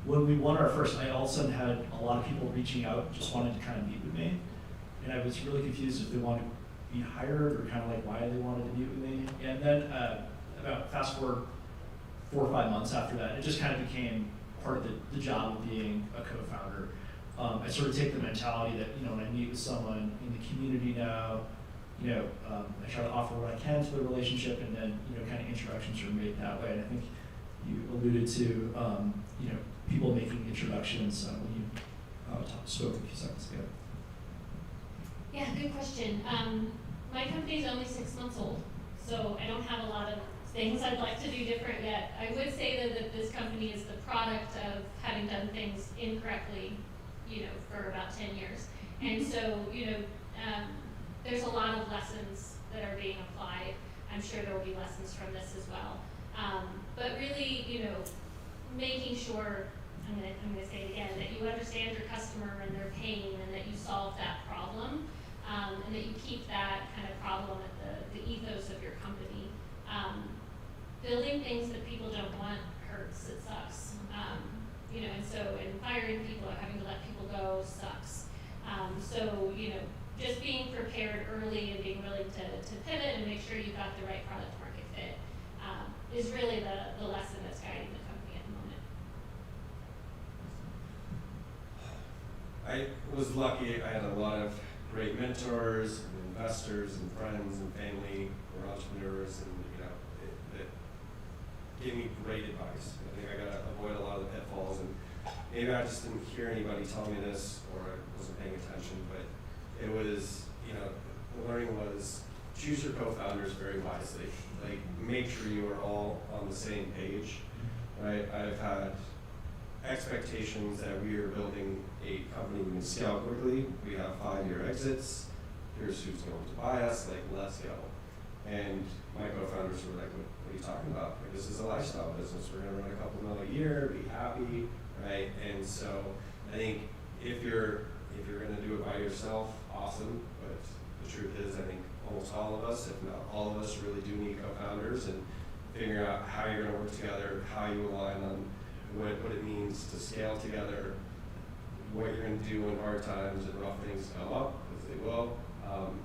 when we won our first, I all of a sudden had a lot of people reaching out, just wanted to kind of meet with me. And I was really confused if they wanted to be hired or kind of like why they wanted to meet with me. And then about fast forward 4 or 5 months after that, it just kind of became part of the job of being a co-founder. I sort of take the mentality that, when I meet with someone in the community now, I try to offer what I can to the relationship, and then, kind of introductions are made that way. And I think you alluded to, people making introductions when you spoke a few seconds ago.
Yeah, good question. My company is only 6 months old, so I don't have a lot of things I'd like to do different yet. I would say that this company is the product of having done things incorrectly, for about 10 years. And so, there's a lot of lessons that are being applied. I'm sure there will be lessons from this as well. But really, making sure, I'm gonna say it again, that you understand your customer and their pain, and that you solve that problem, and that you keep that kind of problem at the ethos of your company. Building things that people don't want hurts, it sucks. And so, and firing people or having to let people go sucks. So, just being prepared early and being willing to pivot and make sure you've got the right product market fit is really the lesson that's guiding the company at the moment.
I was lucky. I had a lot of great mentors and investors and friends and family who were entrepreneurs, and that gave me great advice. I think I got to avoid a lot of the pitfalls, and maybe I just didn't hear anybody tell me this, or I wasn't paying attention, but it was, the learning was choose your co-founders very wisely. Like, make sure you are all on the same page, right? I've had expectations that we are building a company we can scale quickly. We have 5-year exits. Here's who's going to buy us. Like, let's go. And my co-founders were like, what are you talking about? Like, this is a lifestyle business. We're going to run a couple mil a year, be happy, right? And so I think if you're going to do it by yourself, awesome. But the truth is, I think almost all of us, if not all of us, really do need co-founders, and figuring out how you're going to work together, how you align on what it means to scale together, what you're going to do when hard times and rough things come up, because they will.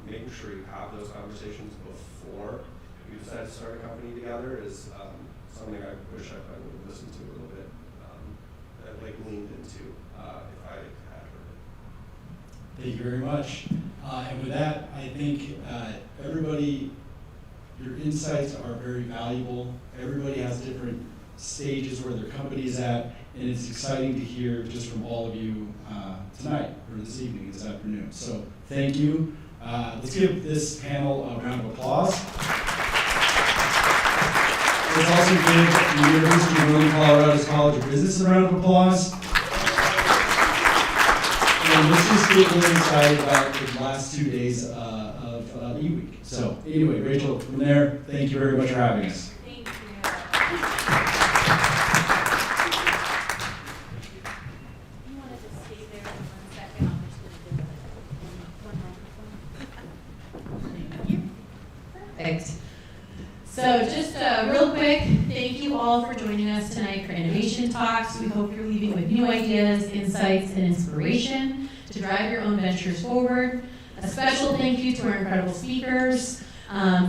Making sure you have those conversations before you decide to start a company together is something I wish I would have listened to a little bit, leaned into if I had heard it.
Thank you very much. And with that, I think everybody, your insights are very valuable. Everybody has different stages where their company is at, and it's exciting to hear just from all of you tonight, or this evening, this afternoon. So thank you. Let's give this panel a round of applause. Let's also give the University of Northern Colorado's College of Business a round of applause. And let's just get really excited about the last 2 days of E-Week. So anyway, Rachel, from there, thank you very much for having us.
Thank you. You want to just stay there for 1 second? I'm just going to do one microphone. Thank you. Perfect. So just real quick, thank you all for joining us tonight for Innovation Talks. We hope you're leaving with new ideas, insights, and inspiration to drive your own ventures forward. A special thank you to our incredible speakers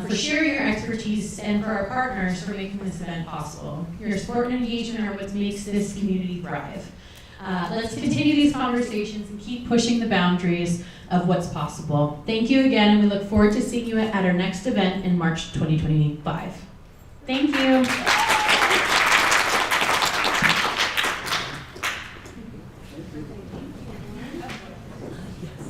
for sharing your expertise, and for our partners for making this event possible. Your support and engagement are what makes this community thrive. Let's continue these conversations and keep pushing the boundaries of what's possible. Thank you again, and we look forward to seeing you at our next event in March 2025. Thank you.